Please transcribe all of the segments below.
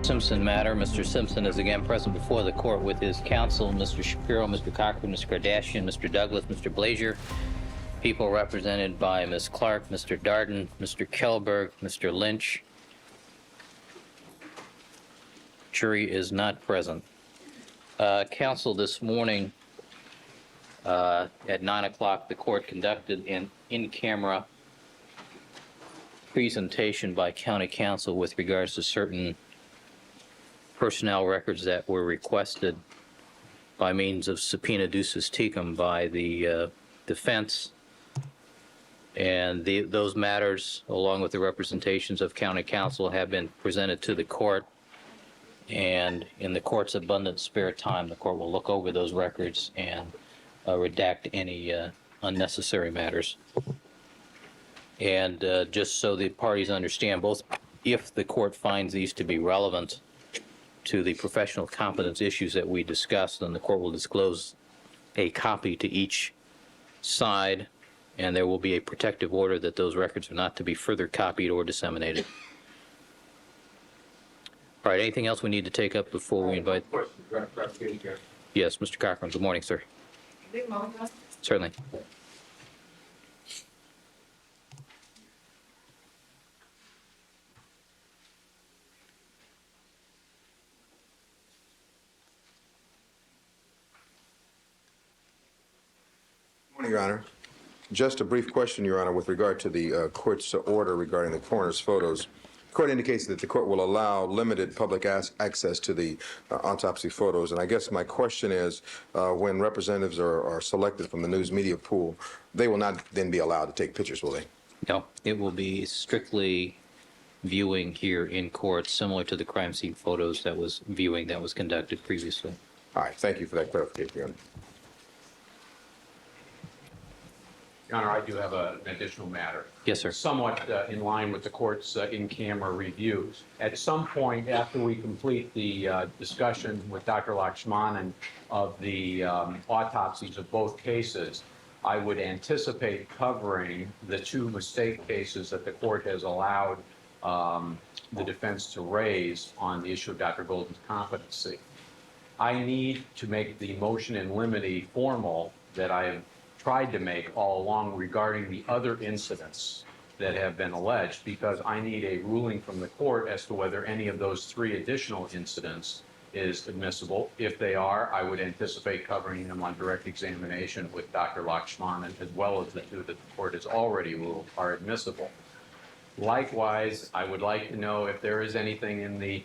Simpson matter. Mr. Simpson is again present before the court with his counsel, Mr. Shapiro, Mr. Cochran, Mr. Kardashian, Mr. Douglas, Mr. Blazier. People represented by Ms. Clark, Mr. Darden, Mr. Kellberg, Mr. Lynch. Jury is not present. Counsel, this morning at 9 o'clock, the court conducted an in-camera presentation by county counsel with regards to certain personnel records that were requested by means of subpoena ducis tecum by the defense. And those matters, along with the representations of county counsel, have been presented to the court. And in the court's abundant spare time, the court will look over those records and redact any unnecessary matters. And just so the parties understand, both if the court finds these to be relevant to the professional competence issues that we discussed, then the court will disclose a copy to each side, and there will be a protective order that those records are not to be further copied or disseminated. All right, anything else we need to take up before we invite? Yes, Mr. Cochran. Good morning, sir. Certainly. Morning, Your Honor. Just a brief question, Your Honor, with regard to the court's order regarding the coroner's photos. The court indicates that the court will allow limited public access to the autopsy photos. And I guess my question is, when representatives are selected from the news media pool, they will not then be allowed to take pictures, will they? No, it will be strictly viewing here in court, similar to the crime scene photos that was conducted previously. All right, thank you for that clarification, Your Honor. Your Honor, I do have an additional matter. Yes, sir. Somewhat in line with the court's in-camera reviews. At some point after we complete the discussion with Dr. Lakshmanan of the autopsies of both cases, I would anticipate covering the two mistake cases that the court has allowed the defense to raise on the issue of Dr. Golden's competency. I need to make the motion in limine formal that I have tried to make all along regarding the other incidents that have been alleged, because I need a ruling from the court as to whether any of those three additional incidents is admissible. If they are, I would anticipate covering them on direct examination with Dr. Lakshmanan, as well as the two that the court has already ruled are admissible. Likewise, I would like to know if there is anything in the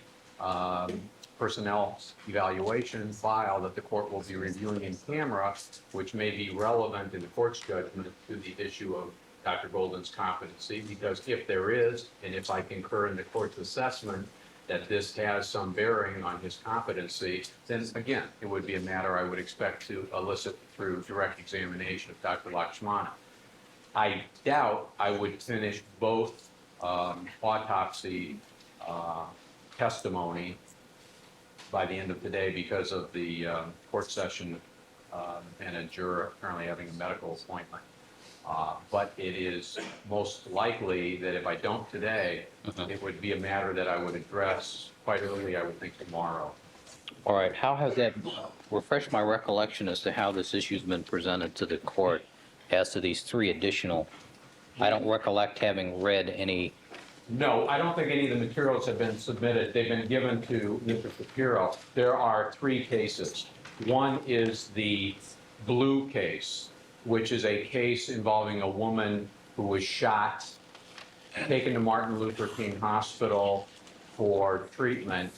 personnel evaluation file that the court will be reviewing in camera, which may be relevant in the court's judgment to the issue of Dr. Golden's competency, because if there is, and if I concur in the court's assessment that this has some bearing on his competency, then again, it would be a matter I would expect to elicit through direct examination of Dr. Lakshmanan. I doubt I would finish both autopsy testimony by the end of today because of the court session and a juror currently having a medical appointment. But it is most likely that if I don't today, it would be a matter that I would address quite early, I would think tomorrow. All right, how has that, refresh my recollection as to how this issue's been presented to the court as to these three additional, I don't recollect having read any. No, I don't think any of the materials have been submitted. They've been given to Mr. Shapiro. There are three cases. One is the Blue case, which is a case involving a woman who was shot, taken to Martin Luther King Hospital for treatment,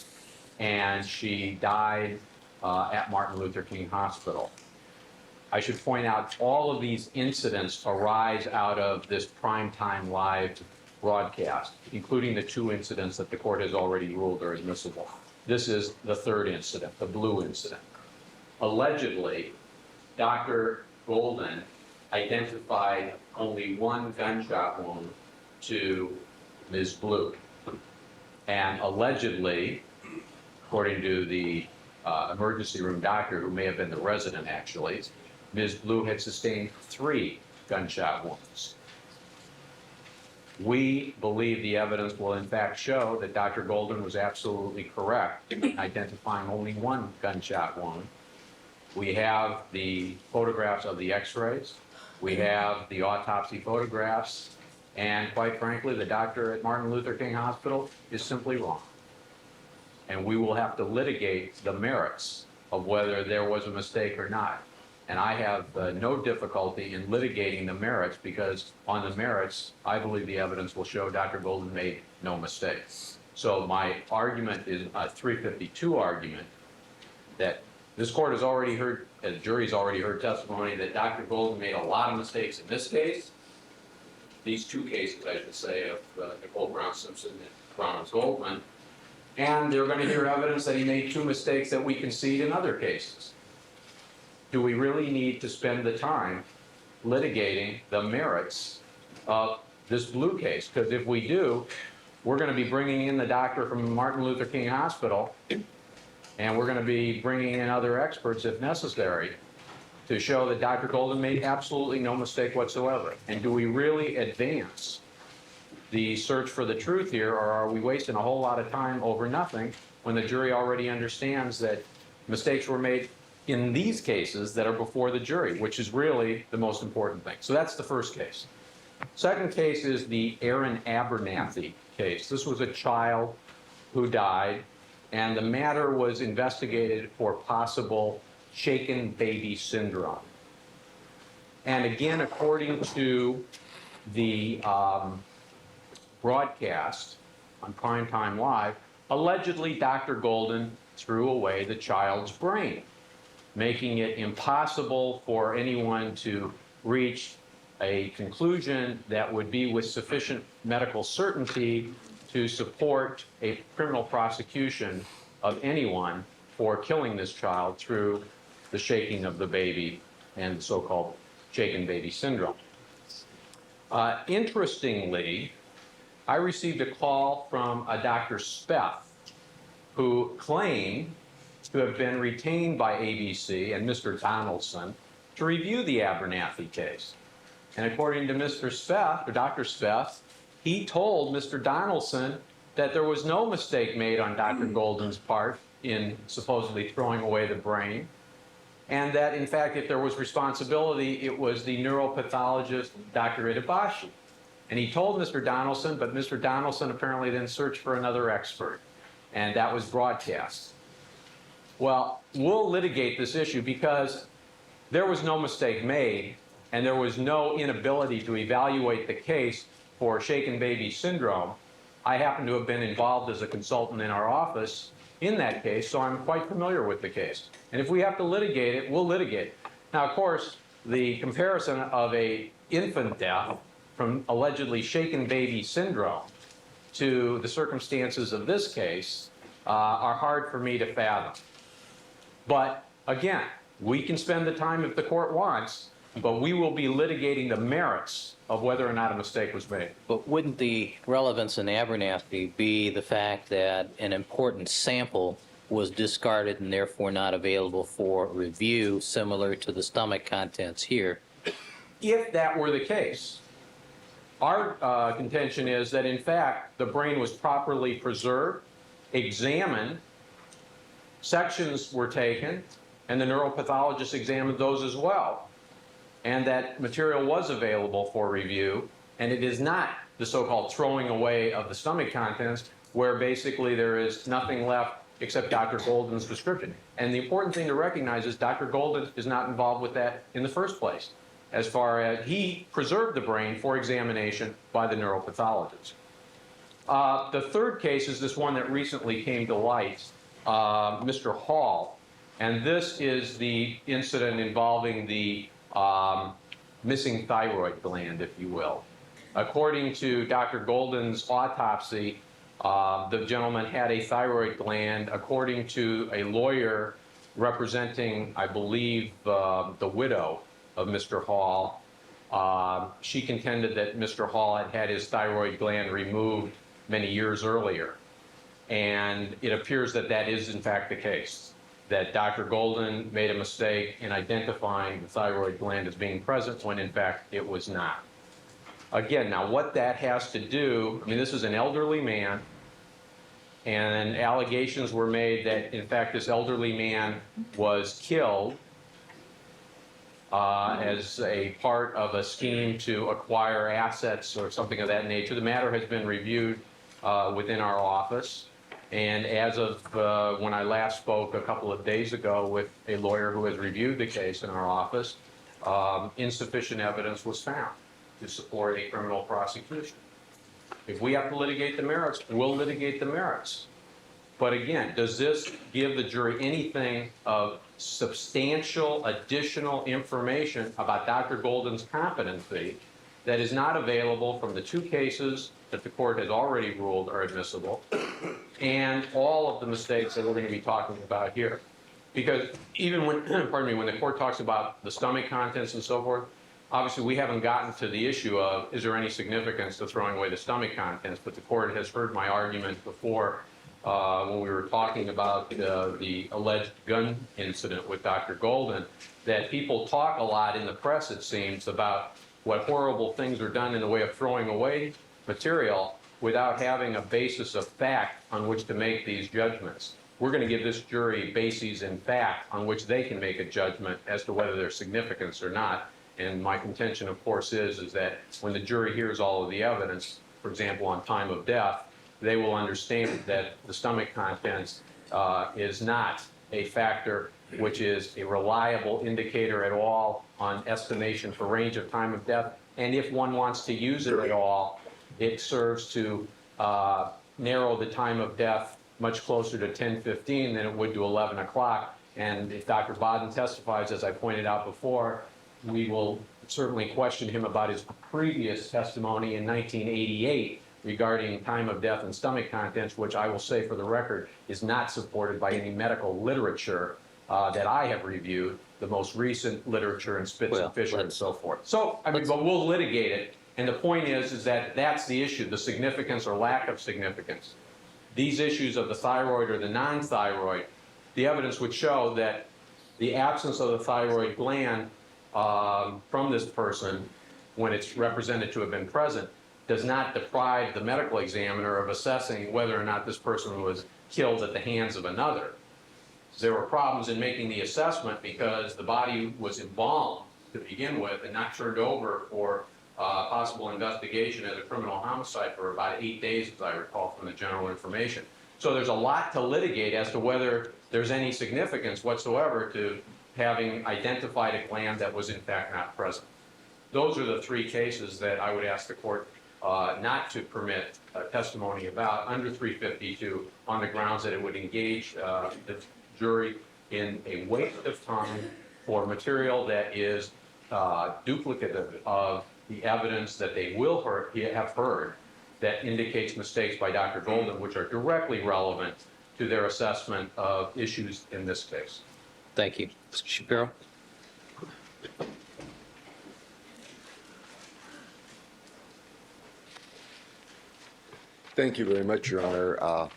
and she died at Martin Luther King Hospital. I should point out all of these incidents arise out of this primetime live broadcast, including the two incidents that the court has already ruled are admissible. This is the third incident, the Blue incident. Allegedly, Dr. Golden identified only one gunshot wound to Ms. Blue. And allegedly, according to the emergency room doctor, who may have been the resident actually, Ms. Blue had sustained 3 gunshot wounds. We believe the evidence will in fact show that Dr. Golden was absolutely correct in identifying only one gunshot wound. We have the photographs of the x-rays. We have the autopsy photographs. And quite frankly, the doctor at Martin Luther King Hospital is simply wrong. And we will have to litigate the merits of whether there was a mistake or not. And I have no difficulty in litigating the merits because on the merits, I believe the evidence will show Dr. Golden made no mistakes. So my argument is a 352 argument that this court has already heard, the jury's already heard testimony that Dr. Golden made a lot of mistakes in this case. These two cases, I should say, of Nicole Brown Simpson and Ronald Goldman. And they're going to hear evidence that he made two mistakes that we concede in other cases. Do we really need to spend the time litigating the merits of this blue case? Because if we do, we're going to be bringing in the doctor from Martin Luther King Hospital, and we're going to be bringing in other experts if necessary to show that Dr. Golden made absolutely no mistake whatsoever. And do we really advance the search for the truth here, or are we wasting a whole lot of time over nothing when the jury already understands that mistakes were made in these cases that are before the jury, which is really the most important thing. So that's the first case. Second case is the Aaron Abernathy case. This was a child who died, and the matter was investigated for possible shaken baby syndrome. And again, according to the broadcast on Primetime Live, allegedly Dr. Golden threw away the child's brain, making it impossible for anyone to reach a conclusion that would be with sufficient medical certainty to support a criminal prosecution of anyone for killing this child through the shaking of the baby and the so-called shaken baby syndrome. Interestingly, I received a call from a Dr. Speth, who claimed to have been retained by ABC and Mr. Donaldson to review the Abernathy case. And according to Mr. Speth, or Dr. Speth, he told Mr. Donaldson that there was no mistake made on Dr. Golden's part in supposedly throwing away the brain, and that, in fact, if there was responsibility, it was the neuropathologist, Dr. Itabashi. And he told Mr. Donaldson, but Mr. Donaldson apparently then searched for another expert, and that was broadcast. Well, we'll litigate this issue because there was no mistake made, and there was no inability to evaluate the case for shaken baby syndrome. I happen to have been involved as a consultant in our office in that case, so I'm quite familiar with the case. And if we have to litigate it, we'll litigate it. Now, of course, the comparison of an infant death from allegedly shaken baby syndrome to the circumstances of this case are hard for me to fathom. But again, we can spend the time if the court wants, but we will be litigating the merits of whether or not a mistake was made. But wouldn't the relevance in Abernathy be the fact that an important sample was discarded and therefore not available for review, similar to the stomach contents here? If that were the case, our contention is that, in fact, the brain was properly preserved, examined, sections were taken, and the neuropathologist examined those as well. And that material was available for review, and it is not the so-called throwing away of the stomach contents, where basically there is nothing left except Dr. Golden's description. And the important thing to recognize is Dr. Golden is not involved with that in the first place, as far as he preserved the brain for examination by the neuropathologist. The third case is this one that recently came to light, Mr. Hall. And this is the incident involving the missing thyroid gland, if you will. According to Dr. Golden's autopsy, the gentleman had a thyroid gland. According to a lawyer representing, I believe, the widow of Mr. Hall, she contended that Mr. Hall had had his thyroid gland removed many years earlier. And it appears that that is, in fact, the case, that Dr. Golden made a mistake in identifying the thyroid gland as being present when, in fact, it was not. Again, now what that has to do, I mean, this is an elderly man, and allegations were made that, in fact, this elderly man was killed as a part of a scheme to acquire assets or something of that nature. The matter has been reviewed within our office, and as of when I last spoke a couple of days ago with a lawyer who has reviewed the case in our office, insufficient evidence was found to support a criminal prosecution. If we have to litigate the merits, we'll litigate the merits. But again, does this give the jury anything of substantial additional information about Dr. Golden's competency that is not available from the two cases that the court has already ruled are admissible and all of the mistakes that we're going to be talking about here? Because even when, pardon me, when the court talks about the stomach contents and so forth, obviously we haven't gotten to the issue of is there any significance to throwing away the stomach contents, but the court has heard my argument before when we were talking about the alleged gun incident with Dr. Golden, that people talk a lot in the press, it seems, about what horrible things are done in the way of throwing away material without having a basis of fact on which to make these judgments. We're going to give this jury bases in fact on which they can make a judgment as to whether there's significance or not. And my contention, of course, is that when the jury hears all of the evidence, for example, on time of death, they will understand that the stomach contents is not a factor which is a reliable indicator at all on estimation for range of time of death. And if one wants to use it at all, it serves to narrow the time of death much closer to 10:15 than it would to 11 o'clock. And if Dr. Baden testifies, as I pointed out before, we will certainly question him about his previous testimony in 1988 regarding time of death and stomach contents, which I will say for the record is not supported by any medical literature that I have reviewed, the most recent literature in Spitz and Fisher and so forth. So, I mean, but we'll litigate it. And the point is that that's the issue, the significance or lack of significance. These issues of the thyroid or the non-thyroid, the evidence would show that the absence of the thyroid gland from this person, when it's represented to have been present, does not deprive the medical examiner of assessing whether or not this person was killed at the hands of another. There were problems in making the assessment because the body was embalmed to begin with and not turned over for possible investigation as a criminal homicide for about 8 days, as I recall from the general information. So there's a lot to litigate as to whether there's any significance whatsoever to having identified a gland that was in fact not present. Those are the three cases that I would ask the court not to permit testimony about under 352 on the grounds that it would engage the jury in a waste of time for material that is duplicative of the evidence that they will have heard that indicates mistakes by Dr. Golden, which are directly relevant to their assessment of issues in this case. Thank you. Mr. Shapiro? Thank you very much, Your Honor.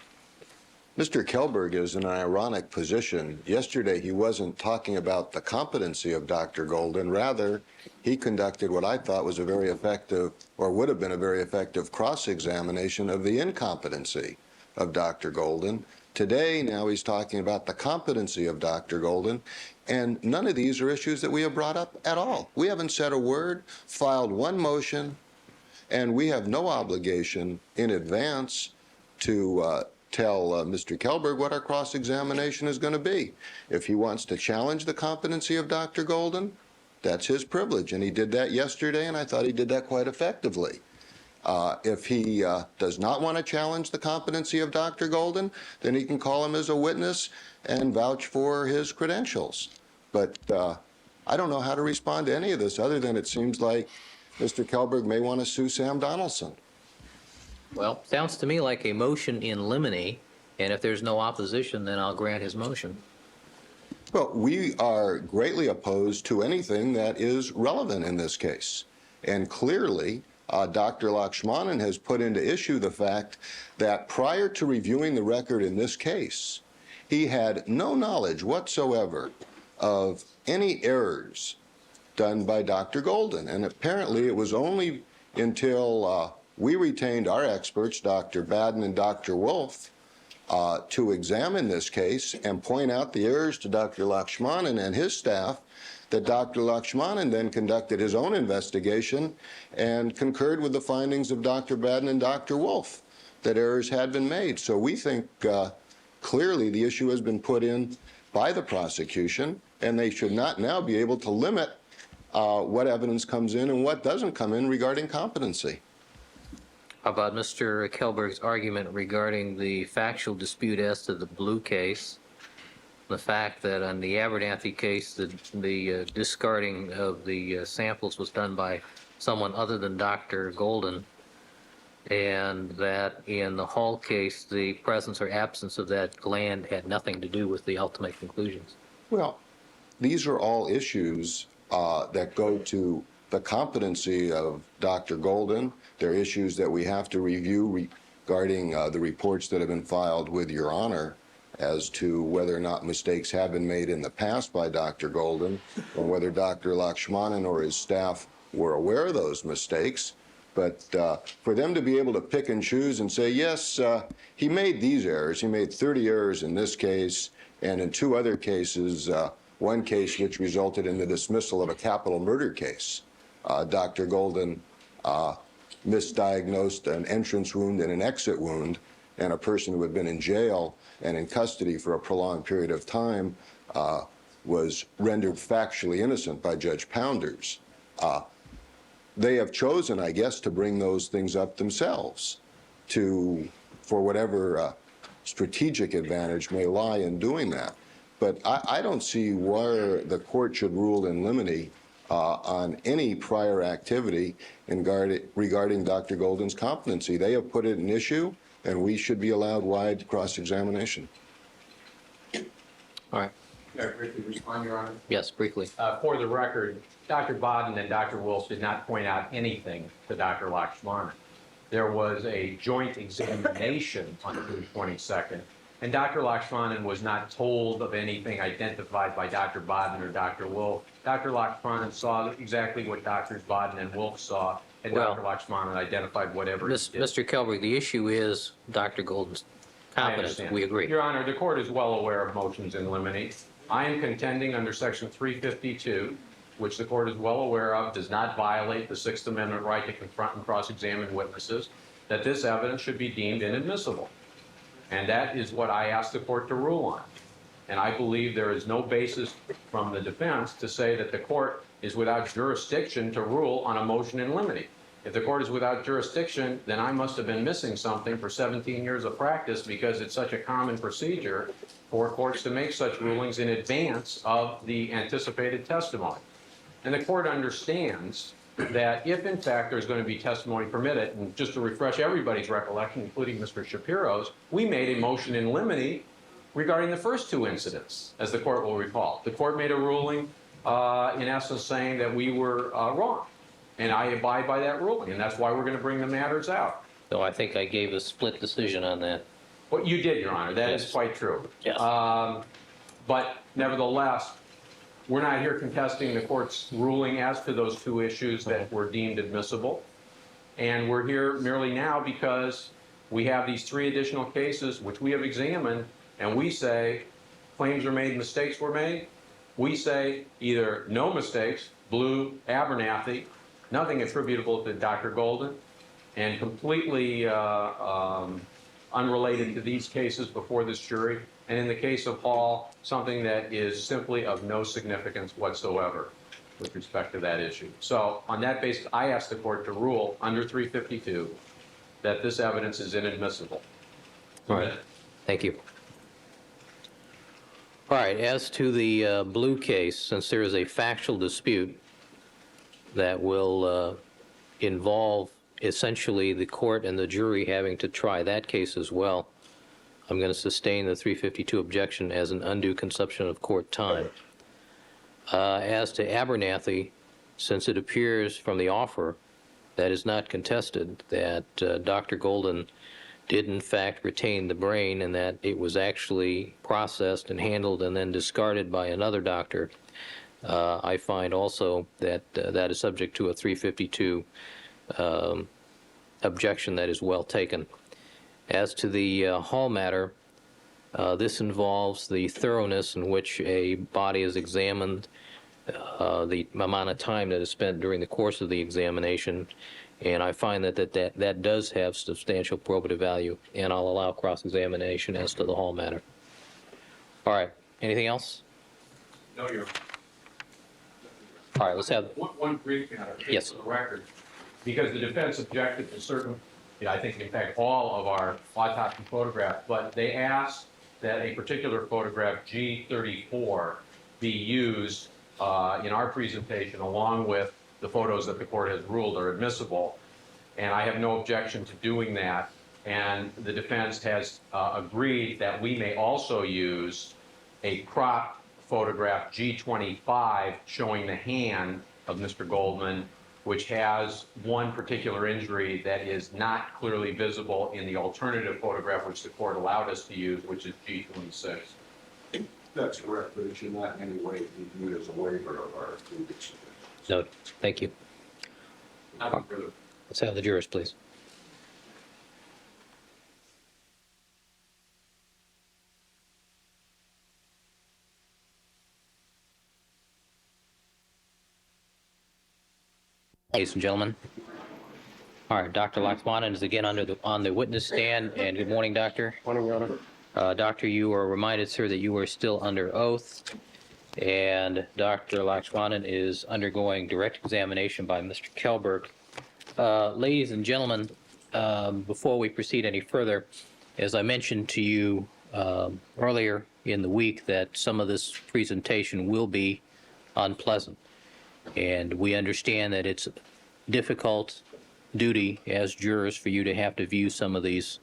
Mr. Kelberg is in an ironic position. Yesterday, he wasn't talking about the competency of Dr. Golden. Rather, he conducted what I thought was a very effective, or would have been a very effective, cross-examination of the incompetency of Dr. Golden. Today, now he's talking about the competency of Dr. Golden, and none of these are issues that we have brought up at all. We haven't said a word, filed one motion, and we have no obligation in advance to tell Mr. Kelberg what our cross-examination is going to be. If he wants to challenge the competency of Dr. Golden, that's his privilege, and he did that yesterday, and I thought he did that quite effectively. If he does not want to challenge the competency of Dr. Golden, then he can call him as a witness and vouch for his credentials. But I don't know how to respond to any of this other than it seems like Mr. Kelberg may want to sue Sam Donaldson. Well, sounds to me like a motion in limine, and if there's no opposition, then I'll grant his motion. Well, we are greatly opposed to anything that is relevant in this case. And clearly, Dr. Lakshmanan has put into issue the fact that prior to reviewing the record in this case, he had no knowledge whatsoever of any errors done by Dr. Golden. And apparently it was only until we retained our experts, Dr. Baden and Dr. Wolf, to examine this case and point out the errors to Dr. Lakshmanan and his staff, that Dr. Lakshmanan then conducted his own investigation and concurred with the findings of Dr. Baden and Dr. Wolf, that errors had been made. So we think clearly the issue has been put in by the prosecution, and they should not now be able to limit what evidence comes in and what doesn't come in regarding competency. How about Mr. Kelberg's argument regarding the factual dispute as to the Blue case? The fact that on the Abernathy case, the discarding of the samples was done by someone other than Dr. Golden, and that in the Hall case, the presence or absence of that gland had nothing to do with the ultimate conclusions. Well, these are all issues that go to the competency of Dr. Golden. They're issues that we have to review regarding the reports that have been filed with Your Honor as to whether or not mistakes have been made in the past by Dr. Golden, or whether Dr. Lakshmanan or his staff were aware of those mistakes. But for them to be able to pick and choose and say, yes, he made these errors, he made 30 errors in this case, and in 2 other cases, one case which resulted in the dismissal of a capital murder case, Dr. Golden misdiagnosed an entrance wound and an exit wound, and a person who had been in jail and in custody for a prolonged period of time was rendered factually innocent by Judge Pounders. They have chosen, I guess, to bring those things up themselves for whatever strategic advantage may lie in doing that. But I don't see where the court should rule in limine on any prior activity regarding Dr. Golden's competency. They have put it in issue, and we should be allowed wide cross-examination. All right. May I briefly respond, Your Honor? Yes, briefly. For the record, Dr. Baden and Dr. Wolf did not point out anything to Dr. Lakshmanan. There was a joint examination on June 22nd, and Dr. Lakshmanan was not told of anything identified by Dr. Baden or Dr. Wolf. Dr. Lakshmanan saw exactly what Drs. Baden and Wolf saw, and Well, Dr. Lakshmanan identified whatever he did. Mr. Kelberg, the issue is Dr. Golden's I competence. understand. We agree. Your Honor, the court is well aware of motions in limine. I am contending under Section 352, which the court is well aware of, does not violate the Sixth Amendment right to confront and cross-examine witnesses, that this evidence should be deemed inadmissible. And that is what I asked the court to rule on. And I believe there is no basis from the defense to say that the court is without jurisdiction to rule on a motion in limine. If the court is without jurisdiction, then I must have been missing something for 17 years of practice, because it's such a common procedure for courts to make such rulings in advance of the anticipated testimony. And the court understands that if, in fact, there's going to be testimony permitted, and just to refresh everybody's recollection, including Mr. Shapiro's, we made a motion in limine regarding the first 2 incidents, as the court will recall. The court made a ruling, in essence, saying that we were wrong. And I abide by that ruling, and that's why we're going to bring the matters out. So I think I gave a split decision on that. Well, you did, Your Honor. That Yes. is quite true. Yes. But nevertheless, we're not here contesting the court's ruling as to those 2 issues that were deemed admissible. And we're here merely now because we have these 3 additional cases which we have examined, and we say claims are made, mistakes were made. We say either no mistakes, Blue, Abernathy, nothing attributable to Dr. Golden, and completely unrelated to these cases before this jury. And in the case of Hall, something that is simply of no significance whatsoever with respect to that issue. So on that basis, I asked the court to rule under 352 that this evidence is inadmissible. All right. Thank you. All right. As to the Blue case, since there is a factual dispute that will involve essentially the court and the jury having to try that case as well, I'm going to sustain the 352 objection as an undue consumption of court time. As to Abernathy, since it appears from the offer that is not contested that Dr. Golden did in fact retain the brain, and that it was actually processed and handled and then discarded by another doctor, I find also that that is subject to a 352 objection that is well taken. As to the hall matter, this involves the thoroughness in which a body is examined, the amount of time that is spent during the course of the examination, and I find that does have substantial probative value, and I'll allow cross-examination as to the hall matter. All right, anything else? No, Your Honor. All right, let's have, One brief matter. Yes. For the record, because the defense objected to certain, I think in fact all of our autopsy photographs, but they asked that a particular photograph, G34, be used in our presentation along with the photos that the court has ruled are admissible. And I have no objection to doing that. And the defense has agreed that we may also use a cropped photograph, G25, showing the hand of Mr. Goldman, which has one particular injury that is not clearly visible in the alternative photograph which the court allowed us to use, which is G26. That's correct, but it should not in any way be viewed as a waiver of our previous. no, thank you. Nothing further. Let's have the jurors, please. Ladies and gentlemen. All right, Dr. Lakshmanan is again on the witness stand, and good morning, Doctor. Morning, Your Honor. Doctor, you are reminded, sir, that you are still under oath, and Dr. Lakshmanan is undergoing direct examination by Mr. Kelberg. Ladies and gentlemen, before we proceed any further, as I mentioned to you earlier in the week, that some of this presentation will be unpleasant. And we understand that it's a difficult duty as jurors for you to have to view some of these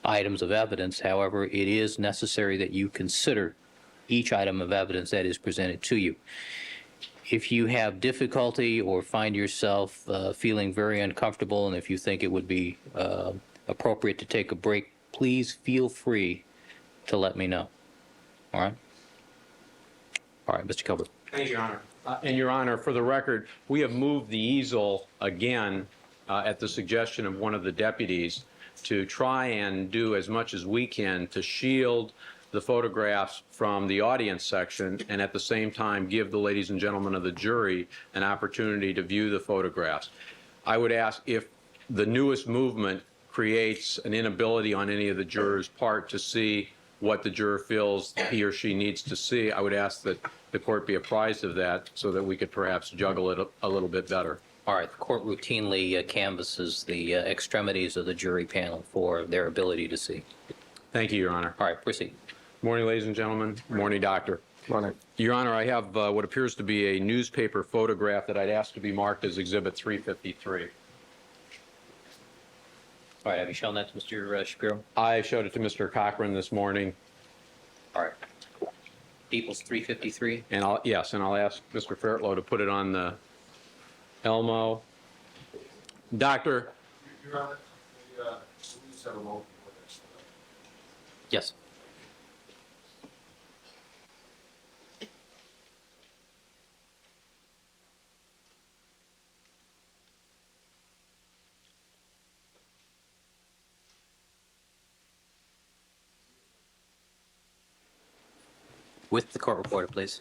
items of evidence. However, it is necessary that you consider each item of evidence that is presented to you. If you have difficulty or find yourself feeling very uncomfortable, and if you think it would be appropriate to take a break, please feel free to let me know. All right? All right, Mr. Kelberg. Thank you, Your Honor. And Your Honor, for the record, we have moved the easel again at the suggestion of one of the deputies to try and do as much as we can to shield the photographs from the audience section and at the same time give the ladies and gentlemen of the jury an opportunity to view the photographs. I would ask if the newest movement creates an inability on any of the jurors' part to see what the juror feels he or she needs to see, I would ask that the court be apprised of that so that we could perhaps juggle it a little bit better. All right, the court routinely canvasses the extremities of the jury panel for their ability to see. Thank you, Your Honor. All right, proceed. Morning, ladies and gentlemen. Morning, Doctor. Morning. Your Honor, I have what appears to be a newspaper photograph that I'd ask to be marked as Exhibit 353. All right, have you shown that to Mr. Shapiro? I showed it to Mr. Cochran this morning, All right. People's 353. and I'll ask Mr. Fairtlow to put it on the Elmo. Doctor, Your Honor, please have a moment for this. Yes. With the court reporter, please.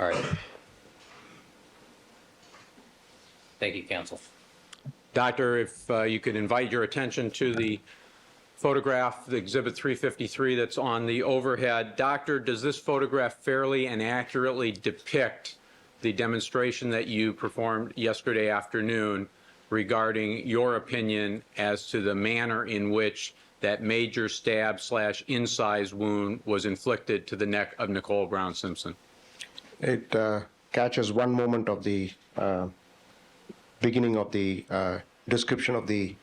All right. Thank you, counsel. Doctor, if you could invite your attention to the photograph, the Exhibit 353 that's on the overhead. Doctor, does this photograph fairly and accurately depict the demonstration that you performed yesterday afternoon regarding your opinion as to the manner in which that major stab/incise wound was inflicted to the neck of Nicole Brown Simpson? It catches one moment of the beginning of the description of the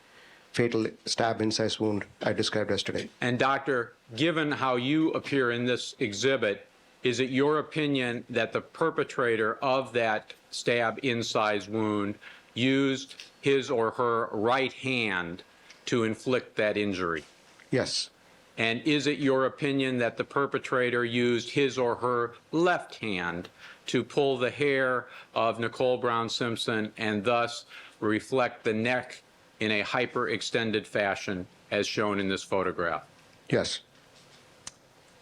fatal stab incise wound I described yesterday. And doctor, given how you appear in this exhibit, is it your opinion that the perpetrator of that stab incise wound used his or her right hand to inflict that injury? Yes, And is it your opinion that the perpetrator used his or her left hand to pull the hair of Nicole Brown Simpson and thus reflect the neck in a hyperextended fashion as shown in this photograph? yes.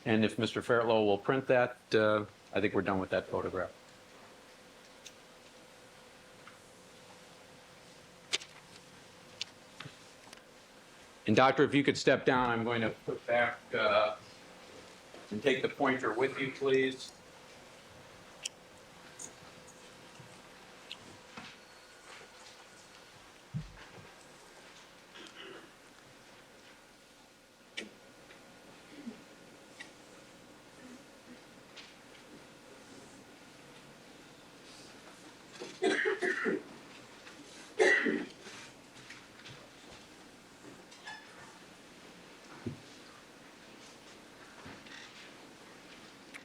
And if Mr. Fairtlow will print that, I think we're done with that photograph. And doctor, if you could step down, I'm going to put back and take the pointer with you, please.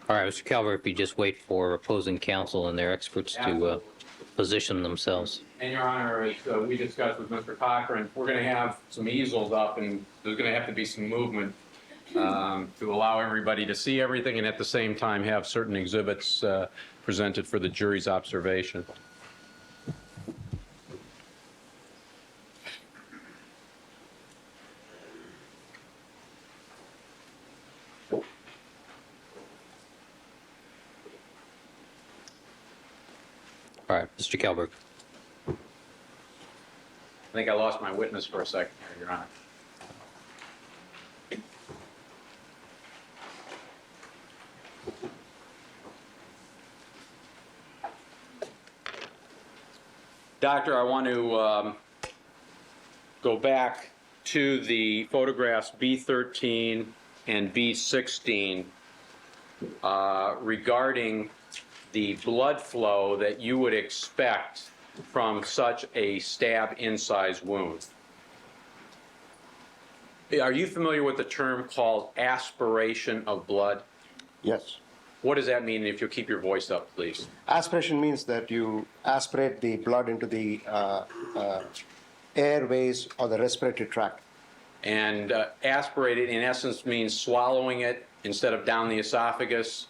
All right, Mr. Calvert, if you just wait for opposing counsel and their experts to Absolutely. position themselves. And Your Honor, as we discussed with Mr. Cochran, we're going to have some easels up, and there's going to have to be some movement to allow everybody to see everything, and at the same time have certain exhibits presented for the jury's observation. All right, Mr. Calvert. I think I lost my witness for a second here, Your Honor. Doctor, I want to go back to the photographs B13 and B16 regarding the blood flow that you would expect from such a stab incise wound. Are you familiar with the term called aspiration of blood? Yes. What does that mean? If you'll keep your voice up, please. Aspiration means that you aspirate the blood into the airways or the respiratory tract. And aspirate it, in essence, means swallowing it instead of down the esophagus,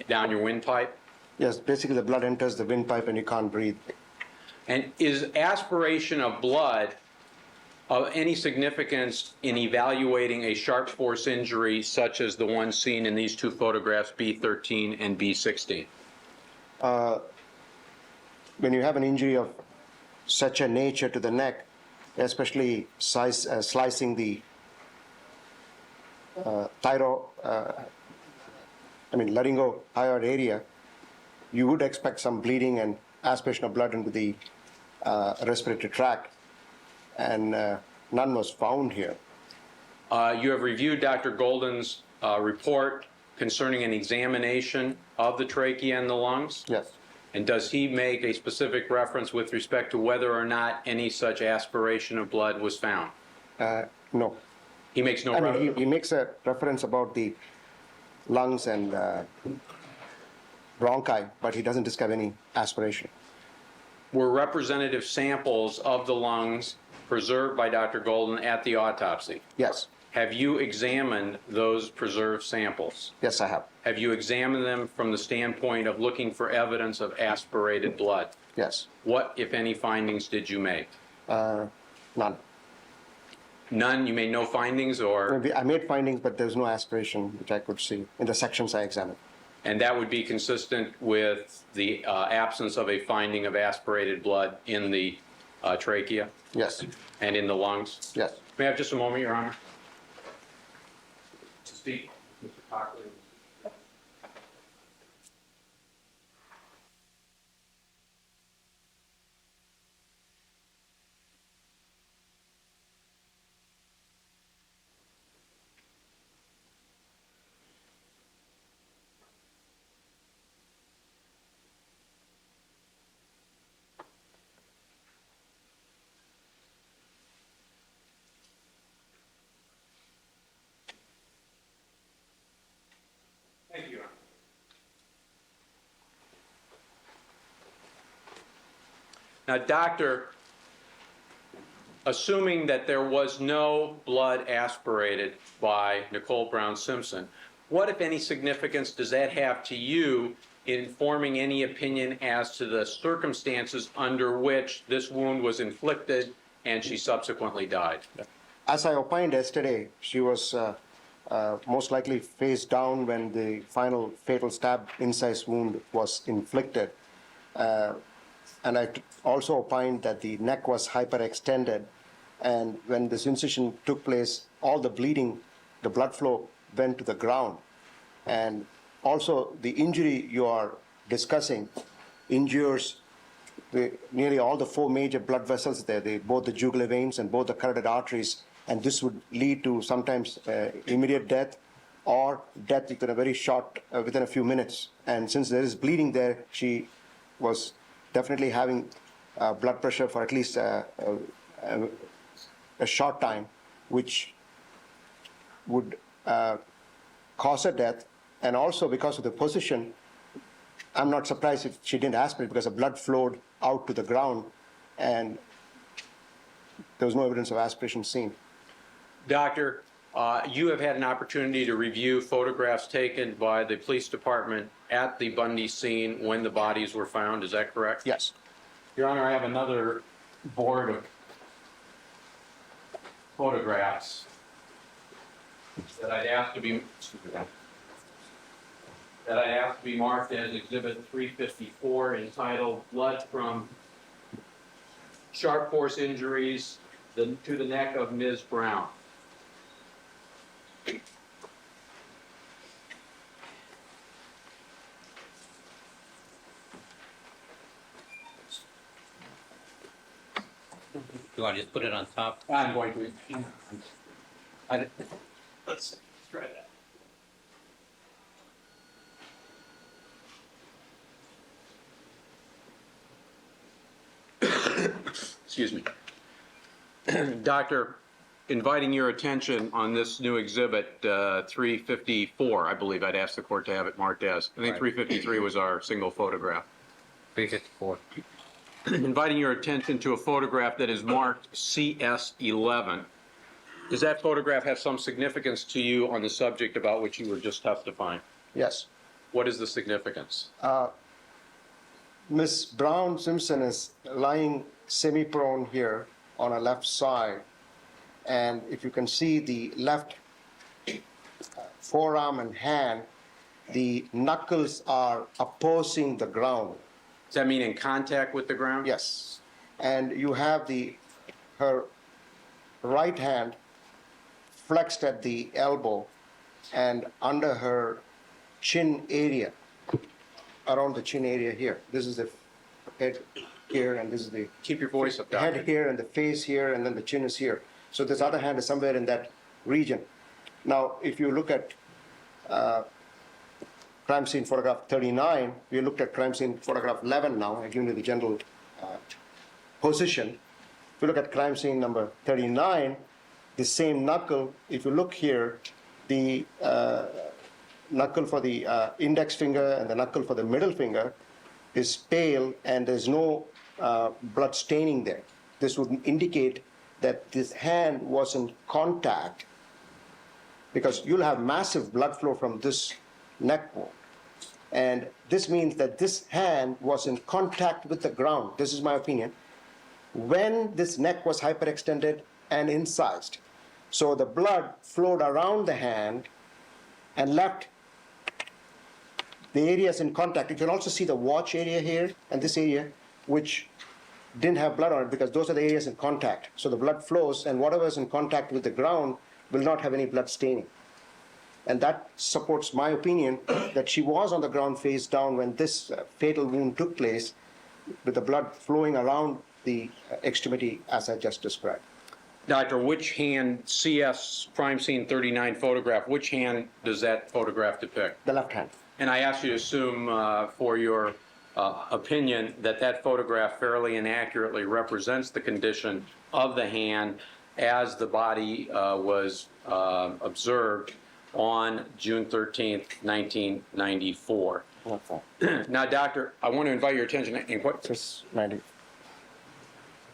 down your windpipe. Yes, basically the blood enters the windpipe and you can't breathe. And is aspiration of blood of any significance in evaluating a sharp force injury such as the one seen in these two photographs, B13 and B16? When you have an injury of such a nature to the neck, especially slicing the laryngothyroid area, you would expect some bleeding and aspiration of blood into the respiratory tract, and none was found here. You have reviewed Dr. Golden's report concerning an examination of the trachea and the lungs? Yes. And does he make a specific reference with respect to whether or not any such aspiration of blood was found? No. He makes no I mean, reference. he makes a reference about the lungs and bronchi, but he doesn't describe any aspiration. Were representative samples of the lungs preserved by Dr. Golden at the autopsy? Yes. Have you examined those preserved samples? Yes, I have. Have you examined them from the standpoint of looking for evidence of aspirated blood? Yes. What, if any, findings did you make? None. None? You made no findings, or? I made findings, but there's no aspiration which I could see in the sections I examined. And that would be consistent with the absence of a finding of aspirated blood in the trachea Yes, and in the lungs? yes. May I have just a moment, Your Honor? To speak, Mr. Cochran. Thank you, Your Honor. Now, doctor, assuming that there was no blood aspirated by Nicole Brown Simpson, what, if any, significance does that have to you in forming any opinion as to the circumstances under which this wound was inflicted and she subsequently died? As I opined yesterday, she was most likely face down when the final fatal stab incise wound was inflicted. And I also opined that the neck was hyperextended, and when this incision took place, all the bleeding, the blood flow went to the ground. And also the injury you are discussing injures nearly all the 4 major blood vessels there, both the jugular veins and both the carotid arteries, and this would lead to sometimes immediate death or death within a very short, within a few minutes. And since there is bleeding there, she was definitely having blood pressure for at least a short time, which would cause her death. And also because of the position, I'm not surprised if she didn't aspirate, because the blood flowed out to the ground and there was no evidence of aspiration seen. Doctor, you have had an opportunity to review photographs taken by the police department at the Bundy scene when the bodies were found, is that correct? Yes. Your Honor, I have another board of photographs that I'd ask to be marked as Exhibit 354, entitled "Blood from Sharp Force Injuries to the Neck of Ms. Brown." You want to just put it on top? I'm going to. Let's try that. Excuse me. Doctor, inviting your attention on this new exhibit, 354, I believe I'd ask the court to have it marked as. I think Right. 353 was our single photograph. 354. Inviting your attention to a photograph that is marked CS11. Does that photograph have some significance to you on the subject about which you were just testifying? Yes. What is the significance? Ms. Brown Simpson is lying semi-prone here on her left side. And if you can see the left forearm and hand, the knuckles are opposing the ground. Does that mean in contact with the ground? Yes. And you have her right hand flexed at the elbow and under her chin area, around the chin area here. This is the head here, and this is the Keep your voice up, Doctor. head here, and the face here, and then the chin is here. So this other hand is somewhere in that region. Now, if you look at crime scene photograph 39, we looked at crime scene photograph 11 now. I've given you the general position. If you look at crime scene number 39, the same knuckle, if you look here, the knuckle for the index finger and the knuckle for the middle finger is pale, and there's no blood staining there. This would indicate that this hand was in contact, because you'll have massive blood flow from this neck wound. And this means that this hand was in contact with the ground. This is my opinion. When this neck was hyperextended and incised, so the blood flowed around the hand and left the areas in contact, you can also see the watch area here and this area, which didn't have blood on it because those are the areas in contact. So the blood flows, and whatever is in contact with the ground will not have any blood staining. And that supports my opinion that she was on the ground face down when this fatal wound took place, with the blood flowing around the extremity as I just described. Doctor, which hand, CS crime scene 39 photograph, which hand does that photograph depict? The left hand. And I ask you to assume for your opinion that that photograph fairly and accurately represents the condition of the hand as the body was observed on June 13th, 1994. Now, Doctor, I want to invite your attention. Just 90.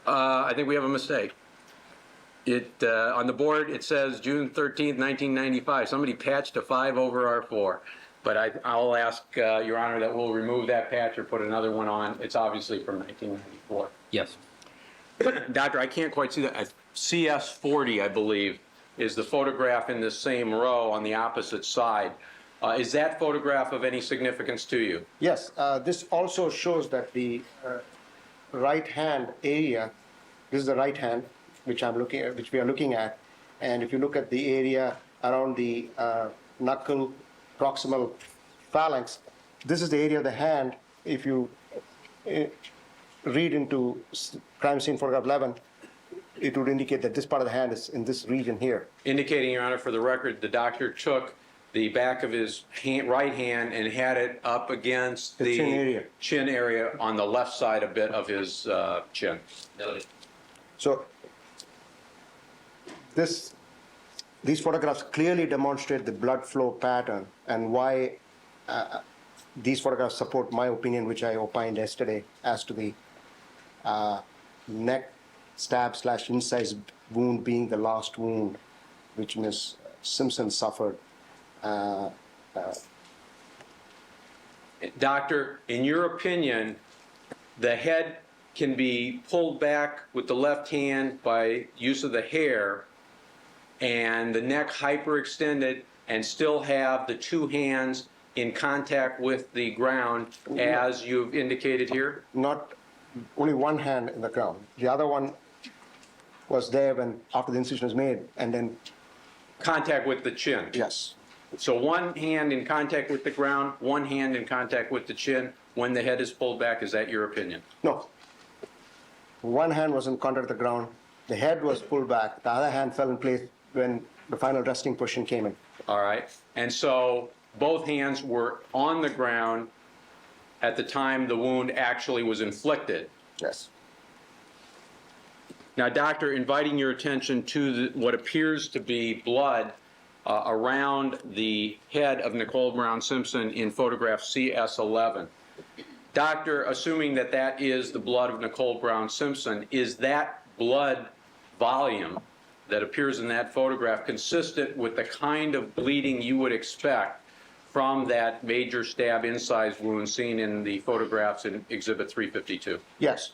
I think we have a mistake. On the board, it says June 13th, 1995. Somebody patched a 5 over R4. But I'll ask, Your Honor, that we'll remove that patch or put another one on. It's obviously from 1994. Yes. Doctor, I can't quite see that. CS40, I believe, is the photograph in this same row on the opposite side. Is that photograph of any significance to you? Yes, this also shows that the right hand area, this is the right hand, which we are looking at, and if you look at the area around the knuckle, proximal phalanx, this is the area of the hand. If you read into crime scene photograph 11, it would indicate that this part of the hand is in this region here. Indicating, Your Honor, for the record, the doctor took the back of his right hand and had it up against The chin area. on the left side a bit of his chin. So these photographs clearly demonstrate the blood flow pattern and why these photographs support my opinion, which I opined yesterday, as to the neck stab / incise wound being the last wound which Ms. Simpson suffered. Doctor, in your opinion, the head can be pulled back with the left hand by use of the hair, and the neck hyperextended, and still have the two hands in contact with the ground as you've indicated here? Not only one hand in the ground. The other one was there when after the incision was made, and then Contact with the chin? yes. So one hand in contact with the ground, one hand in contact with the chin when the head is pulled back. Is that your opinion? No. One hand was in contact with the ground. The head was pulled back. The other hand fell in place when the final resting position came in. All right. And so both hands were on the ground at the time the wound actually was inflicted. Yes. Now, doctor, inviting your attention to what appears to be blood around the head of Nicole Brown Simpson in photograph CS11. Doctor, assuming that that is the blood of Nicole Brown Simpson, is that blood volume that appears in that photograph consistent with the kind of bleeding you would expect from that major stab incise wound seen in the photographs in Exhibit 352? Yes.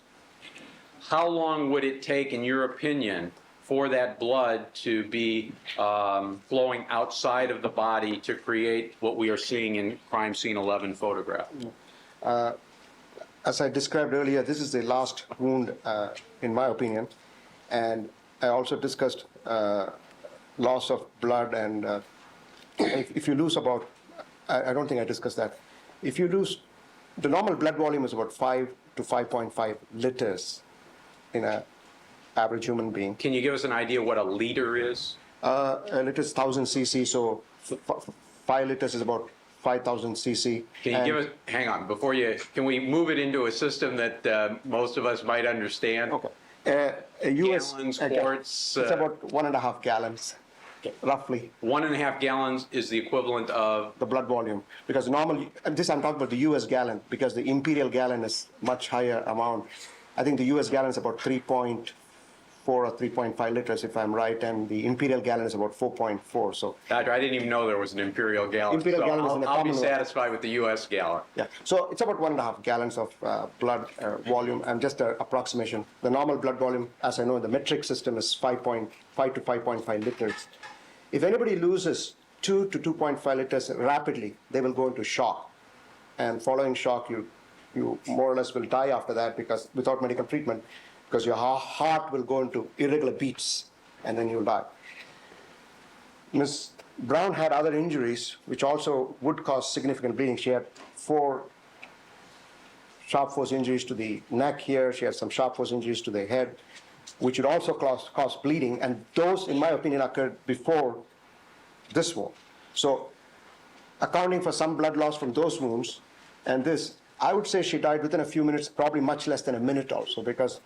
How long would it take, in your opinion, for that blood to be flowing outside of the body to create what we are seeing in crime scene 11 photograph? As I described earlier, this is the last wound, in my opinion. And I also discussed loss of blood, and if you lose about, I don't think I discussed that. If you lose, the normal blood volume is about 5 to 5.5 liters in an average human being. Can you give us an idea what a liter is? A liter is 1,000 cc, so 5 liters is about 5,000 cc. Can you give us, hang on, before you, can we move it into a system that most of us might understand? Okay. A US, Gallons, quarts, it's about 1.5 gallons, roughly, 1.5 gallons is the equivalent of, the blood volume. Because normally, and this I'm talking about the US gallon, because the imperial gallon is much higher amount. I think the US gallon is about 3.4 or 3.5 liters, if I'm right, and the imperial gallon is about 4.4. So, Doctor, I didn't even know there was an imperial gallon. Imperial so gallon is in the I'll be Commonwealth. satisfied with the US gallon. yeah, so it's about 1.5 gallons of blood volume, and just an approximation. The normal blood volume, as I know, the metric system is 5.5 to 5.5 liters. If anybody loses 2 to 2.5 liters rapidly, they will go into shock. and following shock, you more or less will die after that because without medical treatment, because your heart will go into irregular beats, and then you'll die. Ms. Brown had other injuries, which also would cause significant bleeding. She had 4 sharp force injuries to the neck here. She had some sharp force injuries to the head, which would also cause bleeding. And those, in my opinion, occurred before this wound. So accounting for some blood loss from those wounds and this, I would say she died within a few minutes, probably much less than a minute also, because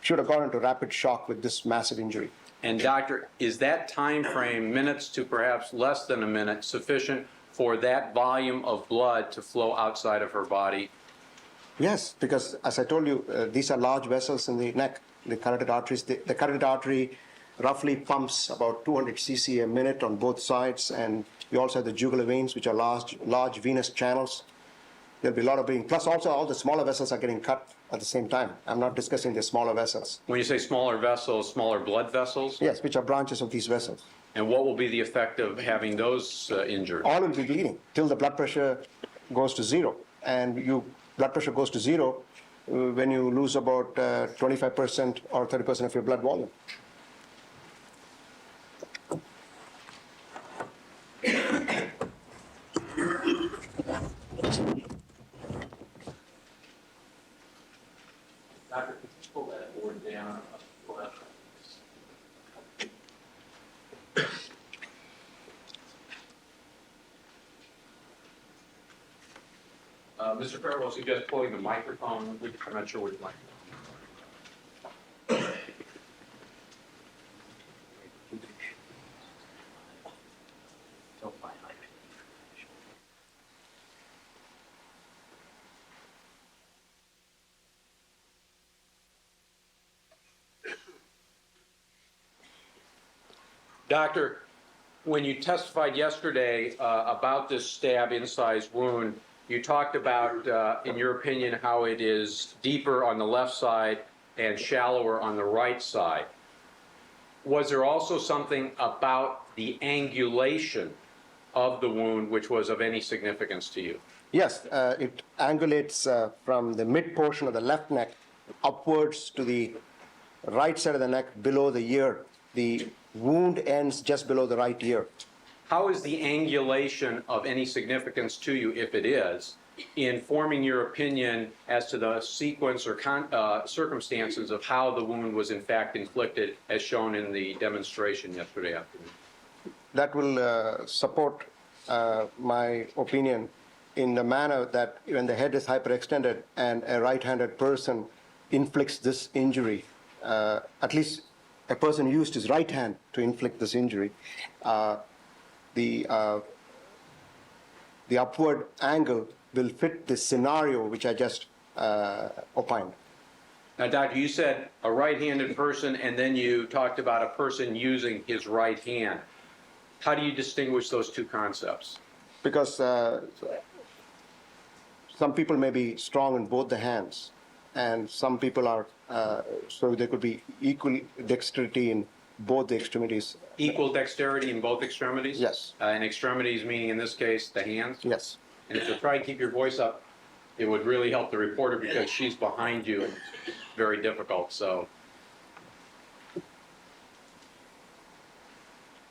she would have gone into rapid shock with this massive injury. And doctor, is that time frame, minutes to perhaps less than a minute, sufficient for that volume of blood to flow outside of her body? Yes, because as I told you, these are large vessels in the neck, the carotid arteries. The carotid artery roughly pumps about 200 cc a minute on both sides, and you also have the jugular veins, which are large venous channels. There'll be a lot of bleeding. Plus, also, all the smaller vessels are getting cut at the same time. I'm not discussing the smaller vessels. When you say smaller vessels, smaller blood vessels? Yes, which are branches of these vessels. And what will be the effect of having those injured? All will be bleeding till the blood pressure goes to 0. And blood pressure goes to 0 when you lose about 25% or 30% of your blood volume. Doctor, could you pull that board down? Mr. Farrell, will suggest pulling the microphone. I'm not sure which microphone. Doctor, when you testified yesterday about this stab incised wound, you talked about, in your opinion, how it is deeper on the left side and shallower on the right side. Was there also something about the angulation of the wound which was of any significance to you? Yes, it angulates from the mid portion of the left neck upwards to the right side of the neck below the ear. The wound ends just below the right ear. How is the angulation of any significance to you, if it is, in forming your opinion as to the sequence or circumstances of how the wound was in fact inflicted, as shown in the demonstration yesterday afternoon? That will support my opinion in the manner that when the head is hyperextended and a right-handed person inflicts this injury, at least a person used his right hand to inflict this injury, the upward angle will fit the scenario which I just opined. Now, doctor, you said a right-handed person, and then you talked about a person using his right hand. How do you distinguish those two concepts? Because some people may be strong in both the hands, and some people are, so there could be equal dexterity in both the extremities. Equal dexterity in both extremities? Yes. And extremities meaning, in this case, the hands? Yes. And if you try and keep your voice up, it would really help the reporter because she's behind you and it's very difficult, so.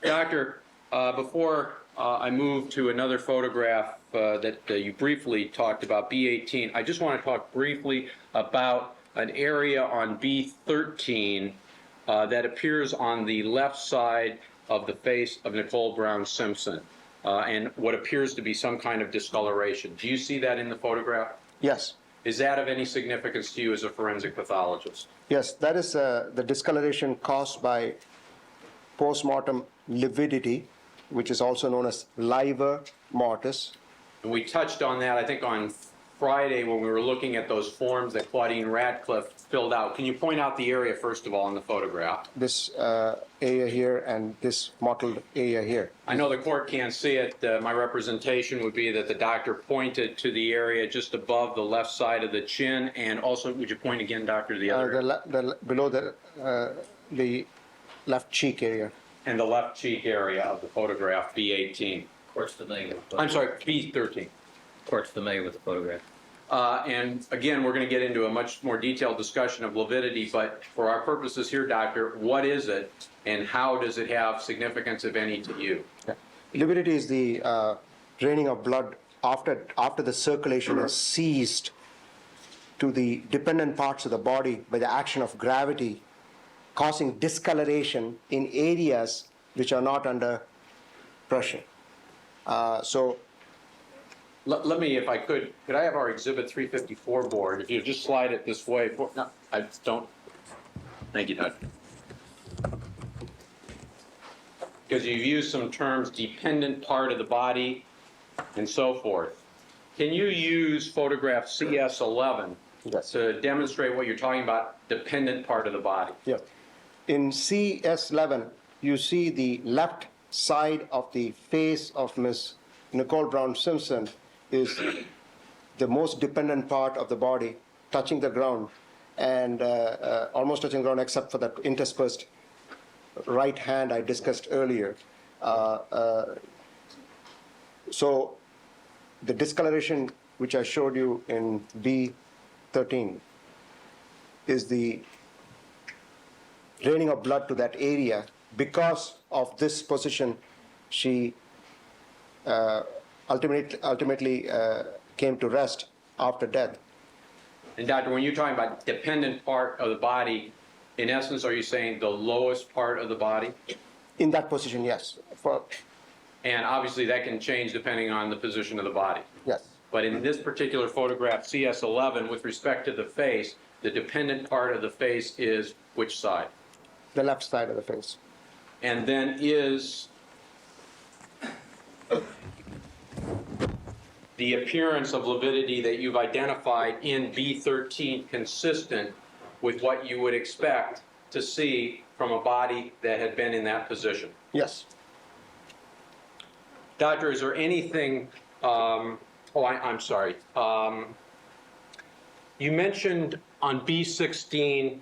Doctor, before I move to another photograph that you briefly talked about, B18, I just want to talk briefly about an area on B13 that appears on the left side of the face of Nicole Brown Simpson, and what appears to be some kind of discoloration. Do you see that in the photograph? Yes. Is that of any significance to you as a forensic pathologist? Yes, that is the discoloration caused by postmortem lividity, which is also known as livor mortis. And we touched on that, I think, on Friday when we were looking at those forms that Claudine Radcliffe filled out. Can you point out the area, first of all, in the photograph? This area here and this mottled area here. I know the court can't see it. My representation would be that the doctor pointed to the area just above the left side of the chin, and also, would you point again, doctor, to the other? Below the left cheek area. And the left cheek area of the photograph, B18. Court's familiar with the I'm sorry, B13. Court's familiar with the photograph. And again, we're going to get into a much more detailed discussion of lividity, but for our purposes here, doctor, what is it and how does it have significance, if any, to you? Lividity is the draining of blood after the circulation has ceased to the dependent parts of the body by the action of gravity, causing discoloration in areas which are not under pressure. So Let me, if I could I have our Exhibit 354 board? If you just slide it this way. No, I don't. Thank you, Doctor. Because you've used some terms, dependent part of the body and so forth. Can you use photograph CS11 Yes. to demonstrate what you're talking about, dependent part of the body? yeah. In CS11, you see the left side of the face of Miss Nicole Brown Simpson is the most dependent part of the body, touching the ground, and almost touching the ground except for that interspersed right hand I discussed earlier. So the discoloration which I showed you in B13 is the draining of blood to that area. Because of this position, she ultimately came to rest after death. And Doctor, when you're talking about dependent part of the body, in essence, are you saying the lowest part of the body? In that position, yes. And obviously that can change depending on the position of the body. Yes. But in this particular photograph, CS11, with respect to the face, the dependent part of the face is which side? The left side of the face. And then is the appearance of lividity that you've identified in B13 consistent with what you would expect to see from a body that had been in that position? Yes. Doctor, is there anything, I'm sorry. You mentioned on B16,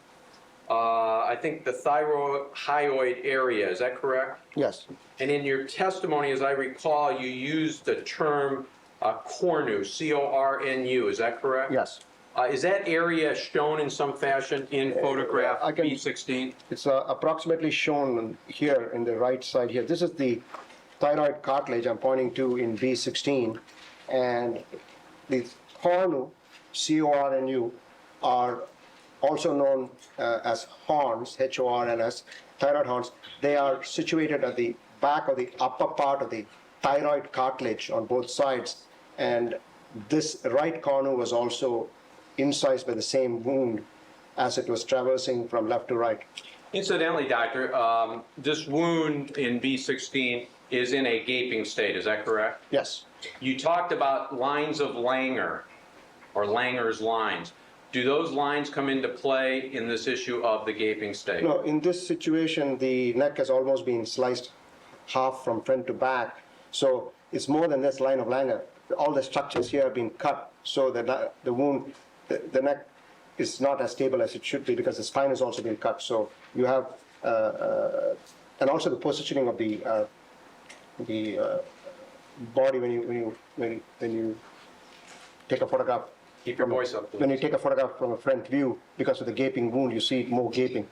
I think the thyroid area, is that correct? Yes. And in your testimony, as I recall, you used the term cornu, C-O-R-N-U, is that correct? Yes. Is that area shown in some fashion in photograph I can- B16? It's approximately shown here in the right side here. This is the thyroid cartilage I'm pointing to in B16. And the cornu, C-O-R-N-U, are also known as horns, H-O-R-N-S, thyroid horns. They are situated at the back of the upper part of the thyroid cartilage on both sides. And this right cornu was also incised by the same wound as it was traversing from left to right. Incidentally, doctor, this wound in B16 is in a gaping state, is that correct? Yes. You talked about lines of Langer, or Langer's lines. Do those lines come into play in this issue of the gaping state? No, in this situation, the neck has almost been sliced half from front to back. So it's more than this line of Langer. All the structures here have been cut, so that the wound, the neck is not as stable as it should be because the spine has also been cut. So you have, and also the positioning of the body when you take a photograph. Keep your voice up, please. When you take a photograph from a front view, because of the gaping wound, you see more gaping.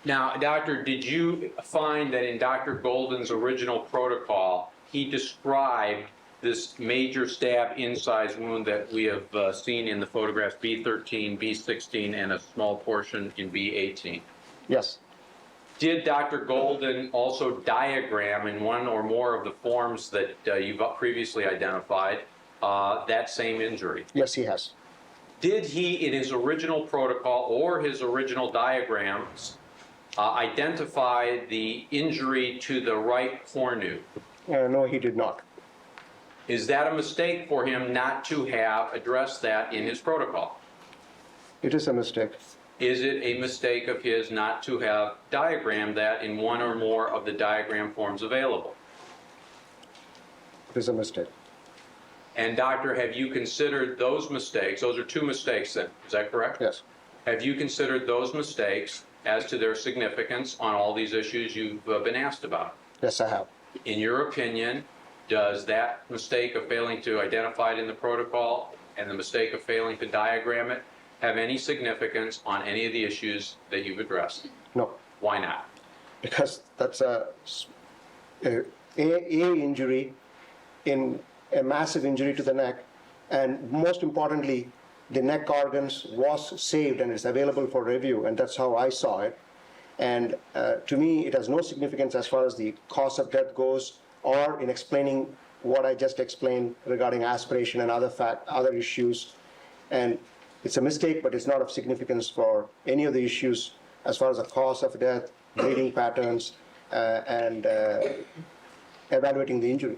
Now, doctor, did you find that in Dr. Golden's original protocol, he described this major stab incise wound that we have seen in the photographs B13, B16, and a small portion in B18? Yes. Did Dr. Golden also diagram in one or more of the forms that you've previously identified that same injury? Yes, he has. Did he, in his original protocol or his original diagrams, identify the injury to the right cornu? No, he did not. Is that a mistake for him not to have addressed that in his protocol? It is a mistake. Is it a mistake of his not to have diagrammed that in one or more of the diagram forms available? It is a mistake. And doctor, have you considered those mistakes? Those are two mistakes then, is that correct? Yes. Have you considered those mistakes as to their significance on all these issues you've been asked about? Yes, I have. In your opinion, does that mistake of failing to identify it in the protocol and the mistake of failing to diagram it have any significance on any of the issues that you've addressed? No, Why not? because that's a injury in a massive injury to the neck, and most importantly, the neck organs was saved and is available for review, and that's how I saw it. And to me, it has no significance as far as the cause of death goes, or in explaining what I just explained regarding aspiration and other issues. And it's a mistake, but it's not of significance for any of the issues as far as the cause of death, bleeding patterns, and evaluating the injury.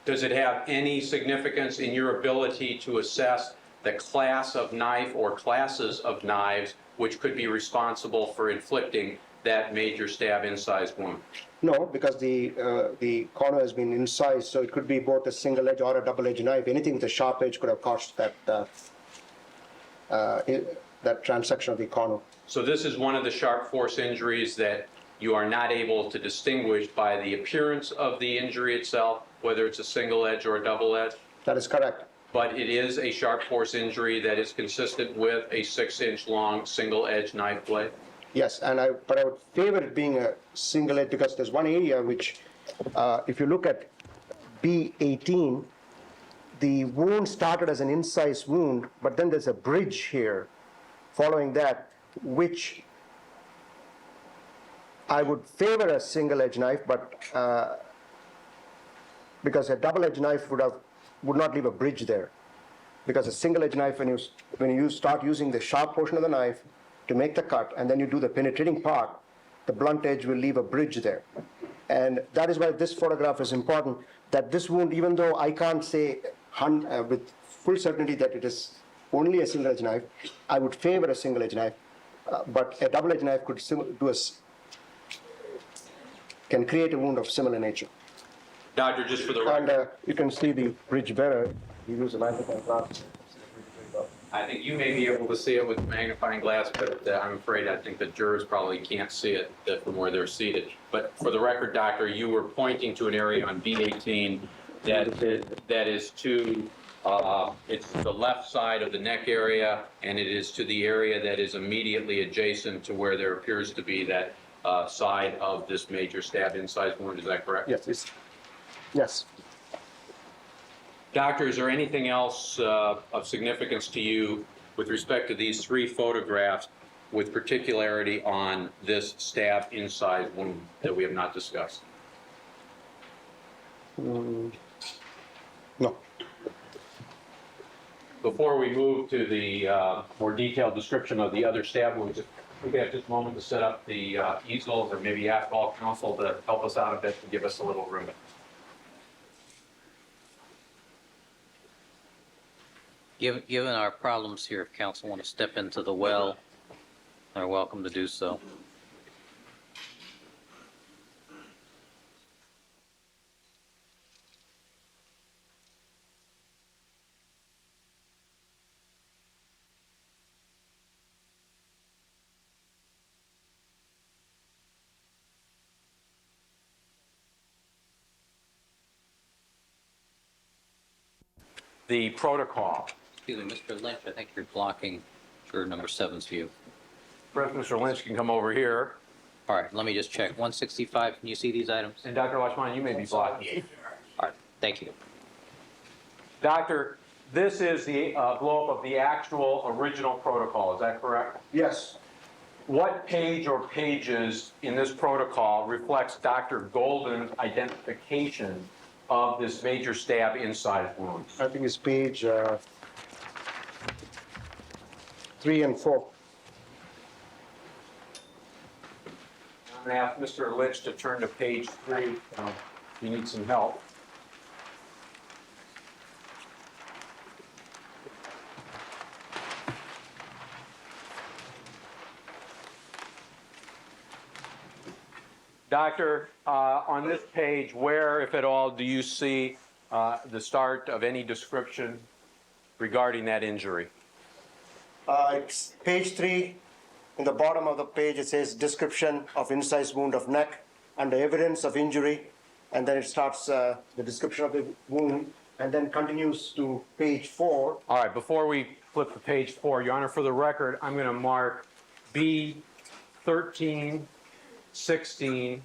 Does it have any significance in your ability to assess the class of knife or classes of knives which could be responsible for inflicting that major stab incised wound? No, because the corner has been incised, so it could be both a single edge or a double edge knife. Anything with a sharp edge could have caused that transection of the corner. So this is one of the sharp force injuries that you are not able to distinguish by the appearance of the injury itself, whether it's a single edge or a double edge? That is correct. But it is a sharp force injury that is consistent with a 6-inch long single edge knife blade? Yes, but I would favor it being a single edge because there's one area which, if you look at B18, the wound started as an incised wound, but then there's a bridge here following that, which I would favor a single edge knife, but because a double edge knife would not leave a bridge there. Because a single edge knife, when you start using the sharp portion of the knife to make the cut, and then you do the penetrating part, the blunt edge will leave a bridge there. And that is why this photograph is important, that this wound, even though I can't say with full certainty that it is only a single edge knife, I would favor a single edge knife, but a double edge knife can create a wound of similar nature. Doctor, just for the record, And you can see the bridge better. You use a magnifying glass. I think you may be able to see it with magnifying glass, but I'm afraid I think the jurors probably can't see it from where they're seated. But for the record, Doctor, you were pointing to an area on B18 that is to, it's the left side of the neck area, and it is to the area that is immediately adjacent to where there appears to be that side of this major stab incised wound. Is that correct? Yes. Yes. Doctor, is there anything else of significance to you with respect to these three photographs with particularity on this stab incised wound that we have not discussed? No. Before we move to the more detailed description of the other stab wounds, we could have just a moment to set up the easels or maybe ask all counsel to help us out a bit to give us a little room. Given our problems here, if council want to step into the well, they're welcome to do so. The protocol. Excuse me, Mr. Lynch, I think you're blocking juror number 7's view. Perhaps Mr. Lynch can come over here. All right, let me just check. 165, can you see these items? And Dr. Lachman, you may be blocking. All right, thank you. Doctor, this is the blow-up of the actual original protocol, is that correct? Yes. What page or pages in this protocol reflects Dr. Golden's identification of this major stab incised wound? I think it's page 3 and 4. I'm going to ask Mr. Lynch to turn to page 3 if you need some help. Doctor, on this page, where, if at all, do you see the start of any description regarding that injury? It's page 3. In the bottom of the page, it says description of incised wound of neck and the evidence of injury. and then it starts the description of the wound, and then continues to page 4. All right, before we flip to page 4, Your Honor, for the record, I'm going to mark B 13, 16,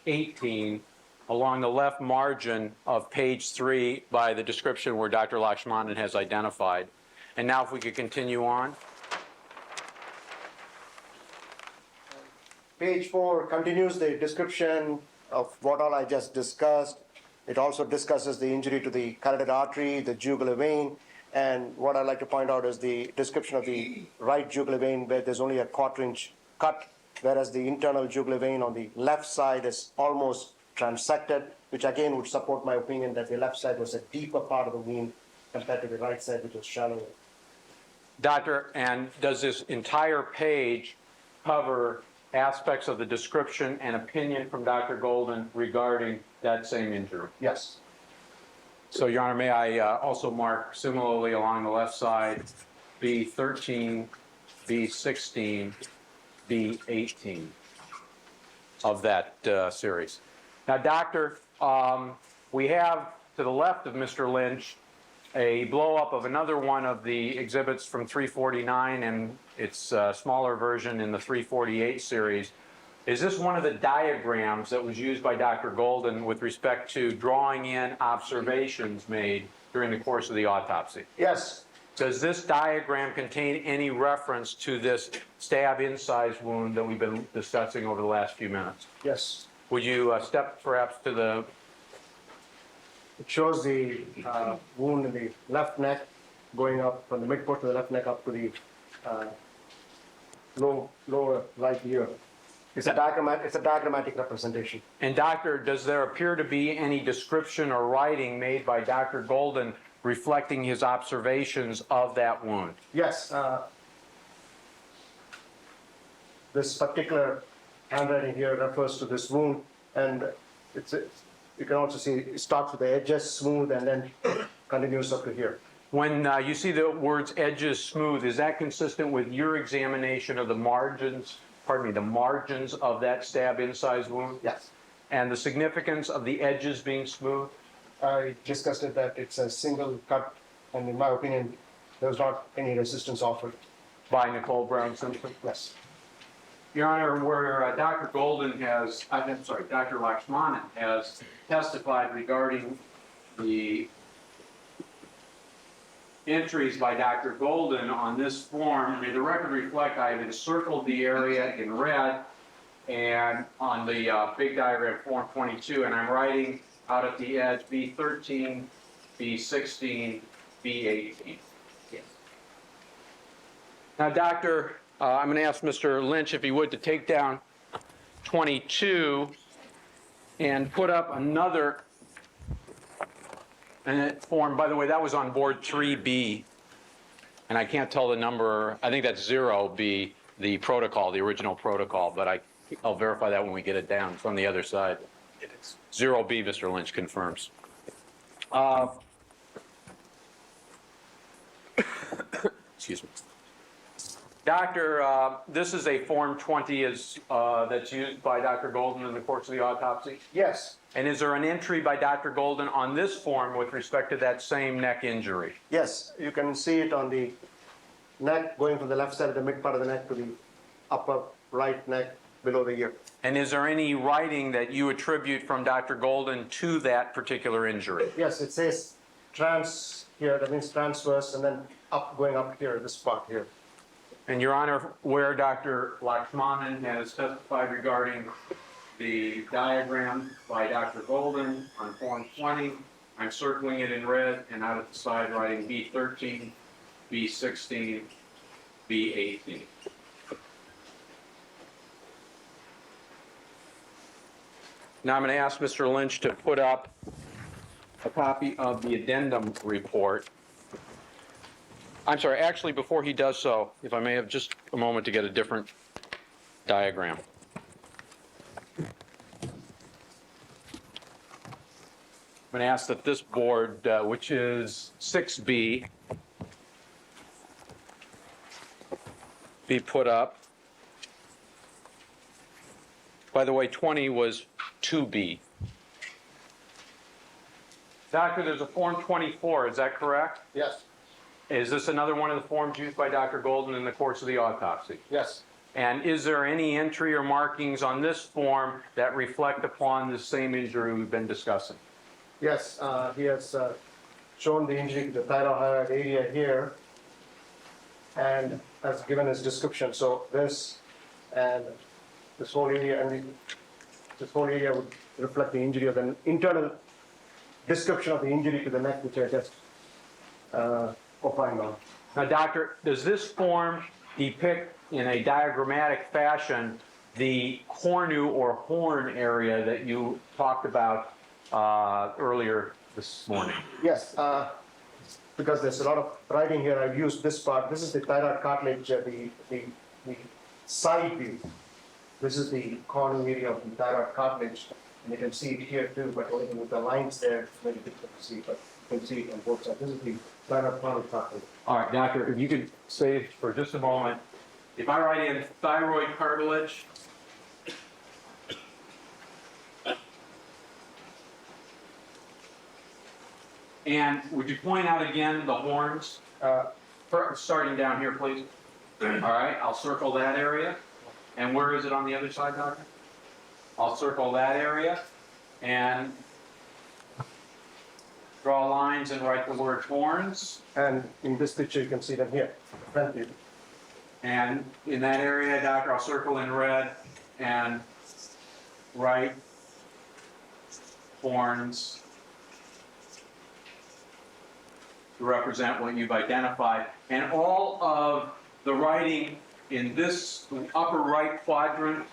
18 along the left margin of page 3 by the description where Dr. Lakshmanan has identified. And now if we could continue on. Page 4 continues the description of what all I just discussed. It also discusses the injury to the carotid artery, the jugular vein, and what I'd like to point out is the description of the right jugular vein where there's only a 1/4-inch cut, whereas the internal jugular vein on the left side is almost transected, which again would support my opinion that the left side was a deeper part of the wound compared to the right side, which was shallower. Doctor, and does this entire page cover aspects of the description and opinion from Dr. Golden regarding that same injury? Yes. So, Your Honor, may I also mark similarly along the left side, B13, B16, B18 of that series. Now, Doctor, we have to the left of Mr. Lynch a blow-up of another one of the exhibits from 349 and its smaller version in the 348 series. Is this one of the diagrams that was used by Dr. Golden with respect to drawing in observations made during the course of the autopsy? Yes. Does this diagram contain any reference to this stab incise wound that we've been discussing over the last few minutes? Yes. Would you step perhaps to the... It shows the wound in the left neck going up from the midportion of the left neck up to the lower right ear. It's a diagrammatic representation. And Doctor, does there appear to be any description or writing made by Dr. Golden reflecting his observations of that wound? Yes. This particular handwriting here refers to this wound, and you can also see it starts with the edges smooth and then continues up to here. When you see the words edges smooth, is that consistent with your examination of the margins, the margins of that stab incise wound? Yes. And the significance of the edges being smooth? I discussed it that it's a single cut, and in my opinion, there was not any resistance offered. By Nicole Brown Simpson? Yes. Your Honor, where Dr. Golden has, Dr. Lakshmanan has testified regarding the entries by Dr. Golden on this form, may the record reflect I have encircled the area in red and on the big diagram form 22, and I'm writing out at the edge B13, B16, B18. Yes. Now, Doctor, I'm going to ask Mr. Lynch if he would to take down 22 and put up another form. By the way, that was on board 3B, and I can't tell the number. I think that's 0B, the protocol, the original protocol, but I'll verify that when we get it down. It's on the other side. It is 0B, Mr. Lynch confirms. Excuse me. Doctor, this is a Form 20 that's used by Dr. Golden in the course of the autopsy? Yes. And is there an entry by Dr. Golden on this form with respect to that same neck injury? Yes, you can see it on the neck going from the left side of the mid part of the neck to the upper right neck below the ear. And is there any writing that you attribute from Dr. Golden to that particular injury? Yes, it says trans here, that means transverse, and then up, going up here, this part here. And Your Honor, where Dr. Lakshmanan has testified regarding the diagram by Dr. Golden on Form 20, I'm circling it in red and out at the side writing B13, B16, B18. Now I'm going to ask Mr. Lynch to put up a copy of the addendum report. I'm sorry, actually, before he does so, if I may have just a moment to get a different diagram. I'm going to ask that this board, which is 6B, be put up. By the way, 20 was 2B. Doctor, there's a Form 24, is that correct? Yes. Is this another one of the forms used by Dr. Golden in the course of the autopsy? Yes. And is there any entry or markings on this form that reflect upon the same injury we've been discussing? Yes, he has shown the injury to the thyroid area here and has given his description. So this and this whole area this whole area would reflect the injury of the internal description of the injury to the neck, which I just opined on. Now, doctor, does this form depict in a diagrammatic fashion the cornu or horn area that you talked about earlier this morning? Yes, because there's a lot of writing here, I've used this part. This is the thyroid cartilage, the side view. This is the corner area of the thyroid cartilage, and you can see it here too, but only with the lines there, it's very difficult to see, but you can see it on both sides. This is the thyroid cartilage. All right, doctor, if you could say for just a moment, if I write in thyroid cartilage, and would you point out again the horns? Starting down here, please. All right, I'll circle that area. And where is it on the other side, doctor? I'll circle that area and draw lines and write the word horns. And in this picture, you can see them here, front view. And in that area, doctor, I'll circle in red and write horns to represent what you've identified. And all of the writing in this upper right quadrant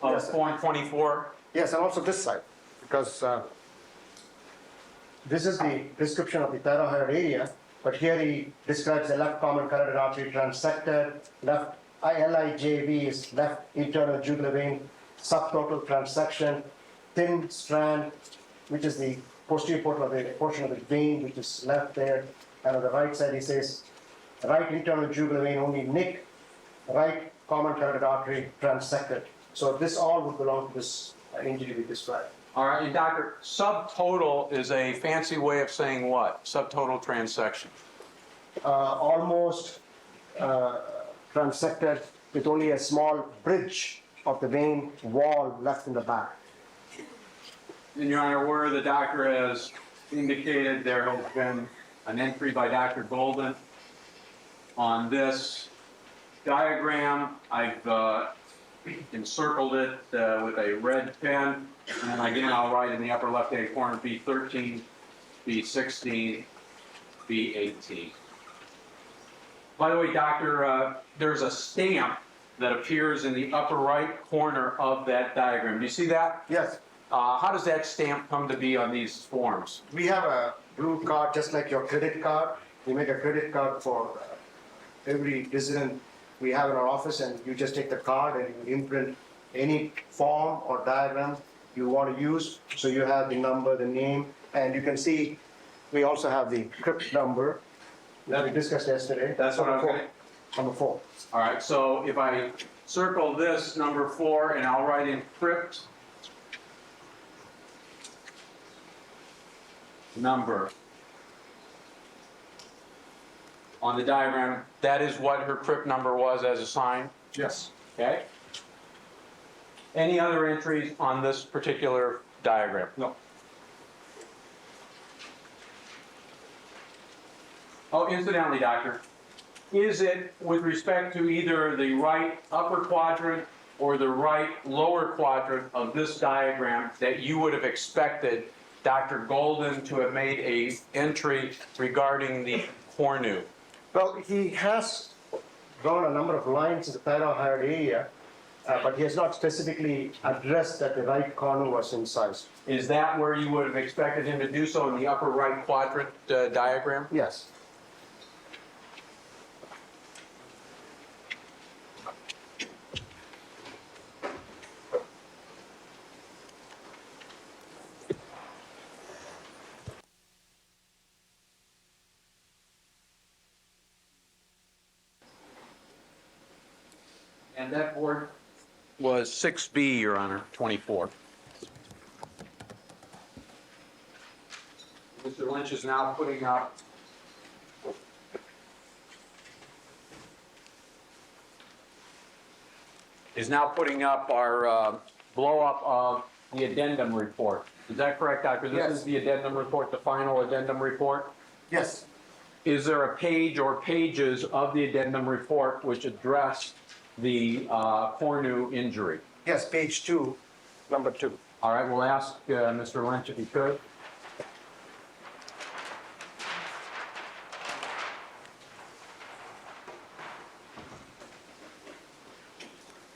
of Yes, sir. Form 24. Yes, and also this side, because this is the description of the thyroid area, but here he describes the left common carotid artery transected, left LIJV is left internal jugular vein, subtotal transection, thin strand, which is the posterior portion of the vein, which is left there, and on the right side he says, right internal jugular vein only nick, right common carotid artery transected. So this all would belong to this injury we described. All right, and doctor, subtotal is a fancy way of saying what? Subtotal transection. Almost transected with only a small bridge of the vein wall left in the back. And Your Honor, where the doctor has indicated there has been an entry by Dr. Golden on this diagram, I've encircled it with a red pen, and then again I'll write in the upper left-hand corner B13, B16, B18. By the way, doctor, there's a stamp that appears in the upper right corner of that diagram. Do you see that? Yes, How does that stamp come to be on these forms? we have a blue card just like your credit card. We make a credit card for every resident we have in our office, and you just take the card and you imprint any form or diagram you want to use. So you have the number, the name, and you can see we also have the crypt number that we discussed yesterday. That's what I was going Number 4. All right, so if I circle this number 4 and I'll write in crypt number on the diagram, that is what her crypt number was as assigned, Yes. okay? Any other entries on this particular diagram? No. Oh, incidentally, doctor, is it with respect to either the right upper quadrant or the right lower quadrant of this diagram that you would have expected Dr. Golden to have made a entry regarding the cornu? Well, he has drawn a number of lines in the thyroid area, but he has not specifically addressed that the right corner was incised. Is that where you would have expected him to do so, in the upper right quadrant diagram? Yes. And that board was 6B, Your Honor, 24. Mr. Lynch is now putting up our blow-up of the addendum report. Is that correct, Doctor? Yes. This is the addendum report, the final addendum report? Yes. Is there a page or pages of the addendum report which address the Cornu injury? Yes, page 2, number 2. All right, we'll ask Mr. Lynch if he could.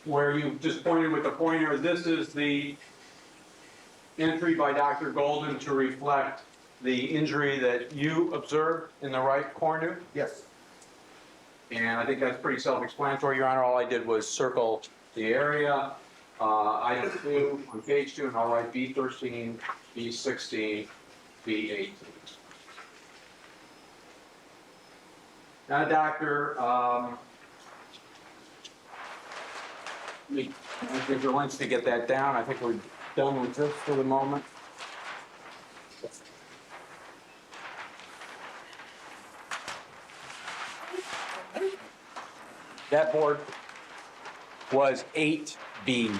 Where you just pointed with the pointer, this is the entry by Dr. Golden to reflect the injury that you observed in the right cornu. Yes. And I think that's pretty self-explanatory, Your Honor. All I did was circle the area. Item 2 on page 2, and I'll write B13, B16, B18. Now, Doctor, Mr. Lynch to get that down. I think we're done with this for the moment. That board was 8B.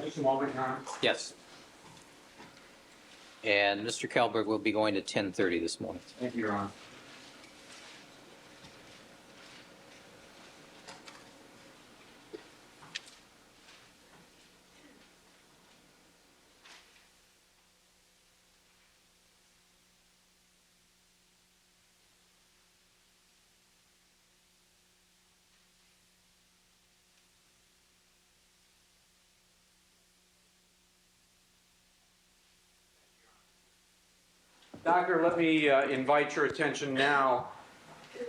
Just a moment, Your Honor. Yes. And Mr. Kalberg will be going to 10:30 this morning. Thank you, Your Honor. Doctor, let me invite your attention now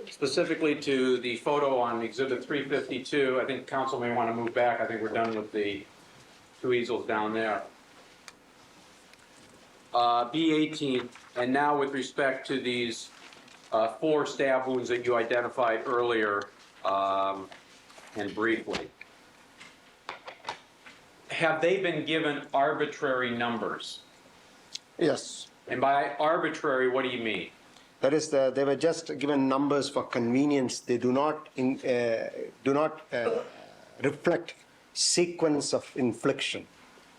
specifically to the photo on Exhibit 352. I think council may want to move back. I think we're done with the two easels down there. B18, and now with respect to these 4 stab wounds that you identified earlier and briefly. Have they been given arbitrary numbers? Yes. And by arbitrary, what do you mean? That is, they were just given numbers for convenience. They do not reflect sequence of infliction.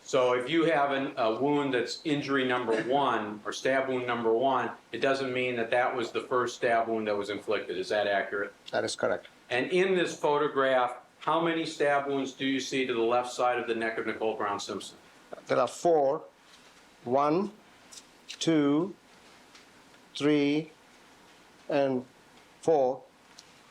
So if you have a wound that's injury number 1 or stab wound number 1, it doesn't mean that that was the first stab wound that was inflicted. Is that accurate? That is correct. And in this photograph, how many stab wounds do you see to the left side of the neck of Nicole Brown Simpson? There are 4. 1, 2, 3, and 4.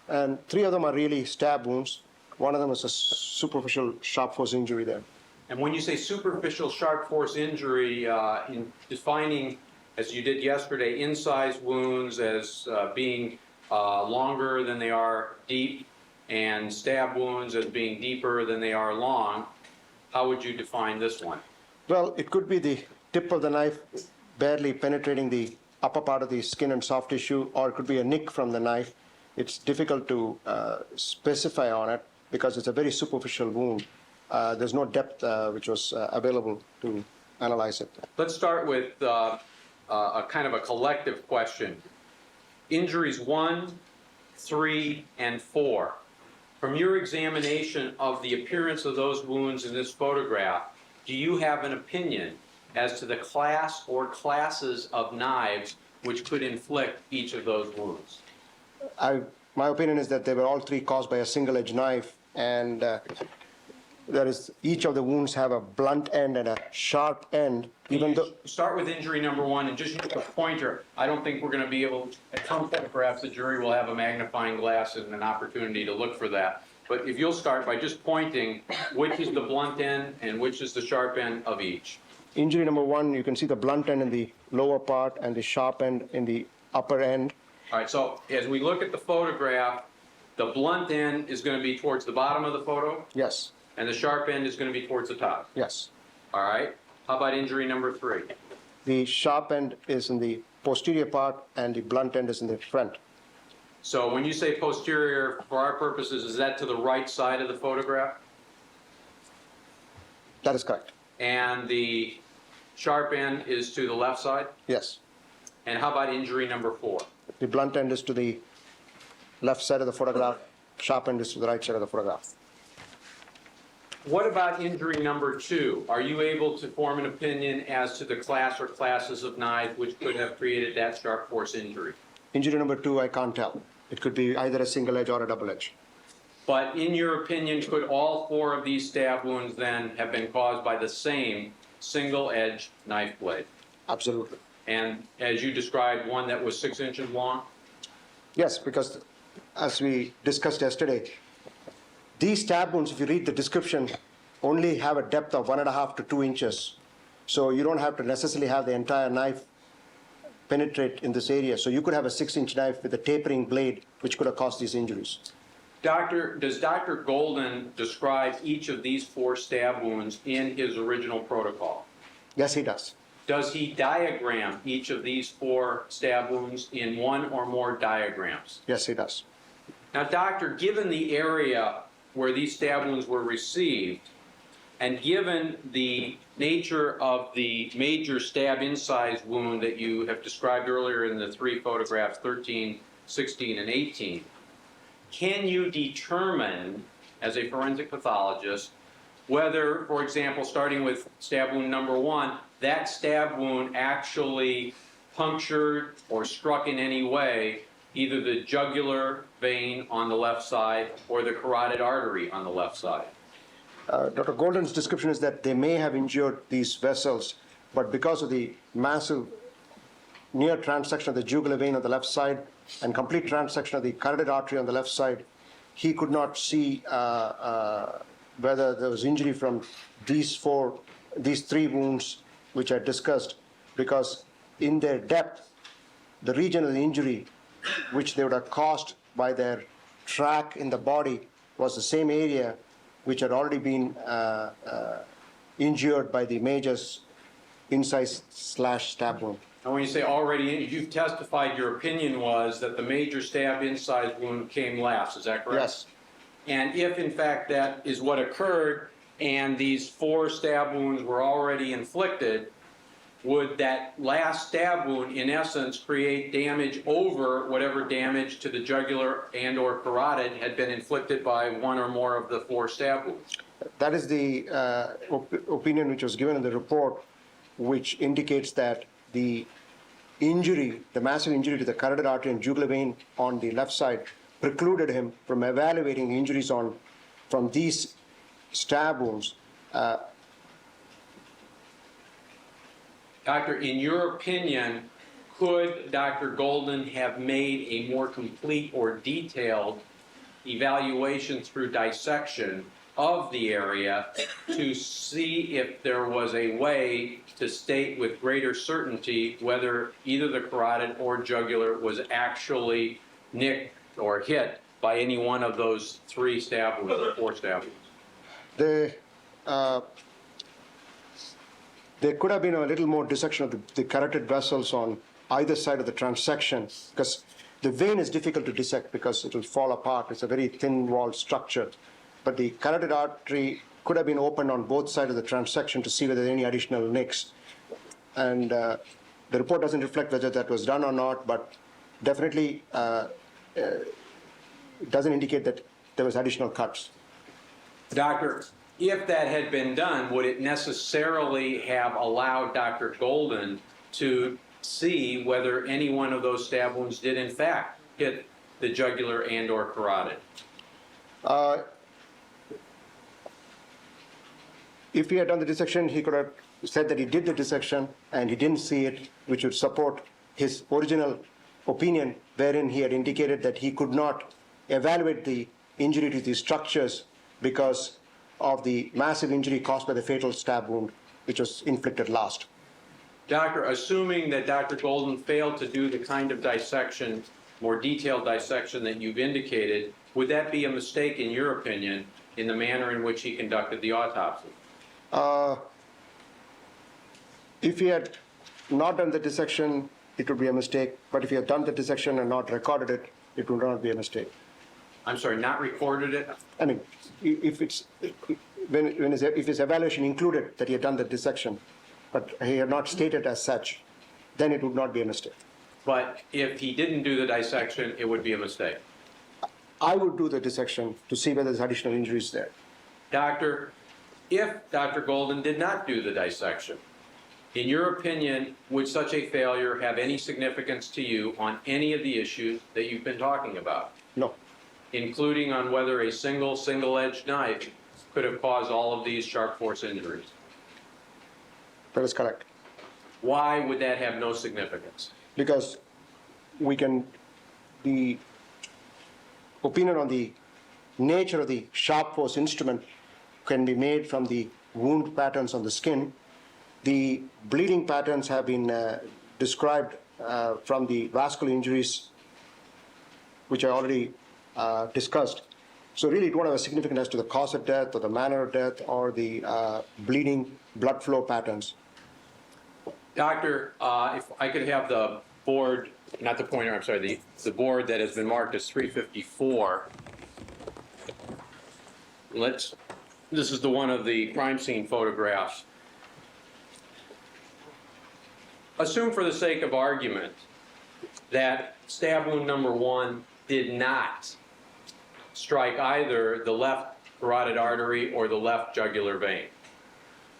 And 3 of them are really stab wounds. One of them is a superficial sharp force injury there. And when you say superficial sharp force injury, in defining, as you did yesterday, incised wounds as being longer than they are deep, and stab wounds as being deeper than they are long, how would you define this one? Well, it could be the tip of the knife barely penetrating the upper part of the skin and soft tissue, or it could be a nick from the knife. It's difficult to specify on it because it's a very superficial wound. There's no depth which was available to analyze it. Let's start with a kind of a collective question. Injuries 1, 3, and 4. From your examination of the appearance of those wounds in this photograph, do you have an opinion as to the class or classes of knives which could inflict each of those wounds? My opinion is that they were all 3 caused by a single-edged knife, and each of the wounds have a blunt end and a sharp end. Even though Start with injury number 1 and just use a pointer. I don't think we're going to be able, at some point perhaps the jury will have a magnifying glass and an opportunity to look for that. But if you'll start by just pointing which is the blunt end and which is the sharp end of each. injury number 1, you can see the blunt end in the lower part and the sharp end in the upper end. All right, so as we look at the photograph, the blunt end is going to be towards the bottom of the photo, Yes, and the sharp end is going to be towards the top. yes. All right? How about injury number 3? The sharp end is in the posterior part, and the blunt end is in the front. So when you say posterior, for our purposes, is that to the right side of the photograph? That is correct. And the sharp end is to the left side? Yes. And how about injury number 4? The blunt end is to the left side of the photograph, sharp end is to the right side of the photograph. What about injury number 2? Are you able to form an opinion as to the class or classes of knife which could have created that sharp force injury? Injury number 2, I can't tell. It could be either a single edge or a double edge. But in your opinion, could all 4 of these stab wounds then have been caused by the same single-edged knife blade? Absolutely. And as you described, one that was 6 inches long? Yes, because as we discussed yesterday, these stab wounds, if you read the description, only have a depth of 1.5 to 2 inches. So you don't have to necessarily have the entire knife penetrate in this area. So you could have a 6-inch knife with a tapering blade, which could have caused these injuries. Does Dr. Golden describe each of these 4 stab wounds in his original protocol? Yes, he does. Does he diagram each of these 4 stab wounds in one or more diagrams? Yes, he does. Now, doctor, given the area where these stab wounds were received, and given the nature of the major stab incise wound that you have described earlier in the 3 photographs, 13, 16, and 18, can you determine, as a forensic pathologist, whether, for example, starting with stab wound number 1, that stab wound actually punctured or struck in any way either the jugular vein on the left side or the carotid artery on the left side? Dr. Golden's description is that they may have injured these vessels, but because of the massive near transection of the jugular vein on the left side and complete transection of the carotid artery on the left side, he could not see whether there was injury from these 3 wounds which I discussed, because in their depth, the region of the injury which they would have caused by their track in the body was the same area which had already been injured by the major incise/stab wound. And when you say already injured, you've testified your opinion was that the major stab incise wound came last, is that correct? Yes. And if in fact that is what occurred and these 4 stab wounds were already inflicted, would that last stab wound in essence create damage over whatever damage to the jugular and or carotid had been inflicted by one or more of the 4 stab wounds? That is the opinion which was given in the report, which indicates that the injury, the massive injury to the carotid artery and jugular vein on the left side precluded him from evaluating injuries from these stab wounds. Doctor, in your opinion, could Dr. Golden have made a more complete or detailed evaluation through dissection of the area to see if there was a way to state with greater certainty whether either the carotid or jugular was actually nicked or hit by any one of those 3 stab wounds or 4 stab wounds? There could have been a little more dissection of the carotid vessels on either side of the transection, because the vein is difficult to dissect because it will fall apart. It's a very thin-walled structure. But the carotid artery could have been opened on both sides of the transection to see whether there are any additional nicks. And the report doesn't reflect whether that was done or not, but definitely it doesn't indicate that there was additional cuts. Doctor, if that had been done, would it necessarily have allowed Dr. Golden to see whether any one of those stab wounds did in fact hit the jugular and or carotid? If he had done the dissection, he could have said that he did the dissection and he didn't see it, which would support his original opinion, wherein he had indicated that he could not evaluate the injury to these structures because of the massive injury caused by the fatal stab wound, which was inflicted last. Doctor, assuming that Dr. Golden failed to do the kind of dissection, more detailed dissection that you've indicated, would that be a mistake in your opinion in the manner in which he conducted the autopsy? If he had not done the dissection it would be a mistake. But if you have done the dissection and not recorded it, it would not be a mistake. I'm sorry, not recorded it? I mean, if his evaluation included that he had done the dissection, but he had not stated as such, then it would not be a mistake. But if he didn't do the dissection, it would be a mistake. I would do the dissection to see whether there's additional injuries there. Doctor, if Dr. Golden did not do the dissection, in your opinion, would such a failure have any significance to you on any of the issues that you've been talking about, No, including on whether a single-edged knife could have caused all of these sharp force injuries? that is correct. Why would that have no significance? Because the opinion on the nature of the sharp force instrument can be made from the wound patterns on the skin. The bleeding patterns have been described from the vascular injuries, which I already discussed. So really, it won't have a significance as to the cause of death or the manner of death or the bleeding blood flow patterns. Doctor, if I could have the board, not the pointer, I'm sorry, the board that has been marked as 354. This is the one of the crime scene photographs. Assume for the sake of argument that stab wound number 1 did not strike either the left carotid artery or the left jugular vein.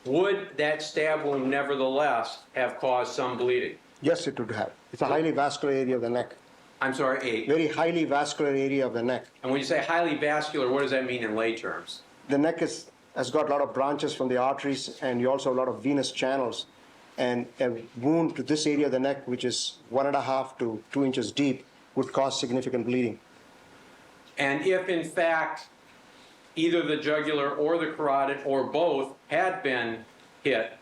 Would that stab wound nevertheless have caused some bleeding? Yes, it would have. It's a highly vascular area of the neck. I'm sorry, Very highly vascular area of the neck. And when you say highly vascular, what does that mean in lay terms? The neck has got a lot of branches from the arteries, and you also have a lot of venous channels. And a wound to this area of the neck, which is 1.5 to 2 inches deep, would cause significant bleeding. And if in fact either the jugular or the carotid or both had been hit,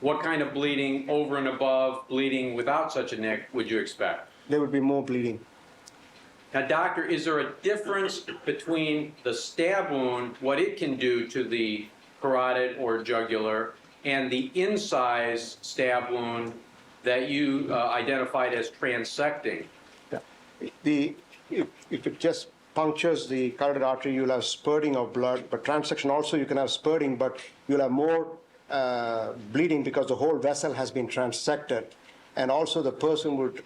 what kind of bleeding over and above bleeding without such a nick would you expect? There would be more bleeding. Now, doctor, is there a difference between the stab wound, what it can do to the carotid or jugular, and the incise stab wound that you identified as transecting? If it just punctures the carotid artery, you'll have spurting of blood. But transection also, you can have spurting, but you'll have more bleeding because the whole vessel has been transected. And also the person would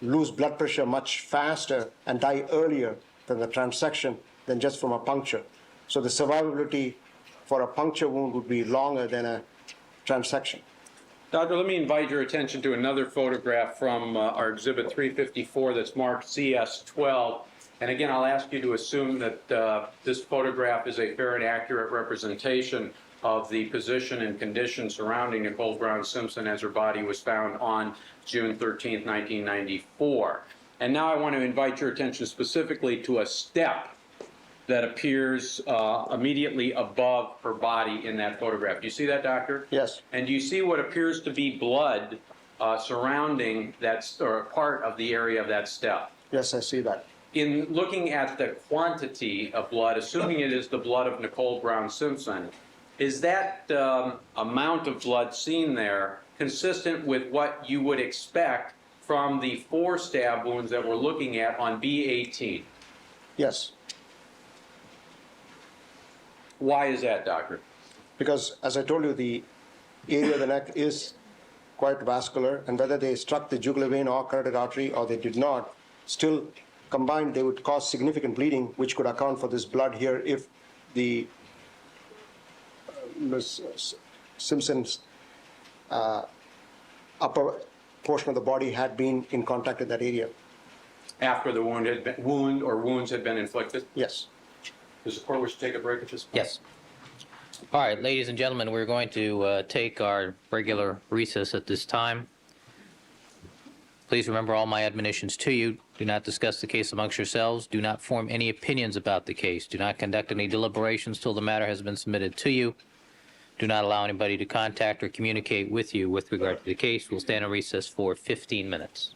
lose blood pressure much faster and die earlier than the transection than just from a puncture. So the survivability for a puncture wound would be longer than a transection. Doctor, let me invite your attention to another photograph from our Exhibit 354 that's marked CS12. And again, I'll ask you to assume that this photograph is a fair and accurate representation of the position and condition surrounding Nicole Brown Simpson as her body was found on June 13th, 1994. And now I want to invite your attention specifically to a step that appears immediately above her body in that photograph. Do you see that, doctor? Yes. And do you see what appears to be blood surrounding that, or part of the area of that step? Yes, I see that. In looking at the quantity of blood, assuming it is the blood of Nicole Brown Simpson, is that amount of blood seen there consistent with what you would expect from the 4 stab wounds that we're looking at on B18? Yes. Why is that, doctor? Because, as I told you, the area of the neck is quite vascular, and whether they struck the jugular vein or carotid artery or they did not, still combined they would cause significant bleeding, which could account for this blood here if the Ms. Simpson's upper portion of the body had been in contact with that area. After the wounds had been inflicted? Yes. Does the court wish to take a break at this point? Yes. All right, ladies and gentlemen, we're going to take our regular recess at this time. Please remember all my admonitions to you. Do not discuss the case amongst yourselves. Do not form any opinions about the case. Do not conduct any deliberations till the matter has been submitted to you. Do not allow anybody to contact or communicate with you with regard to the case. We'll stand in recess for 15 minutes.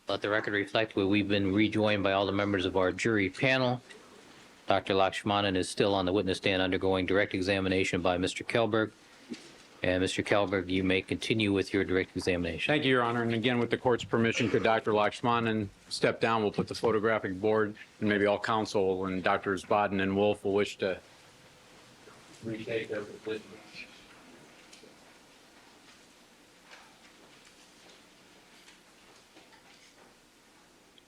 Let the record reflect we've been rejoined by all the members of our jury panel. Dr. Lakshmanan is still on the witness stand undergoing direct examination by Mr. Kelberg. And Mr. Kelberg, you may continue with your direct examination. Thank you, Your Honor. And again, with the court's permission, could Dr. Lakshmanan step down? We'll put the photographic board, and maybe all counsel and Drs. Bodden and Wolf will wish to retake their position.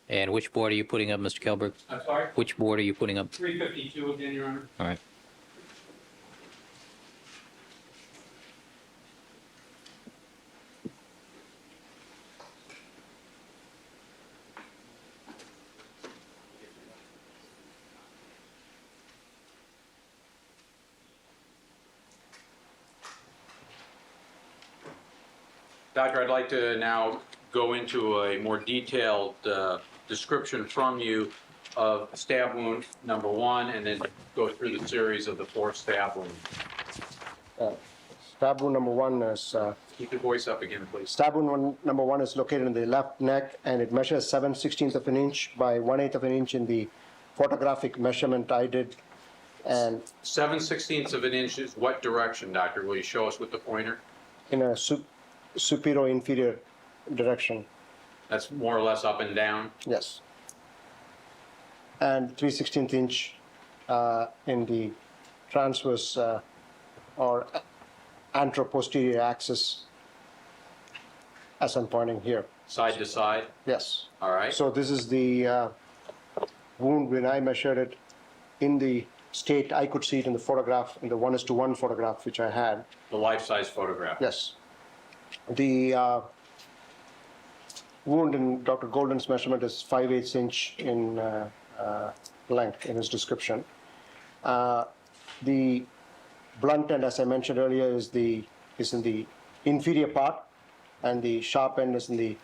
And which board are you putting up, Mr. Kelberg? I'm sorry? Which board are you putting up? 352 again, Your Honor. All right. Doctor, I'd like to now go into a more detailed description from you of stab wound number 1, and then go through the series of the 4 stab wounds. Stab wound number 1 is Keep your voice up again, please. stab wound number 1 is located in the left neck, and it measures 7/16 of an inch by 1/8 of an inch in the photographic measurement I did. And 7/16 of an inch is what direction, Doctor? Will you show us with the pointer? in a superior inferior direction. That's more or less up and down. Yes. And 3/16 inch in the transverse or anteroposterior axis, as I'm pointing here. Side to side. Yes. All right. So this is the wound when I measured it in the state. I could see it in the photograph, in the 1:1 photograph which I had. The life-size photograph. Yes. The wound in Dr. Golden's measurement is 5/8 inch in length in his description. The blunt end, as I mentioned earlier, is in the inferior part, and the sharp end is in the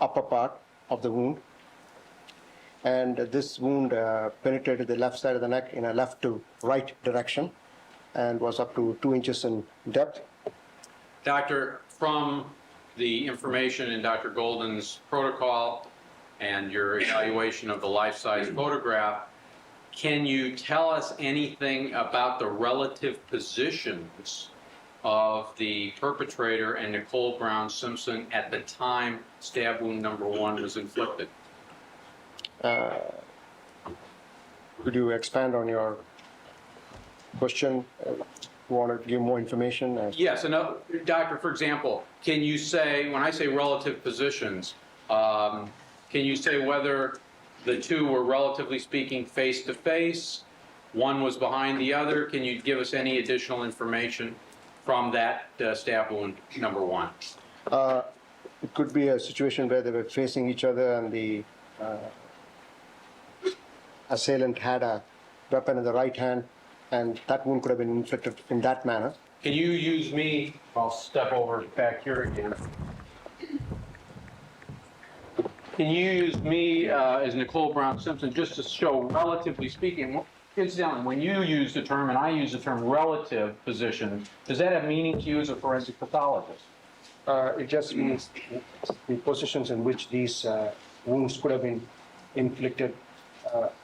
upper part of the wound. And this wound penetrated the left side of the neck in a left to right direction, and was up to 2 inches in depth. Doctor, from the information in Dr. Golden's protocol and your evaluation of the life-size photograph, can you tell us anything about the relative positions of the perpetrator and Nicole Brown Simpson at the time stab wound number 1 was inflicted? Could you expand on your question? Want to give more information? Yes, and Doctor, for example, can you say, when I say relative positions, can you say whether the two were relatively speaking face to face, one was behind the other? Can you give us any additional information from that stab wound number 1? It could be a situation where they were facing each other, and the assailant had a weapon in the right hand, and that wound could have been inflicted in that manner. Can you use me? I'll step over back here again. Can you use me as Nicole Brown Simpson just to show, relatively speaking, incidentally, when you use the term and I use the term relative position, does that have meaning to you as a forensic pathologist? It just means the positions in which these wounds could have been inflicted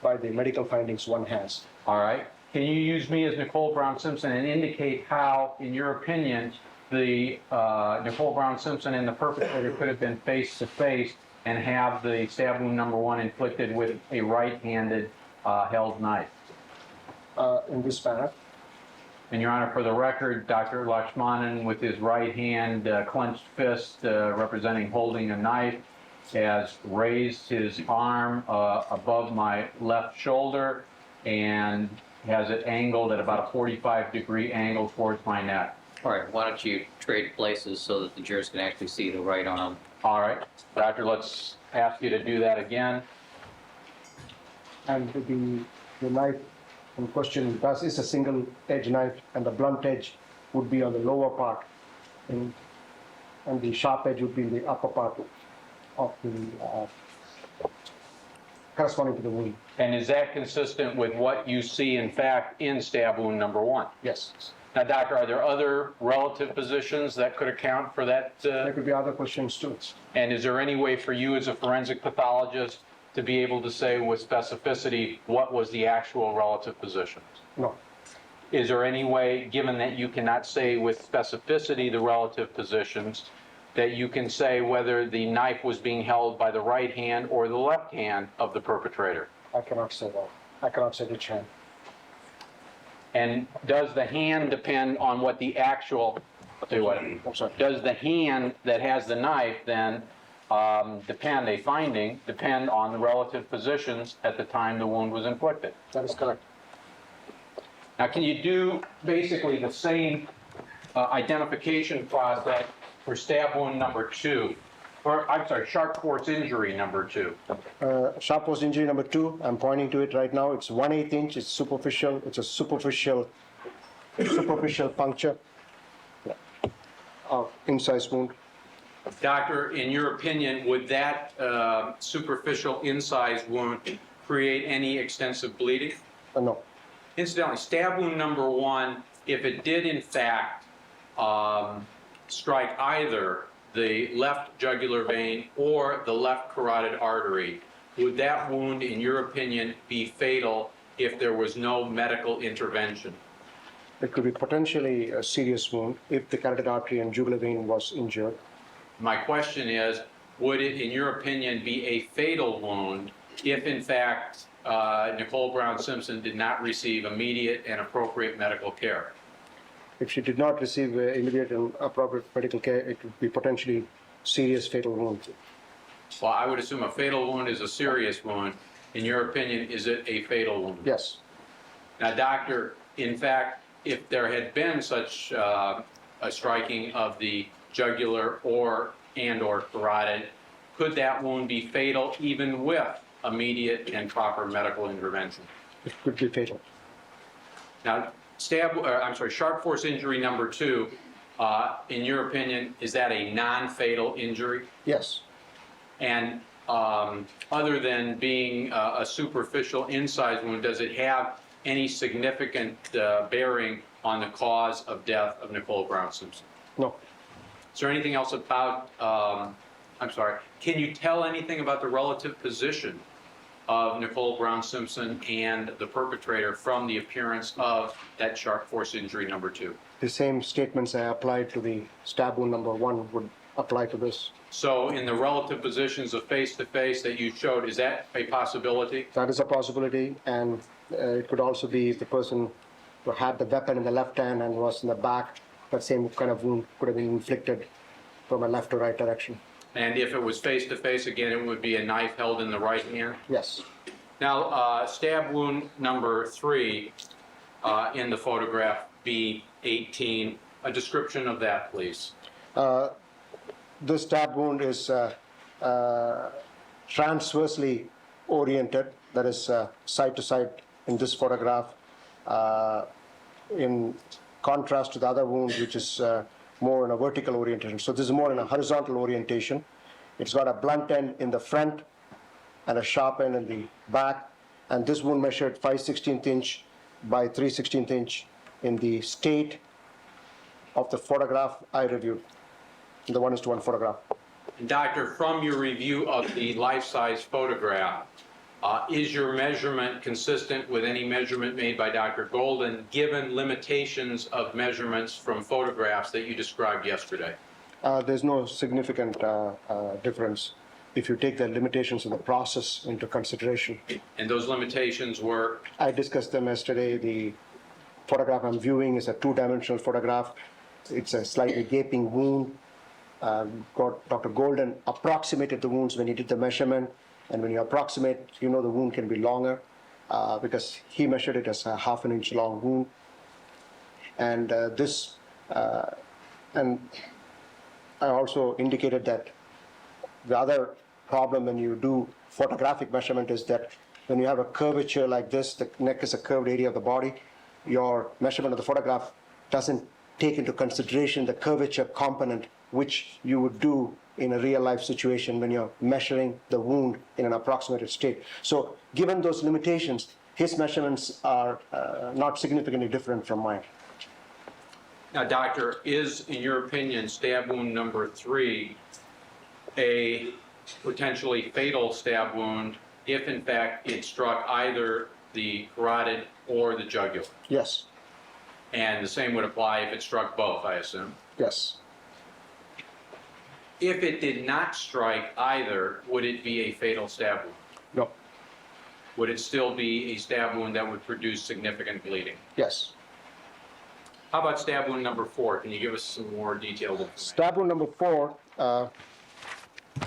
by the medical findings one has. All right. Can you use me as Nicole Brown Simpson and indicate how, in your opinion, the Nicole Brown Simpson and the perpetrator could have been face to face and have the stab wound number 1 inflicted with a right-handed held knife? In this manner. And Your Honor, for the record, Dr. Lakshmanan, with his right hand clenched fist representing holding a knife, has raised his arm above my left shoulder and has it angled at about a 45-degree angle towards my neck. All right, why don't you trade places so that the jurors can actually see the right arm? All right, Doctor, let's ask you to do that again. And the knife in question, thus is a single edge knife, and the blunt edge would be on the lower part, and the sharp edge would be in the upper part of the corresponding to the wound. And is that consistent with what you see, in fact, in stab wound number 1? Yes. Now, doctor, are there other relative positions that could account for that? There could be other questions too. And is there any way for you as a forensic pathologist to be able to say with specificity what was the actual relative positions? No. Is there any way, given that you cannot say with specificity the relative positions, that you can say whether the knife was being held by the right hand or the left hand of the perpetrator? I cannot say that. I cannot say which hand. And does the hand depend on what the actual, I'll tell you what, I'm sorry. does the hand that has the knife then depend on the relative positions at the time the wound was inflicted? That is correct. Now, can you do basically the same identification process for stab wound number 2, or I'm sorry, sharp force injury number 2? Sharp force injury number 2, I'm pointing to it right now. It's 1/8 inch. It's superficial. It's a superficial puncture of incise wound. Doctor, in your opinion, would that superficial incised wound create any extensive bleeding? No. Incidentally, stab wound number 1, if it did in fact strike either the left jugular vein or the left carotid artery, would that wound, in your opinion, be fatal if there was no medical intervention? It could be potentially a serious wound if the carotid artery and jugular vein was injured. My question is, would it, in your opinion, be a fatal wound if, in fact, Nicole Brown Simpson did not receive immediate and appropriate medical care? If she did not receive immediate and appropriate medical care, it would be potentially serious fatal wound. Well, I would assume a fatal wound is a serious wound. In your opinion, is it a fatal wound? Yes. Now, doctor, in fact, if there had been such a striking of the jugular or carotid, could that wound be fatal even with immediate and proper medical intervention? It could be fatal. Now, sharp force injury number 2, in your opinion, is that a non-fatal injury? Yes. And other than being a superficial incise wound, does it have any significant bearing on the cause of death of Nicole Brown Simpson? No. Is there anything else about, can you tell anything about the relative position of Nicole Brown Simpson and the perpetrator from the appearance of that sharp force injury number 2? The same statements I applied to the stab wound number 1 would apply to this. So in the relative positions of face-to-face that you showed, is that a possibility? That is a possibility, and it could also be the person who had the weapon in the left hand and was in the back. That same kind of wound could have been inflicted from a left to right direction. And if it was face-to-face, again, it would be a knife held in the right hand? Yes. Now, stab wound number 3 in the photograph B18, a description of that, please. This stab wound is transversely oriented, that is side to side in this photograph, in contrast to the other wound, which is more in a vertical orientation. So this is more in a horizontal orientation. It's got a blunt end in the front and a sharp end in the back. And this wound measured 5/16 inch by 3/16 inch in the state of the photograph I reviewed, the 1:1 photograph. Doctor, from your review of the life-size photograph, is your measurement consistent with any measurement made by Dr. Golden, given limitations of measurements from photographs that you described yesterday? There's no significant difference if you take the limitations of the process into consideration. And those limitations were? I discussed them yesterday. The photograph I'm viewing is a 2-dimensional photograph. It's a slightly gaping wound. Dr. Golden approximated the wounds when he did the measurement. And when you approximate, you know the wound can be longer because he measured it as a 1/2 inch long wound. And and I also indicated that the other problem when you do photographic measurement is that when you have a curvature like this, the neck is a curved area of the body, your measurement of the photograph doesn't take into consideration the curvature component, which you would do in a real life situation when you're measuring the wound in an approximated state. So given those limitations, his measurements are not significantly different from mine. Now, doctor, is, in your opinion, stab wound number 3 a potentially fatal stab wound if, in fact, it struck either the carotid or the jugular? Yes, And the same would apply if it struck both, I assume. yes. If it did not strike either, would it be a fatal stab wound? No, Would it still be a stab wound that would produce significant bleeding? yes. How about stab wound number 4? Can you give us some more detailed information? Stab wound number 4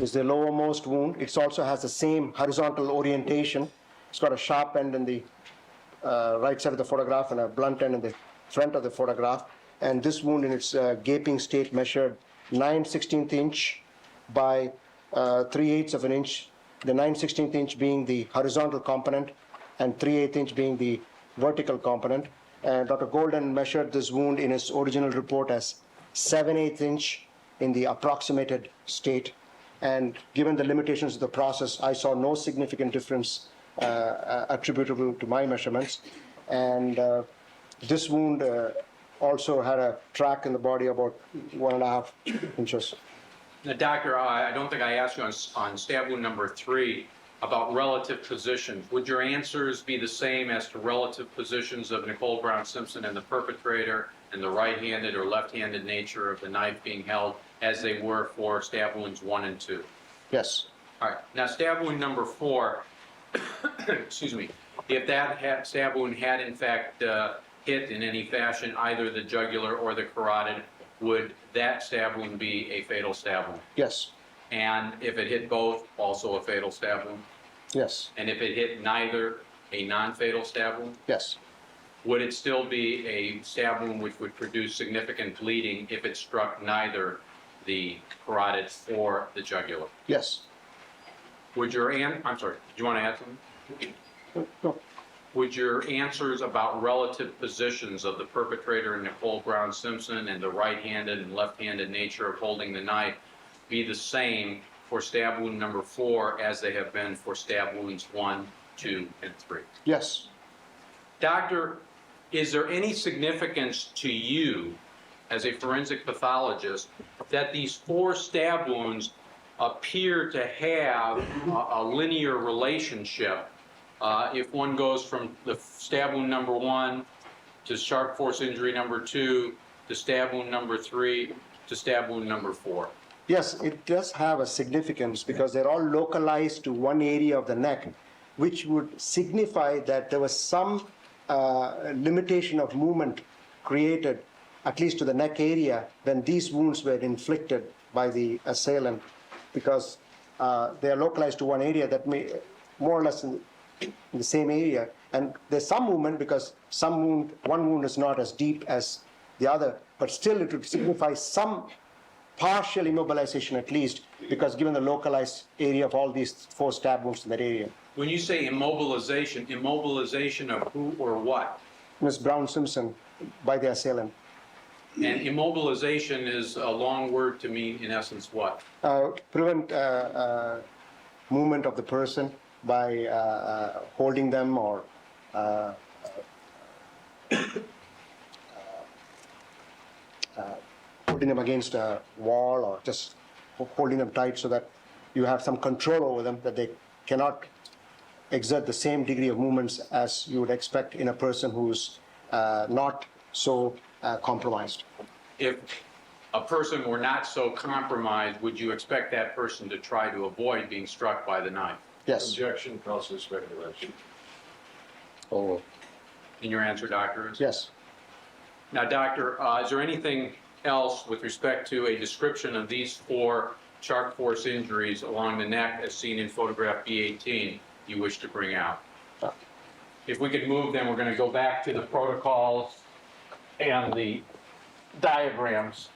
is the lowermost wound. It also has the same horizontal orientation. It's got a sharp end in the right side of the photograph and a blunt end in the front of the photograph. And this wound in its gaping state measured 9/16 inch by 3/8 of an inch, the 9/16 inch being the horizontal component and 3/8 inch being the vertical component. Dr. Golden measured this wound in his original report as 7/8 inch in the approximated state. And given the limitations of the process, I saw no significant difference attributable to my measurements. And this wound also had a track in the body about 1.5 inches. Now, doctor, I don't think I asked you on stab wound number 3 about relative positions. Would your answers be the same as to relative positions of Nicole Brown Simpson and the perpetrator and the right-handed or left-handed nature of the knife being held as they were for stab wounds 1 and 2? Yes, All right. Now, stab wound number 4, excuse me, if that stab wound had in fact hit in any fashion either the jugular or the carotid, would that stab wound be a fatal stab wound? yes, And if it hit both, also a fatal stab wound? yes, And if it hit neither, a non-fatal stab wound? yes, Would it still be a stab wound which would produce significant bleeding if it struck neither the carotid or the jugular? yes. Would your I'm sorry, do you want to add something? No, Would your answers about relative positions of the perpetrator and Nicole Brown Simpson and the right-handed and left-handed nature of holding the knife be the same for stab wound number 4 as they have been for stab wounds 1, 2, and 3? yes. Doctor, is there any significance to you as a forensic pathologist that these 4 stab wounds appear to have a linear relationship if one goes from the stab wound number 1 to sharp force injury number 2 to stab wound number 3 to stab wound number 4? Yes, it does have a significance because they're all localized to one area of the neck, which would signify that there was some limitation of movement created, at least to the neck area, when these wounds were inflicted by the assailant, because they are localized to one area that may more or less in the same area. And there's some movement because one wound is not as deep as the other, but still it would signify some partial immobilization at least, because given the localized area of all these 4 stab wounds in that area. When you say immobilization of who or what? Ms. Brown Simpson by the assailant. And immobilization is a long word to mean, in essence, what? Prevent movement of the person by holding them or putting them against a wall or just holding them tight so that you have some control over them, that they cannot exert the same degree of movements as you would expect in a person who's not so compromised. If a person were not so compromised, would you expect that person to try to avoid being struck by the knife? Yes. Objection, cross speculation. Oh, And your answer, doctor, is? Yes. Now, doctor, is there anything else with respect to a description of these 4 sharp force injuries along the neck as seen in photograph B18 you wish to bring out? If we could move, then we're going to go back to the protocols and the diagrams.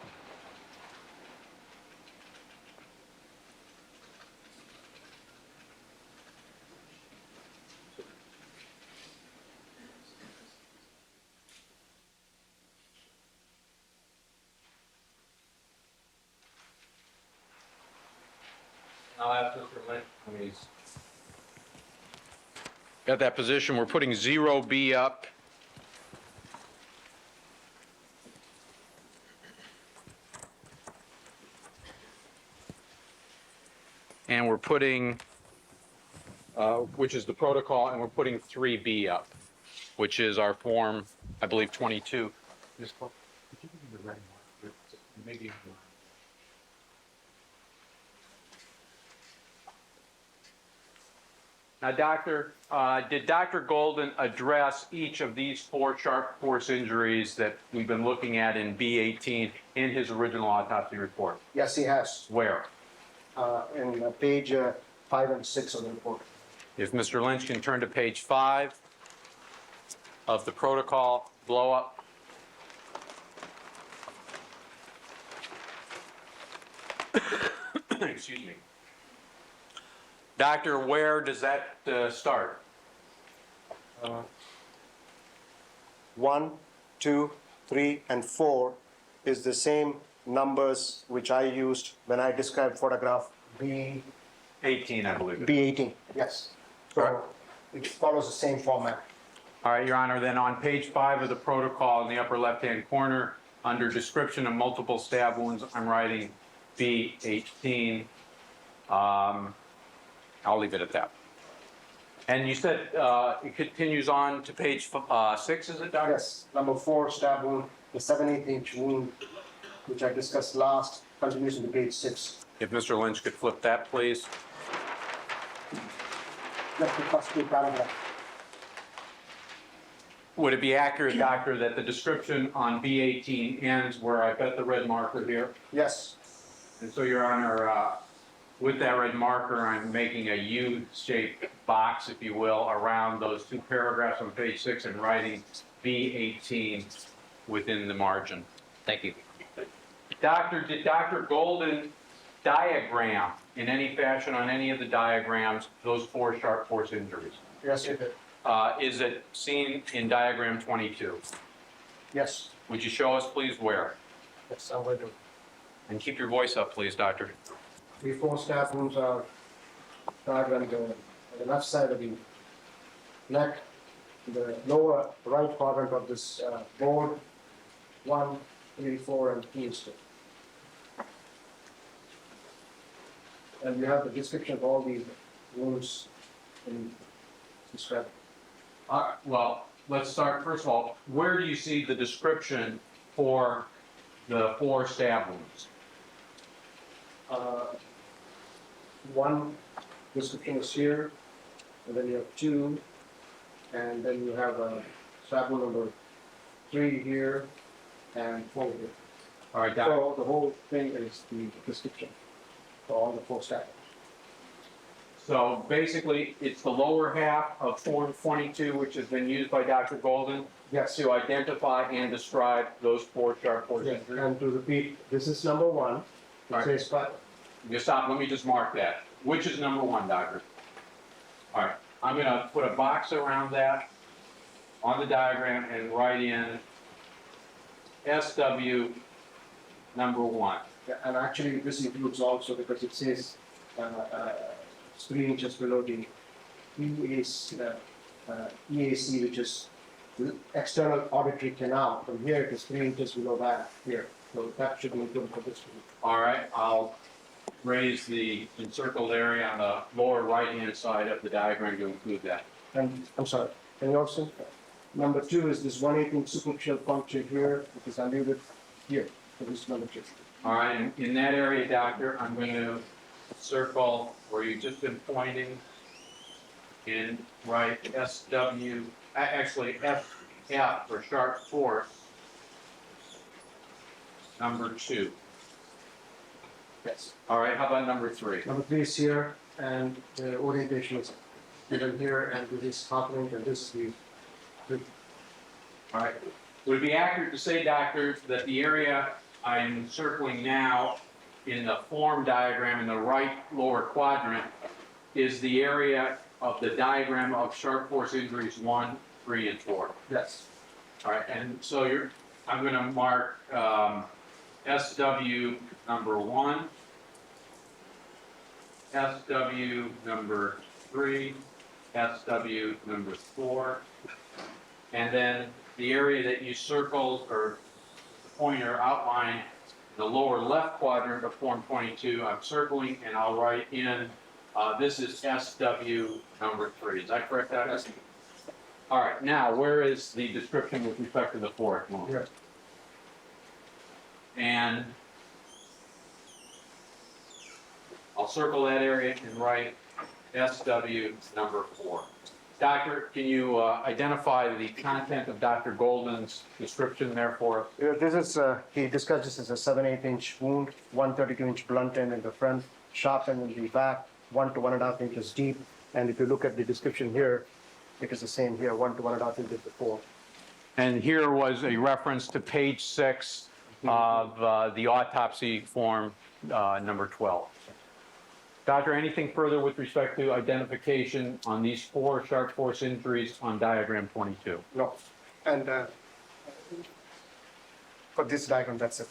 I'll ask Mr. Lynch when he's got that position. We're putting 0B up. And we're putting, which is the protocol, and we're putting 3B up, which is our form, I believe, 22. Now, Doctor, did Dr. Golden address each of these 4 sharp force injuries that we've been looking at in B18 in his original autopsy report? Yes, he has, Where? in page 5 and 6 of the report. If Mr. Lynch can turn to page 5 of the protocol blow up. Excuse me. Doctor, where does that start? 1, 2, 3, and 4 is the same numbers which I used when I described photograph B, 18, I believe. B18. Yes. So it follows the same format. All right, Your Honor, then on page 5 of the protocol in the upper left-hand corner, under description of multiple stab wounds, I'm writing B18. I'll leave it at that. And you said it continues on to page 6, is it, Doctor? Yes. Number 4 stab wound, the 7/8 inch wound, which I discussed last, continues into page 6. If Mr. Lynch could flip that, please. That's the first 2 paragraphs. Would it be accurate, Doctor, that the description on B18 ends where I've got the red marker here? Yes. And so, Your Honor, with that red marker, I'm making a U-shaped box, if you will, around those 2 paragraphs on page 6 and writing B18 within the margin. Thank you. Doctor, did Dr. Golden diagram in any fashion on any of the diagrams those 4 sharp force injuries? Yes, it did. Is it seen in diagram 22? Yes. Would you show us, please, where? Yes, I will do. And keep your voice up, please, Doctor. The 4 stab wounds are diagrammed on the left side of the neck, the lower right quadrant of this board, 1, 3, 4, and East. And you have the description of all these wounds in this script. Well, let's start, first of all, where do you see the description for the 4 stab wounds? 1 description is here, and then you have 2, and then you have stab wound number 3 here, and 4 here. All right, Doctor. So the whole thing is the description for all the 4 stab wounds. So basically, it's the lower half of Form 22, which has been used by Dr. Golden Yes. to identify and describe those 4 sharp force Yes. injuries. And to repeat, this is number 1. It Right. says, but Just stop, let me just mark that. Which is number 1, Doctor? All right, I'm gonna put a box around that on the diagram and write in SW number 1. and actually this includes also because it says 3 inches below the EAC, which is the external auditory canal. From here, it is 3 inches below that here. So that should be included for this one. All right, I'll raise the encircled area on the lower right-hand side of the diagram to include that. And I'm sorry, can you also, number 2 is this 1/8 inch superficial puncture here, because I leave it here. So this is number 2. All right, and in that area, Doctor, I'm going to circle where you've just been pointing and write SW, actually FF for sharp force, number 2. Yes. All right, how about number 3? Number 3 is here, and the orientation is given here, and this is happening, and this is the All right. Would it be accurate to say, Doctor, that the area I'm circling now in the form diagram in the right lower quadrant is the area of the diagram of sharp force injuries 1, 3, and 4? yes. All right, and so I'm going to mark SW number 1, SW number 3, SW number 4, and then the area that you circled or pointer outline in the lower left quadrant of Form 22, I'm circling and I'll write in, this is SW number 3. Is that correct, Doctor? Yes. All right, now where is the description with respect to the fourth one? Here. And I'll circle that area and write SW number 4. Doctor, can you identify the content of Dr. Golden's description there for us? This is, he described this as a 7/8 inch wound, 132-inch blunt end in the front, sharp end in the back, 1 to 1.5 inches deep. And if you look at the description here, it is the same here, 1 to 1.5 inches before. And here was a reference to page 6 of the autopsy form number 12. Doctor, anything further with respect to identification on these 4 sharp force injuries on diagram 22? No. And for this diagram, that's it.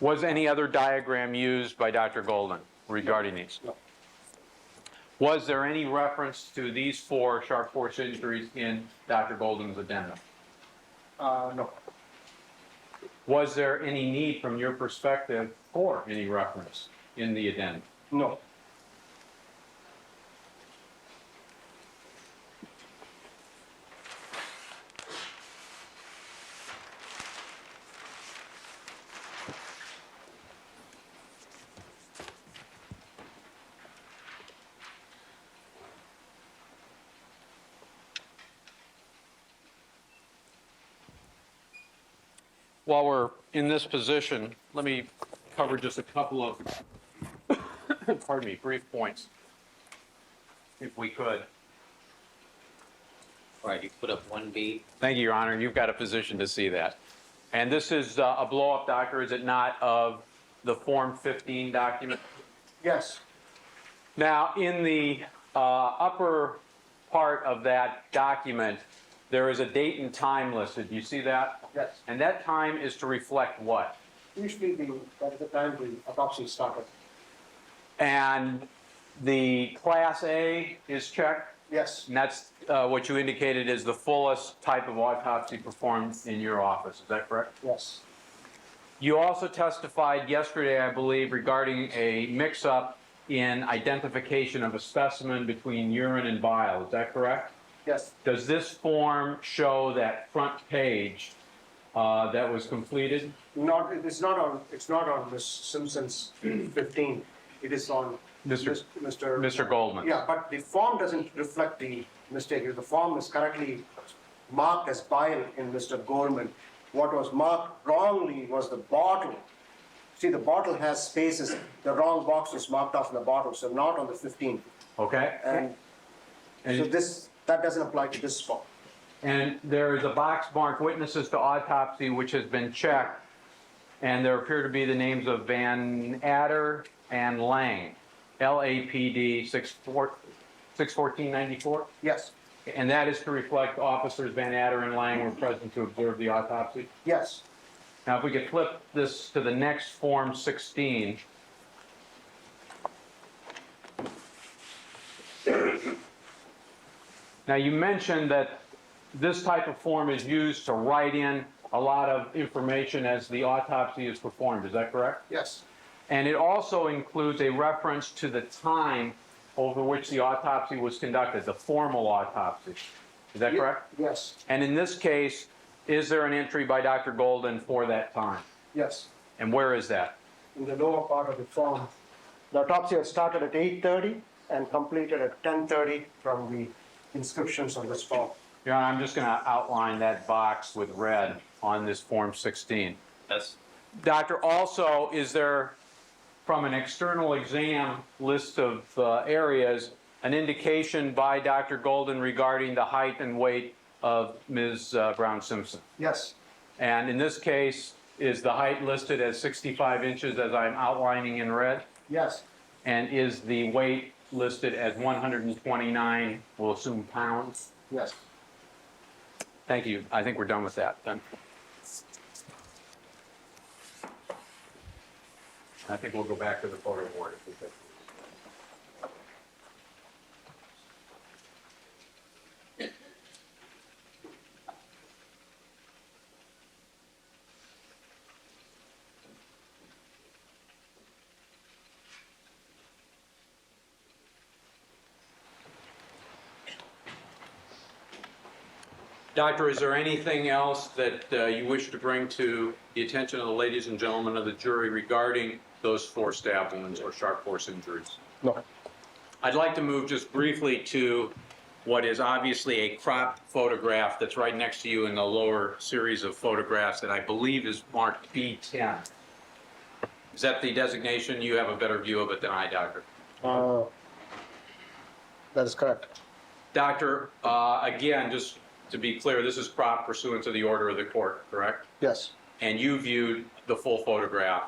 Was any other diagram used by Dr. Golden regarding these? No. Was there any reference to these 4 sharp force injuries in Dr. Golden's addendum? No. Was there any need from your perspective for any reference in the addendum? No. While we're in this position, let me cover just a couple of, pardon me, brief points, if we could. All right, you put up 1B. Thank you, Your Honor. You've got a position to see that. And this is a blow-up, Doctor, is it not, of the Form 15 document? Yes. Now, in the upper part of that document, there is a date and time listed. Do you see that? Yes. And that time is to reflect what? Usually that is the time the autopsy started. And the Class A is checked? Yes. And that's what you indicated is the fullest type of autopsy performed in your office. Is that correct? Yes. You also testified yesterday, I believe, regarding a mix-up in identification of a specimen between urine and bile. Is that correct? Yes. Does this form show that front page that was completed? Not, it's not on Ms. Simpson's 15. It is on Mr. Goldman. Yeah, but the form doesn't reflect the mistake. The form is correctly marked as bile in Mr. Goldman. What was marked wrongly was the bottle. See, the bottle has spaces. The wrong box was marked off in the bottle, so not on the 15. Okay. And so that doesn't apply to this form. And there is a box marked witnesses to autopsy, which has been checked, and there appear to be the names of Van Adder and Lang, LAPD 61494? Yes. And that is to reflect officers Van Adder and Lang were present to observe the autopsy? Yes. Now, if we could flip this to the next Form 16. Now, you mentioned that this type of form is used to write in a lot of information as the autopsy is performed. Is that correct? Yes. And it also includes a reference to the time over which the autopsy was conducted, the formal autopsy. Is that correct? Yes. And in this case, is there an entry by Dr. Golden for that time? Yes. And where is that? In the lower part of the form, the autopsy had started at 8:30 and completed at 10:30 from the inscriptions on this form. Your Honor, I'm just going to outline that box with red on this Form 16. That's Doctor, also, is there, from an external exam list of areas, an indication by Dr. Golden regarding the height and weight of Ms. Brown Simpson? Yes. And in this case, is the height listed as 65 inches as I'm outlining in red? Yes. And is the weight listed as 129, we'll assume pounds? Yes. Thank you. I think we're done with that then. I think we'll go back to the photo board if we could. Doctor, is there anything else that you wish to bring to the attention of the ladies and gentlemen of the jury regarding those 4 stab wounds or sharp force injuries? No. I'd like to move just briefly to what is obviously a cropped photograph that's right next to you in the lower series of photographs that I believe is marked B10. Is that the designation? You have a better view of it than I, Doctor. That is correct. Doctor, again, just to be clear, this is cropped pursuant to the order of the court, correct? Yes. And you viewed the full photograph,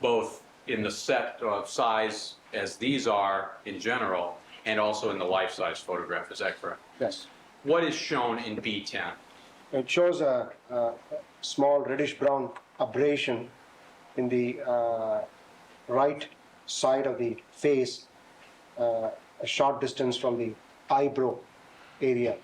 both in the set of size as these are in general, and also in the life-size photograph, is that correct? Yes. What is shown in B10? It shows a small reddish-brown abrasion in the right side of the face, a short distance from the eyebrow area.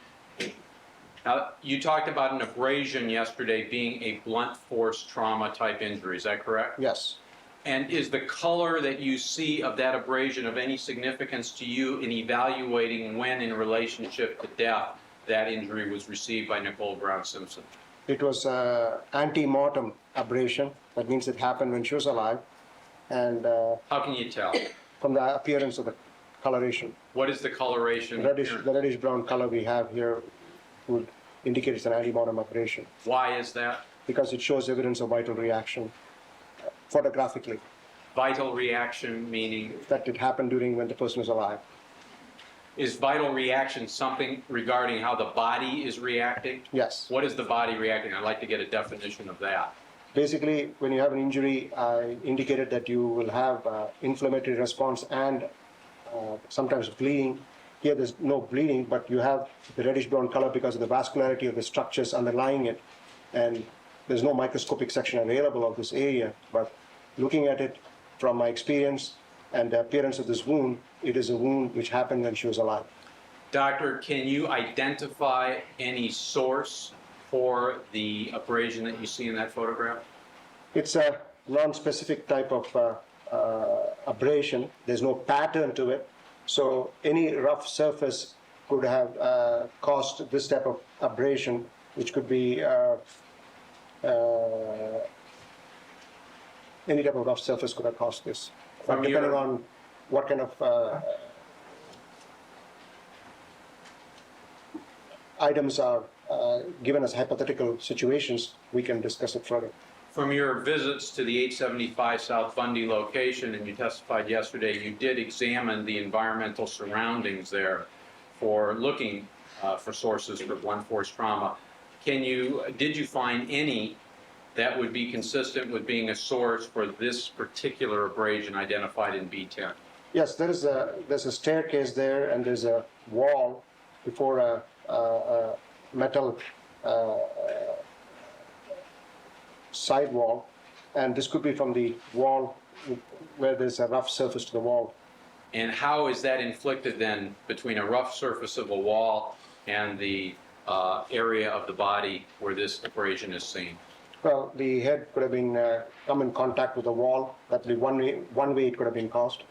Now, you talked about an abrasion yesterday being a blunt force trauma type injury, is that correct? Yes. And is the color that you see of that abrasion of any significance to you in evaluating when, in relationship to death, that injury was received by Nicole Brown Simpson? It was ante-mortem abrasion. That means it happened when she was alive. And How can you tell? from the appearance of the coloration, What is the coloration? the reddish-brown color we have here would indicate it's an ante-mortem abrasion Why is that? because it shows evidence of vital reaction photographically, Vital reaction meaning, that it happened during when the person was alive. is vital reaction something regarding how the body is reacting? Yes. What is the body reacting? I'd like to get a definition of that. Basically, when you have an injury, I indicated that you will have inflammatory response and sometimes bleeding. Here there's no bleeding, but you have the reddish-brown color because of the vascularity of the structures underlying it. And there's no microscopic section available of this area, but looking at it from my experience and the appearance of this wound, it is a wound which happened when she was alive. Doctor, can you identify any source for the abrasion that you see in that photograph? It's a non-specific type of abrasion. There's no pattern to it. So any rough surface could have caused this type of abrasion, which could be any type of rough surface could have caused this. But depending on what kind of items are given as hypothetical situations, we can discuss it further. From your visits to the 875 South Bundy location, and you testified yesterday, you did examine the environmental surroundings there for looking for sources for blunt force trauma. Did you find any that would be consistent with being a source for this particular abrasion identified in B10? Yes, there's a staircase there, and there's a wall before a metal sidewall, and this could be from the wall where there's a rough surface to the wall. And how is that inflicted then between a rough surface of a wall and the area of the body where this abrasion is seen? Well, the head could have been come in contact with the wall. That's the one way it could have been caused.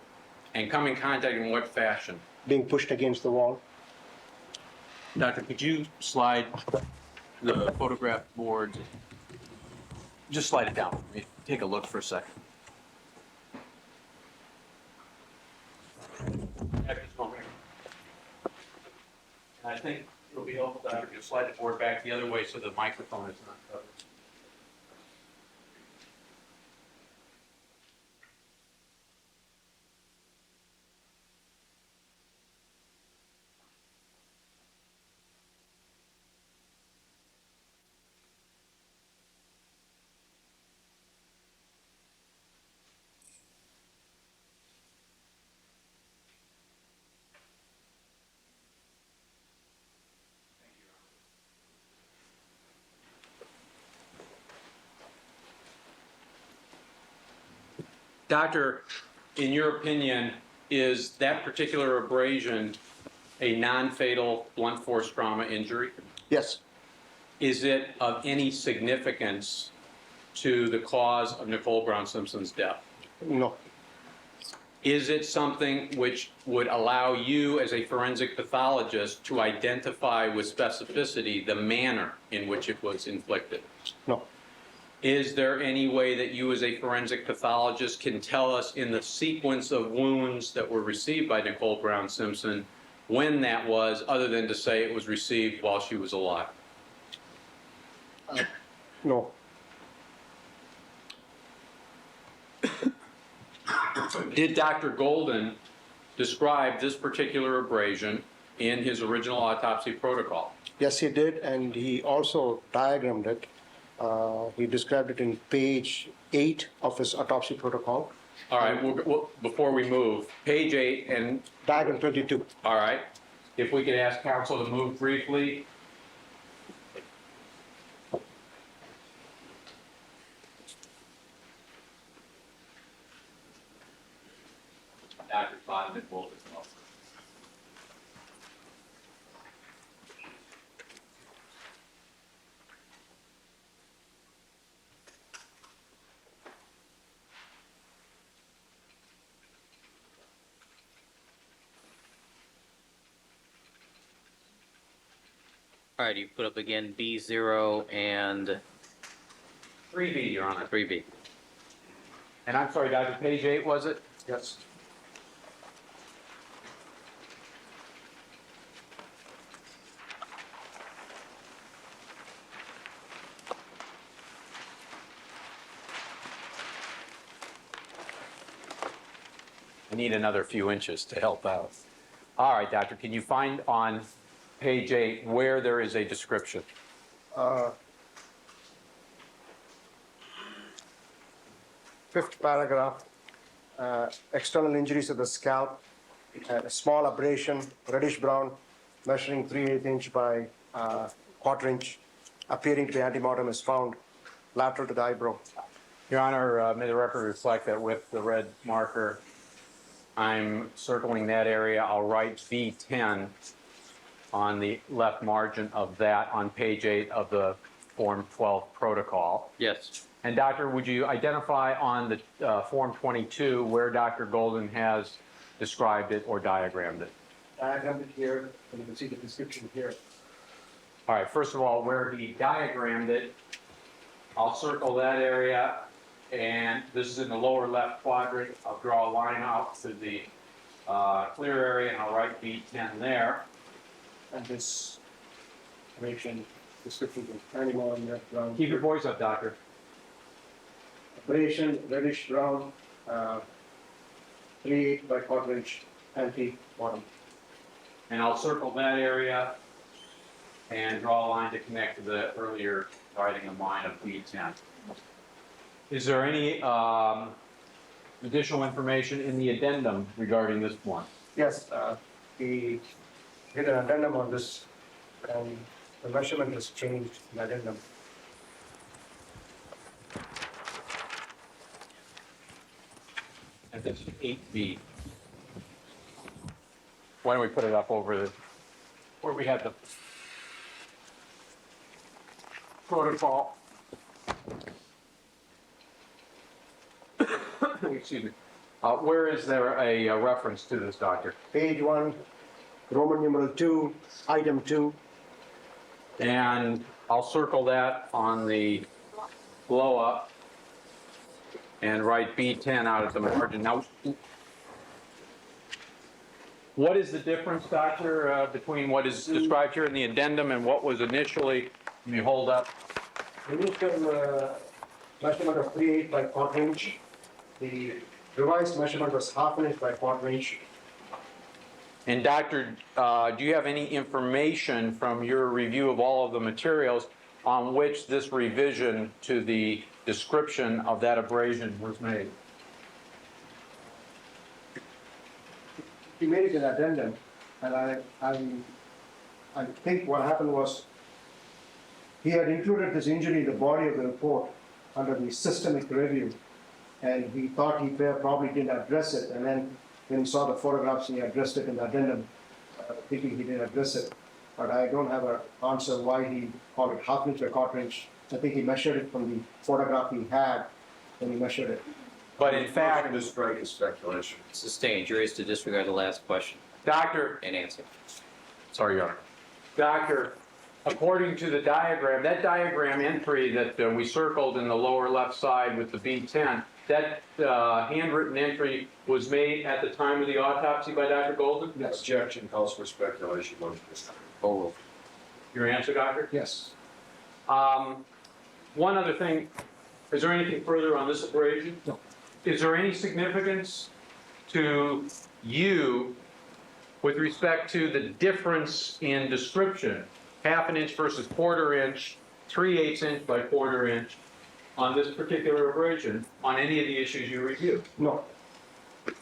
And come in contact in what fashion? Being pushed against the wall. Doctor, could you slide the photograph board? Just slide it down for me. Take a look for a second. At this moment. And I think it'll be helpful, Doctor, to slide the board back the other way so the microphone is not covered. Doctor, in your opinion, is that particular abrasion a non-fatal blunt force trauma injury? Yes. Is it of any significance to the cause of Nicole Brown Simpson's death? No. is it something which would allow you as a forensic pathologist to identify with specificity the manner in which it was inflicted? No. Is there any way that you as a forensic pathologist can tell us in the sequence of wounds that were received by Nicole Brown Simpson when that was, other than to say it was received while she was alive? No. Did Dr. Golden describe this particular abrasion in his original autopsy protocol? Yes, he did, and he also diagrammed it. He described it in page 8 of his autopsy protocol. All right, before we move, page 8 and, Diagram 22. all right, if we could ask counsel to move briefly. Dr. Cotton and Wolf as well. All right, you put up again B0 and 3B, Your Honor. 3B. And I'm sorry, Dr. Page 8, was it? Yes. I need another few inches to help out. All right, doctor, can you find on page 8 where there is a description? Fifth paragraph, external injuries of the scalp, a small abrasion, reddish brown, measuring 3/8 inch by quarter inch, appearing to be antemortem is found lateral to the eyebrow. Your Honor, may the record reflect that with the red marker, I'm circling that area. I'll write B10 on the left margin of that on page 8 of the Form 12 protocol. Yes. And doctor, would you identify on the Form 22 where Dr. Golden has described it or diagrammed it? Diagrammed it here, and you can see the description here. All right, first of all, where he diagrammed it, I'll circle that area, and this is in the lower left quadrant. I'll draw a line out to the clear area, and I'll write B10 there. And this abrasion description is antemortem, left brown. Keep your voice up, doctor. Abrasion, reddish brown, 3/8 by quarter inch, antemortem. And I'll circle that area and draw a line to connect to the earlier writing of mine of B10. Is there any additional information in the addendum regarding this one? Yes, we did an addendum on this, and the measurement has changed in the addendum. And this is 8B. Why don't we put it up over the, where we had the protocol. Excuse me. Where is there a reference to this, doctor? Page 1, Roman numeral 2, item 2. And I'll circle that on the blow up and write B10 out at the margin. Now, what is the difference, doctor, between what is described here in the addendum and what was initially, let me hold up, Initial measurement of 3/8 by quarter inch. The revised measurement was 1/2 inch by quarter inch. and doctor, do you have any information from your review of all of the materials on which this revision to the description of that abrasion was made? He made it an addendum, and I think what happened was he had included this injury in the body of the report under the systemic review, and he thought he probably didn't address it, and then when he saw the photographs, he addressed it in the addendum, thinking he didn't address it. But I don't have an answer why he called it 1/2 inch by quarter inch. I think he measured it from the photograph he had when he measured it. But in fact, This strike is speculation. Sustained. Jury is to disregard the last question Doctor, and answer. sorry, Your Honor. Doctor, according to the diagram, that diagram entry that we circled in the lower left side with the B10, that handwritten entry was made at the time of the autopsy by Dr. Golden? Yes. Objection calls for speculation on this. Overruled. Your answer, Doctor? Yes. One other thing, is there anything further on this abrasion? No. Is there any significance to you with respect to the difference in description, half an inch versus quarter inch, 3/8 inch by quarter inch, on this particular abrasion, on any of the issues you reviewed? No.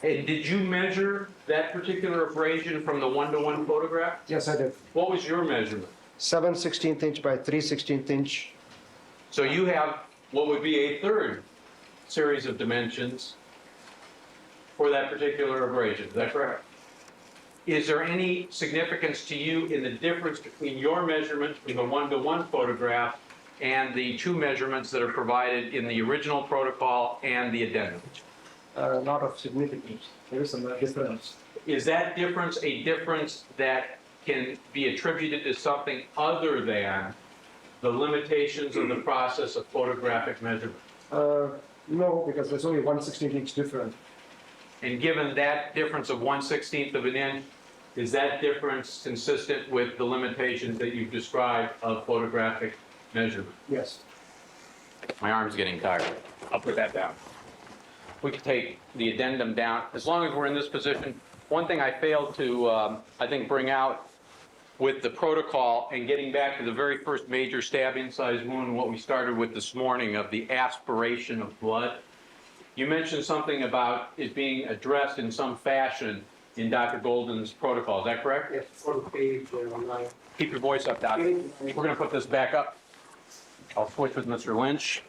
And did you measure that particular abrasion from the one-to-one photograph? Yes, I did. What was your measurement? 7/16 inch by 3/16 inch. So you have what would be a third series of dimensions for that particular abrasion, is that correct? Is there any significance to you in the difference between your measurement from the one-to-one photograph and the two measurements that are provided in the original protocol and the addendum? Not of significance. There is some difference. Is that difference a difference that can be attributed to something other than the limitations of the process of photographic measurement? No, because there's only 1/16 inch difference. And given that difference of 1/16 of an inch, is that difference consistent with the limitations that you've described of photographic measurement? Yes. My arm's getting tired. I'll put that down. We can take the addendum down. As long as we're in this position, one thing I failed to, I think, bring out with the protocol and getting back to the very first major stab incised wound, what we started with this morning of the aspiration of blood. You mentioned something about it being addressed in some fashion in Dr. Golden's protocol. Is that correct? Yes, for page 9. Keep your voice up, Doctor. We're going to put this back up. I'll switch with Mr. Lynch.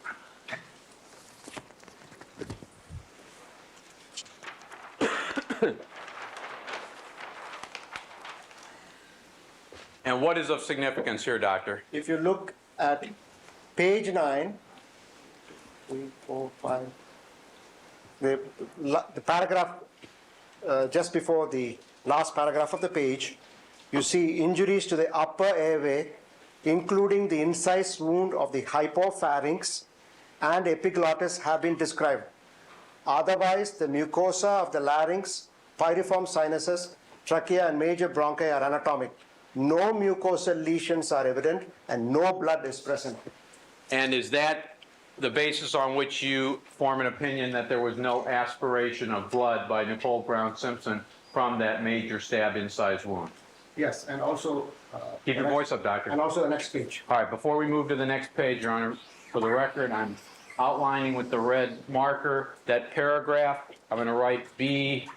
And what is of significance here, Doctor? If you look at page 9, 3, 4, 5, the paragraph just before the last paragraph of the page, you see injuries to the upper airway, including the incised wound of the hypopharynx and epiglottis have been described. Otherwise, the mucosa of the larynx, pyriform sinuses, trachea and major bronchi are anatomic. No mucosal lesions are evident and no blood is present. And is that the basis on which you form an opinion that there was no aspiration of blood by Nicole Brown Simpson from that major stab incised wound? Yes, and also... Keep your voice up, Doctor. And also the next page. All right, before we move to the next page, Your Honor, for the record, I'm outlining with the red marker that paragraph. I'm going to write B,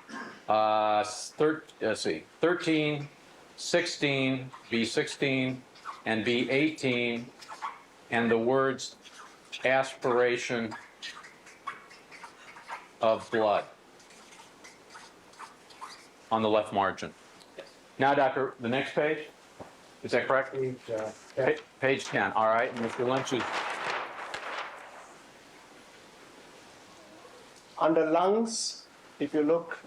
13, 16, B16, and B18, and the words aspiration of blood on the left margin. Now, Doctor, the next page, is that correct? Page 10, all right, and Mr. Lynch is... Under lungs, if you look,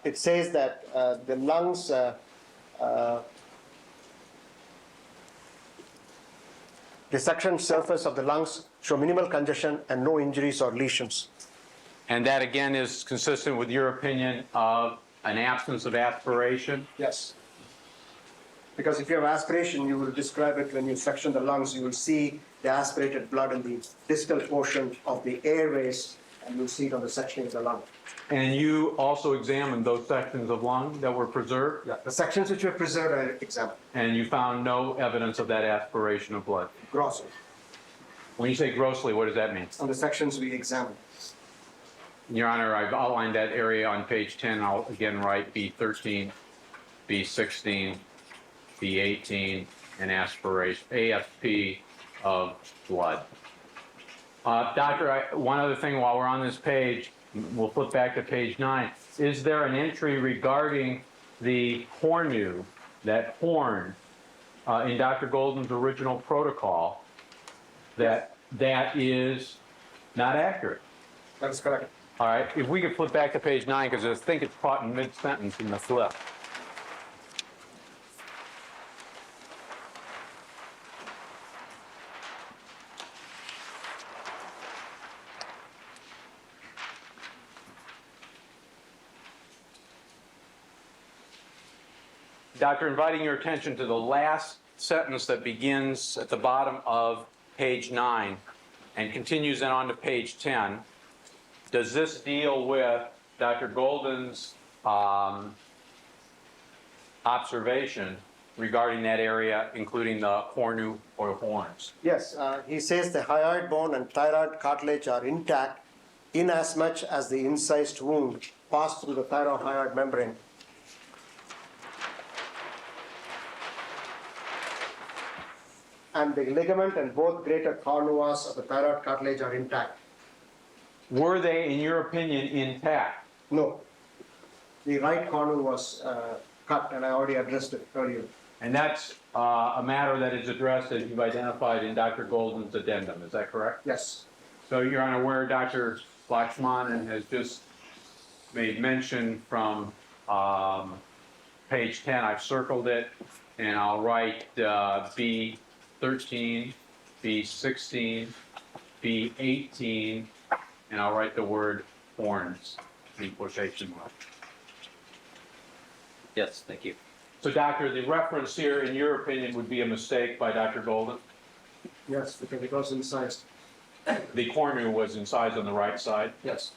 it says that the lungs, the suction surface of the lungs show minimal congestion and no injuries or lesions. And that, again, is consistent with your opinion of an absence of aspiration? Yes. Because if you have aspiration, you will describe it when you suction the lungs, you will see the aspirated blood in the distal portion of the airways, and you'll see it on the sectioning of the lung. And you also examined those sections of lung that were preserved? Yeah, the sections which were preserved are examined. And you found no evidence of that aspiration of blood? Grossly. When you say grossly, what does that mean? On the sections we examined. Your Honor, I've outlined that area on page 10. I'll again write B13, B16, B18, and aspiration, AFP of blood. Doctor, one other thing while we're on this page, we'll flip back to page 9. Is there an entry regarding the hornu, that horn, in Dr. Golden's original protocol that is not accurate? That is correct. All right, if we could flip back to page 9, because I think it's caught in mid-sentence in the flip. Doctor, inviting your attention to the last sentence that begins at the bottom of page 9 and continues then on to page 10. Does this deal with Dr. Golden's observation regarding that area, including the cornu or horns? Yes, he says the hyoid bone and thyroid cartilage are intact inasmuch as the incised wound passed through the thyrohyoid membrane. And the ligament and both greater cornuas of the thyroid cartilage are intact. Were they, in your opinion, intact? No, the right cornu was cut, and I already addressed it earlier. And that's a matter that is addressed, as you've identified, in Dr. Golden's addendum, is that correct? Yes. So you're unaware Dr. Lakshmanan has just made mention from page 10. I've circled it, and I'll write B13, B16, B18, and I'll write the word horns in quotation marks. Yes, thank you. So, Doctor, the reference here, in your opinion, would be a mistake by Dr. Golden? Yes, because it was incised. The cornu was incised on the right side. Yes.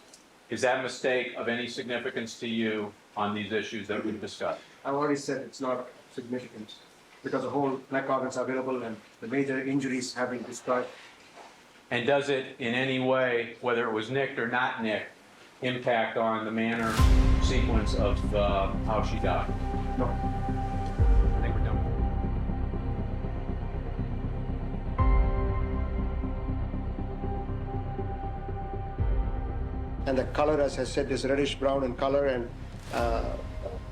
Is that mistake of any significance to you on these issues that we've discussed? I've already said it's not significant because the whole neck organs are available and the major injuries have been described. And does it in any way, whether it was nicked or not nicked, impact on the manner, sequence of how she died? No. I think we're done. And the color, as I said, is reddish brown in color,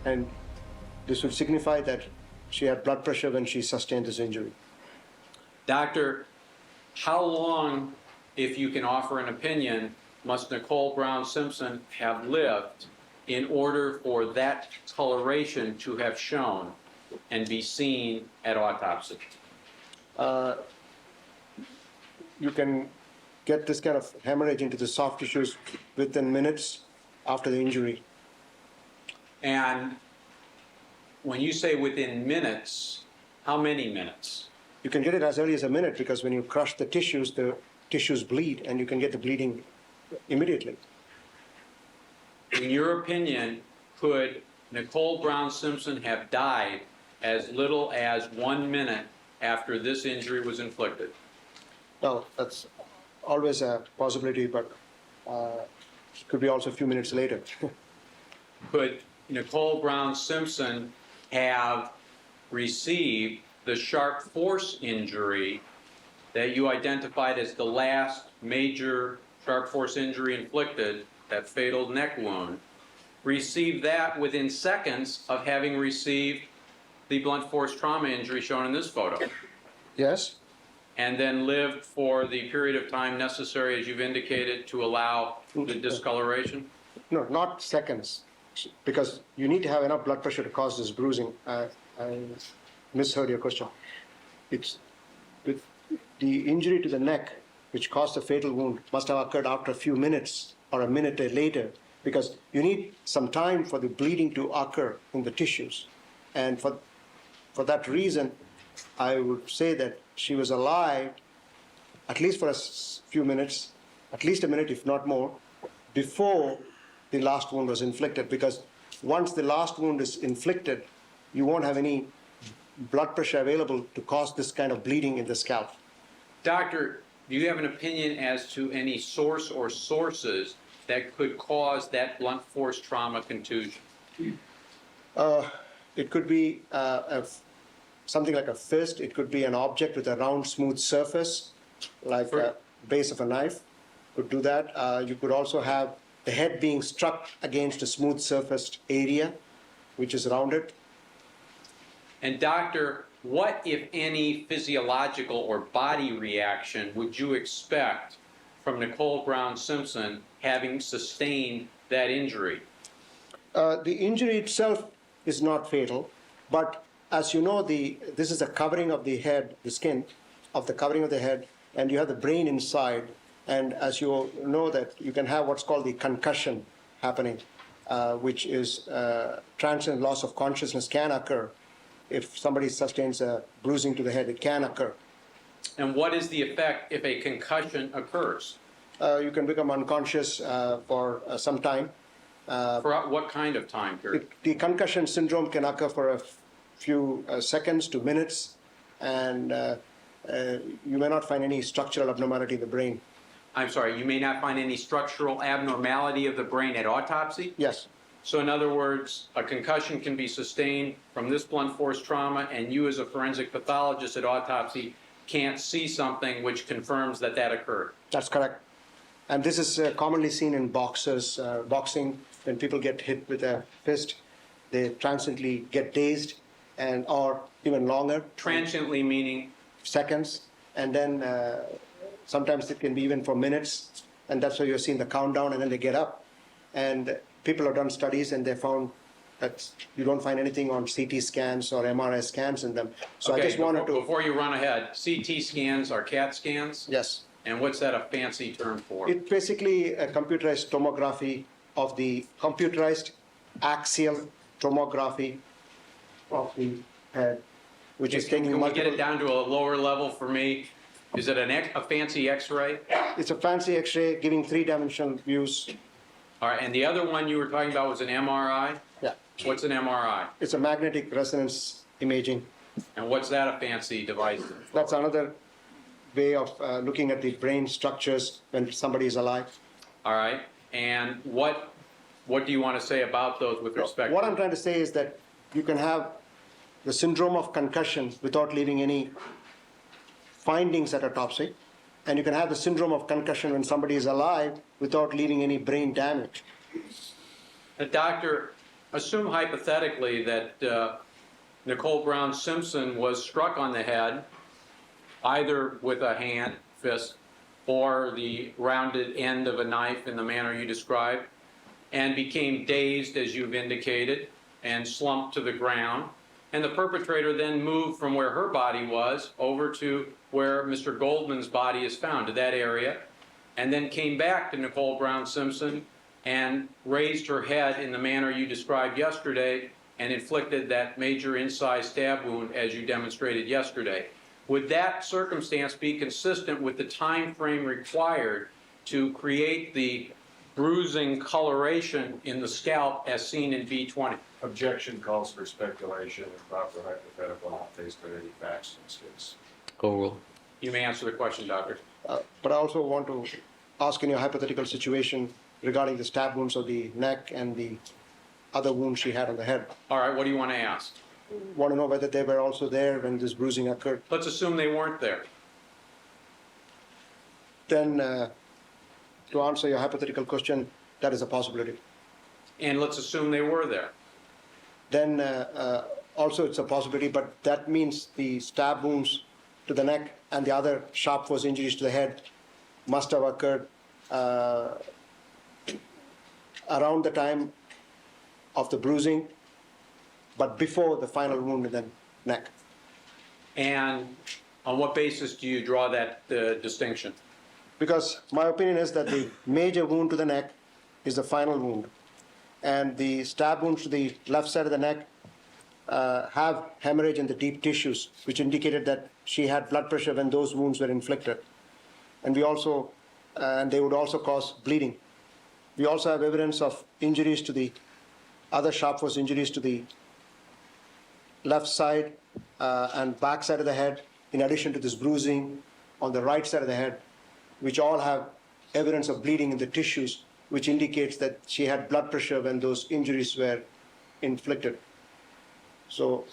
and this would signify that she had blood pressure when she sustained this injury. Doctor, how long, if you can offer an opinion, must Nicole Brown Simpson have lived in order for that coloration to have shown and be seen at autopsy? You can get this kind of hemorrhage into the soft tissues within minutes after the injury. And when you say within minutes, how many minutes? You can get it as early as a minute because when you crush the tissues bleed, and you can get the bleeding immediately. In your opinion, could Nicole Brown Simpson have died as little as 1 minute after this injury was inflicted? No, that's always a possibility, but it could be also a few minutes later. Could Nicole Brown Simpson have received the sharp force injury that you identified as the last major sharp force injury inflicted, that fatal neck wound, received that within seconds of having received the blunt force trauma injury shown in this photo, Yes? and then lived for the period of time necessary, as you've indicated, to allow the discoloration? No, not seconds, because you need to have enough blood pressure to cause this bruising. I misheard your question. It's with the injury to the neck, which caused the fatal wound, must have occurred after a few minutes or a minute later, because you need some time for the bleeding to occur in the tissues. And for that reason, I would say that she was alive at least for a few minutes, at least a minute, if not more, before the last wound was inflicted, because once the last wound is inflicted, you won't have any blood pressure available to cause this kind of bleeding in the scalp. Doctor, do you have an opinion as to any source or sources that could cause that blunt force trauma contusion? It could be something like a fist. It could be an object with a round, smooth surface, like a base of a knife. Could do that. You could also have the head being struck against a smooth surfaced area, which is rounded. And doctor, what, if any, physiological or body reaction would you expect from Nicole Brown Simpson having sustained that injury? The injury itself is not fatal, but as you know, this is a covering of the head, the skin of the covering of the head, and you have the brain inside. And as you know that you can have what's called the concussion happening, which is transient loss of consciousness can occur. If somebody sustains a bruising to the head, it can occur. And what is the effect if a concussion occurs? You can become unconscious for some time. For what kind of time period? The concussion syndrome can occur for a few seconds to minutes, and you may not find any structural abnormality in the brain. I'm sorry, you may not find any structural abnormality of the brain at autopsy? Yes, So in other words, a concussion can be sustained from this blunt force trauma, and you as a forensic pathologist at autopsy can't see something which confirms that that occurred. that's correct. And this is commonly seen in boxers, boxing. When people get hit with a fist, they transiently get dazed, or even longer, Transiently meaning, seconds, and then sometimes it can be even for minutes, and that's why you're seeing the countdown, and then they get up. And people have done studies, and they found that you don't find anything on CT scans or MRI scans in them. So I okay, just wanted to, before you run ahead, CT scans are CAT scans? yes. And what's that a fancy term for? It's basically a computerized tomography of the computerized axial tomography of the head, which is taking Can we multiple. get it down to a lower level for me? Is it a fancy X-ray? It's a fancy X-ray giving three-dimensional views. All right, and the other one you were talking about was an MRI? Yeah, What's an MRI? it's a magnetic resonance imaging. And what's that a fancy device? That's another way of looking at the brain structures when somebody is alive. All right, and what do you want to say about those with respect? What I'm trying to say is that you can have the syndrome of concussion without leaving any findings at autopsy, and you can have the syndrome of concussion when somebody is alive without leaving any brain damage. Doctor, assume hypothetically that Nicole Brown Simpson was struck on the head, either with a hand, fist, or the rounded end of a knife in the manner you described, and became dazed, as you've indicated, and slumped to the ground. And the perpetrator then moved from where her body was over to where Mr. Goldman's body is found, to that area, and then came back to Nicole Brown Simpson and raised her head in the manner you described yesterday and inflicted that major incised stab wound as you demonstrated yesterday. Would that circumstance be consistent with the time frame required to create the bruising coloration in the scalp as seen in B20? Objection calls for speculation and proper hypothetical, not based on any facts in this case. Overruled. You may answer the question, Doctor. But I also want to ask, in your hypothetical situation regarding the stab wounds of the neck and the other wound she had on the head, All right, what do you want to ask? want to know whether they were also there when this bruising occurred. Let's assume they weren't there. Then, to answer your hypothetical question, that is a possibility. And let's assume they were there. Then also it's a possibility, but that means the stab wounds to the neck and the other sharp force injuries to the head must have occurred around the time of the bruising, but before the final wound in the neck. And on what basis do you draw that distinction? Because my opinion is that the major wound to the neck is the final wound, and the stab wounds to the left side of the neck have hemorrhage in the deep tissues, which indicated that she had blood pressure when those wounds were inflicted. And we also, and they would also cause bleeding. We also have evidence of injuries to the other sharp force injuries to the left side and back side of the head, in addition to this bruising on the right side of the head, which all have evidence of bleeding in the tissues, which indicates that she had blood pressure when those injuries were inflicted. So,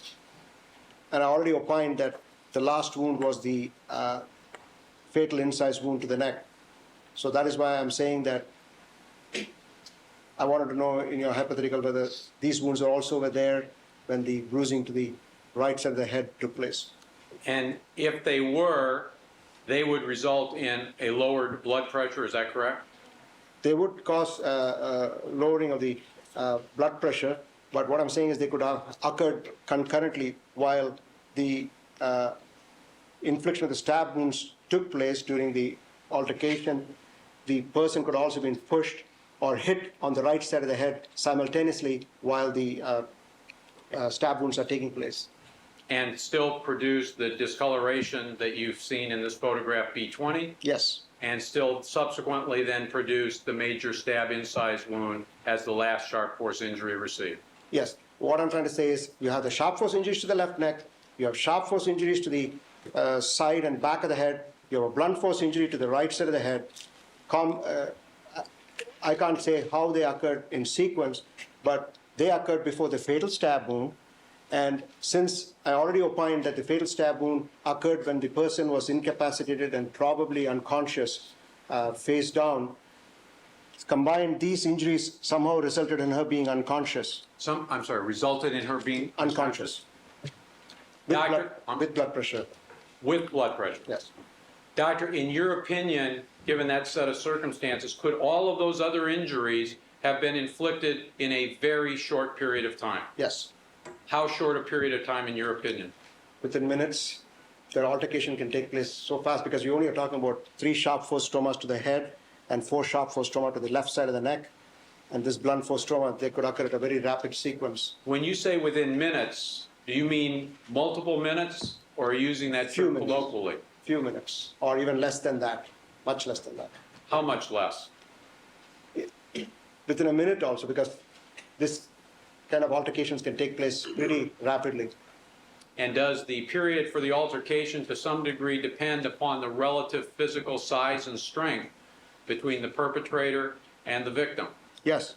and I already opined that the last wound was the fatal incised wound to the neck. So that is why I'm saying that I wanted to know in your hypothetical whether these wounds also were there when the bruising to the right side of the head took place. And if they were, they would result in a lowered blood pressure, is that correct? They would cause lowering of the blood pressure, but what I'm saying is they could have occurred concurrently while the infliction of the stab wounds took place during the altercation. The person could also have been pushed or hit on the right side of the head simultaneously while the stab wounds are taking place. And still produce the discoloration that you've seen in this photograph B20? Yes, And still subsequently then produce the major stab incise wound as the last sharp force injury received? yes. What I'm trying to say is you have the sharp force injuries to the left neck, you have sharp force injuries to the side and back of the head, you have a blunt force injury to the right side of the head. I can't say how they occurred in sequence, but they occurred before the fatal stab wound. And since I already opined that the fatal stab wound occurred when the person was incapacitated and probably unconscious, face down, combined, these injuries somehow resulted in her being unconscious. I'm sorry, resulted in her being Unconscious. Doctor, With blood pressure, with blood pressure? yes. Doctor, in your opinion, given that set of circumstances, could all of those other injuries have been inflicted in a very short period of time? Yes. How short a period of time in your opinion? Within minutes, their altercation can take place so fast because you only are talking about 3 sharp force traumas to the head and 4 sharp force trauma to the left side of the neck. And this blunt force trauma, they could occur at a very rapid sequence. When you say within minutes, do you mean multiple minutes or are you using that Few term minutes. colloquially? Few minutes, or even less than that, much less than that. How much less? Within a minute also, because this kind of altercations can take place pretty rapidly. And does the period for the altercation to some degree depend upon the relative physical size and strength between the perpetrator and the victim? Yes,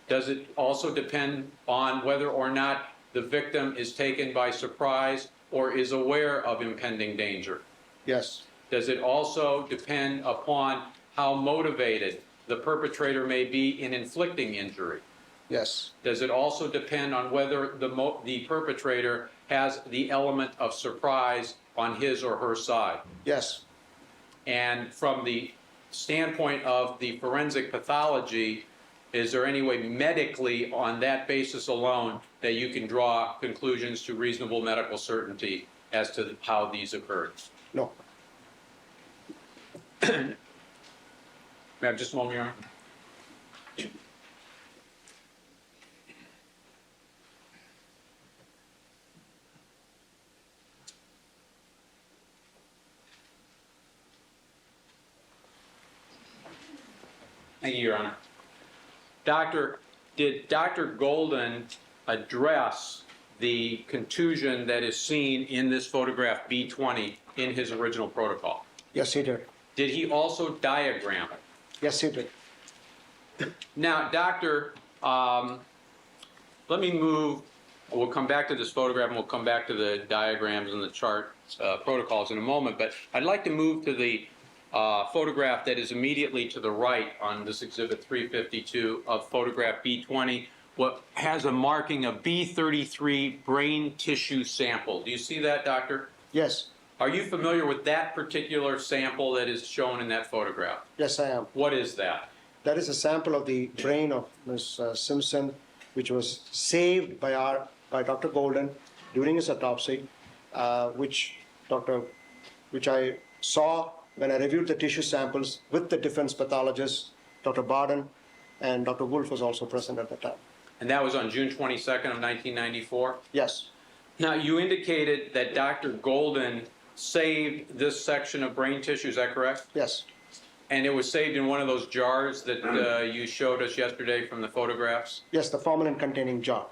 Does it also depend on whether or not the victim is taken by surprise or is aware of impending danger? yes, Does it also depend upon how motivated the perpetrator may be in inflicting injury? yes, Does it also depend on whether the perpetrator has the element of surprise on his or her side? yes. And from the standpoint of the forensic pathology, is there any way medically on that basis alone that you can draw conclusions to reasonable medical certainty as to how these occurred? No, May I have just a moment, Your Honor? Thank you, Your Honor. Doctor, did Dr. Golden address the contusion that is seen in this photograph B20 in his original protocol? yes, he did. Did he also diagram it? Yes, he did. Now, Doctor, let me move, we'll come back to this photograph and we'll come back to the diagrams and the chart protocols in a moment, but I'd like to move to the photograph that is immediately to the right on this exhibit 352 of photograph B20, what has a marking of B33 brain tissue sample. Do you see that, Doctor? Yes, Are you familiar with that particular sample that is shown in that photograph? yes, I am. What is that? That is a sample of the brain of Ms. Simpson, which was saved by Dr. Golden during his autopsy, which I saw when I reviewed the tissue samples with the defense pathologist, Dr. Barden, and Dr. Wolf was also present at the time. And that was on June 22nd of 1994? Yes, Now, you indicated that Dr. Golden saved this section of brain tissue, is that correct? yes, And it was saved in one of those jars that you showed us yesterday from the photographs? yes, the formalin-containing jar.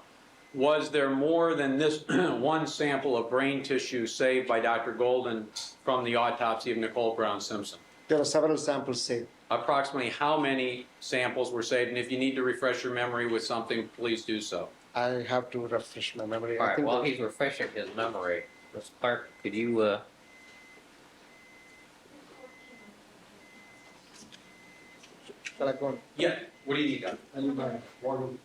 Was there more than this one sample of brain tissue saved by Dr. Golden from the autopsy of Nicole Brown Simpson? There were several samples saved. Approximately how many samples were saved? And if you need to refresh your memory with something, please do so. I have to refresh my memory. All I right, think while that- he's refreshing his memory, Ms. Clark, could you, Shall I go on? Yeah, what do you need, Doctor? I need my volume.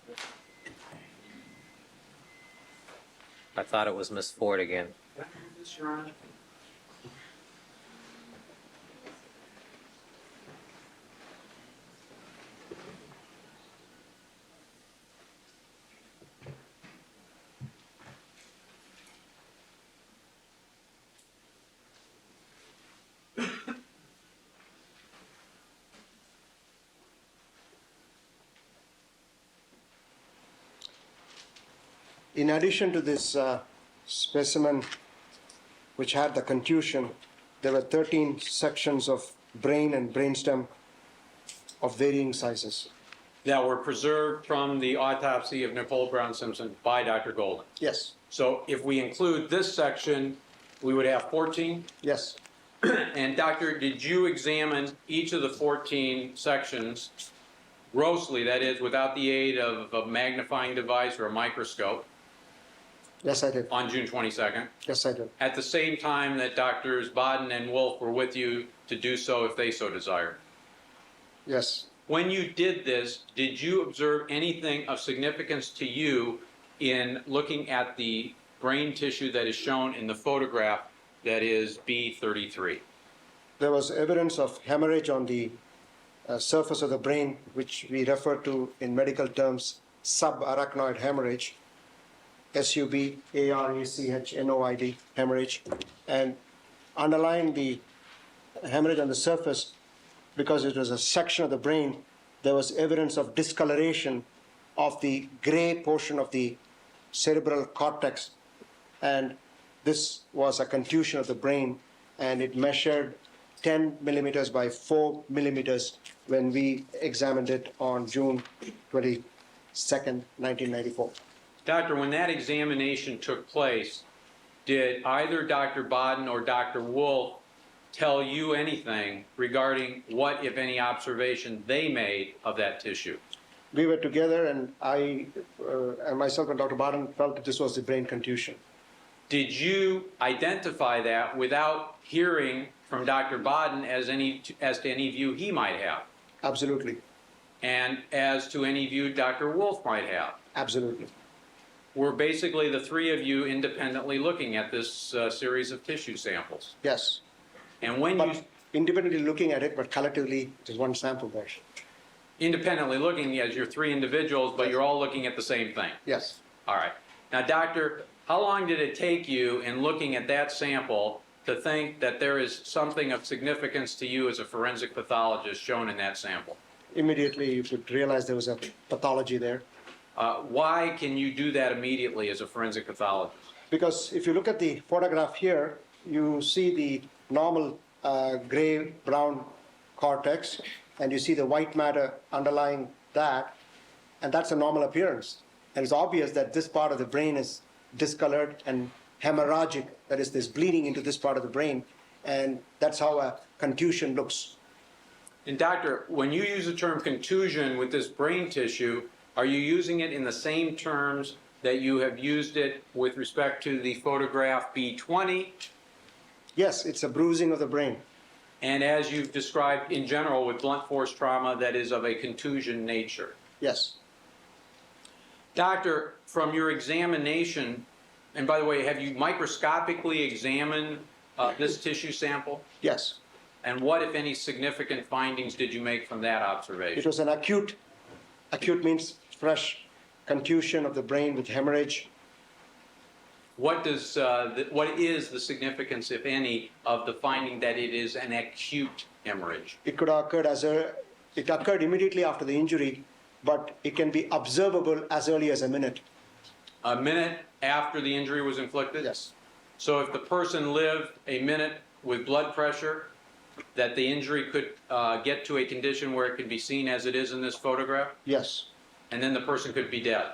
I thought it was Miss Ford again. In addition to this specimen, which had the contusion, there were 13 sections of brain and brainstem of varying sizes. That were preserved from the autopsy of Nicole Brown Simpson by Dr. Golden. Yes, So if we include this section, we would have 14? yes, And doctor, did you examine each of the 14 sections grossly, that is, without the aid of a magnifying device or a microscope, yes, I did. on June 22nd? Yes, I did. At the same time that Doctors Baden and Wolf were with you to do so if they so desired? Yes, When you did this, did you observe anything of significance to you in looking at the brain tissue that is shown in the photograph that is B33? there was evidence of hemorrhage on the surface of the brain, which we refer to in medical terms subarachnoid hemorrhage, SUBARACHNOID hemorrhage, and underlying the hemorrhage on the surface, because it was a section of the brain, there was evidence of discoloration of the gray portion of the cerebral cortex, and this was a contusion of the brain, and it measured 10 millimeters by 4 millimeters when we examined it on June 22nd, 1994. Doctor, when that examination took place, did either Dr. Baden or Dr. Wolf tell you anything regarding what, if any, observation they made of that tissue? We were together, and and myself and Dr. Baden felt that this was the brain contusion. Did you identify that without hearing from Dr. Baden as to any view he might have, Absolutely, and as to any view Dr. Wolf might have? absolutely. Were basically the three of you independently looking at this series of tissue samples? Yes, And when you but independently looking at it, but collectively, it is one sample there. independently looking as you're three individuals, but you're all looking at the same thing? Yes. All right. Now, doctor, how long did it take you in looking at that sample to think that there is something of significance to you as a forensic pathologist shown in that sample? Immediately, you could realize there was a pathology there. Why can you do that immediately as a forensic pathologist? Because if you look at the photograph here, you see the normal gray-brown cortex, and you see the white matter underlying that, and that's a normal appearance. And it's obvious that this part of the brain is discolored and hemorrhagic, that is, there's bleeding into this part of the brain, and that's how a contusion looks. And doctor, when you use the term contusion with this brain tissue, are you using it in the same terms that you have used it with respect to the photograph B20, Yes, it's a bruising of the brain. and as you've described in general with blunt force trauma that is of a contusion nature? Yes. Doctor, from your examination, and by the way, have you microscopically examined this tissue sample? Yes. And what, if any, significant findings did you make from that It observation? was an acute means fresh contusion of the brain with hemorrhage. What is the significance, if any, of the finding that it is an acute hemorrhage? It could have occurred it occurred immediately after the injury, but it can be observable as early as a minute. A minute after the injury was inflicted? Yes. So if the person lived a minute with blood pressure, that the injury could get to a condition where it could be seen as it is in this photograph, Yes, and then the person could be dead?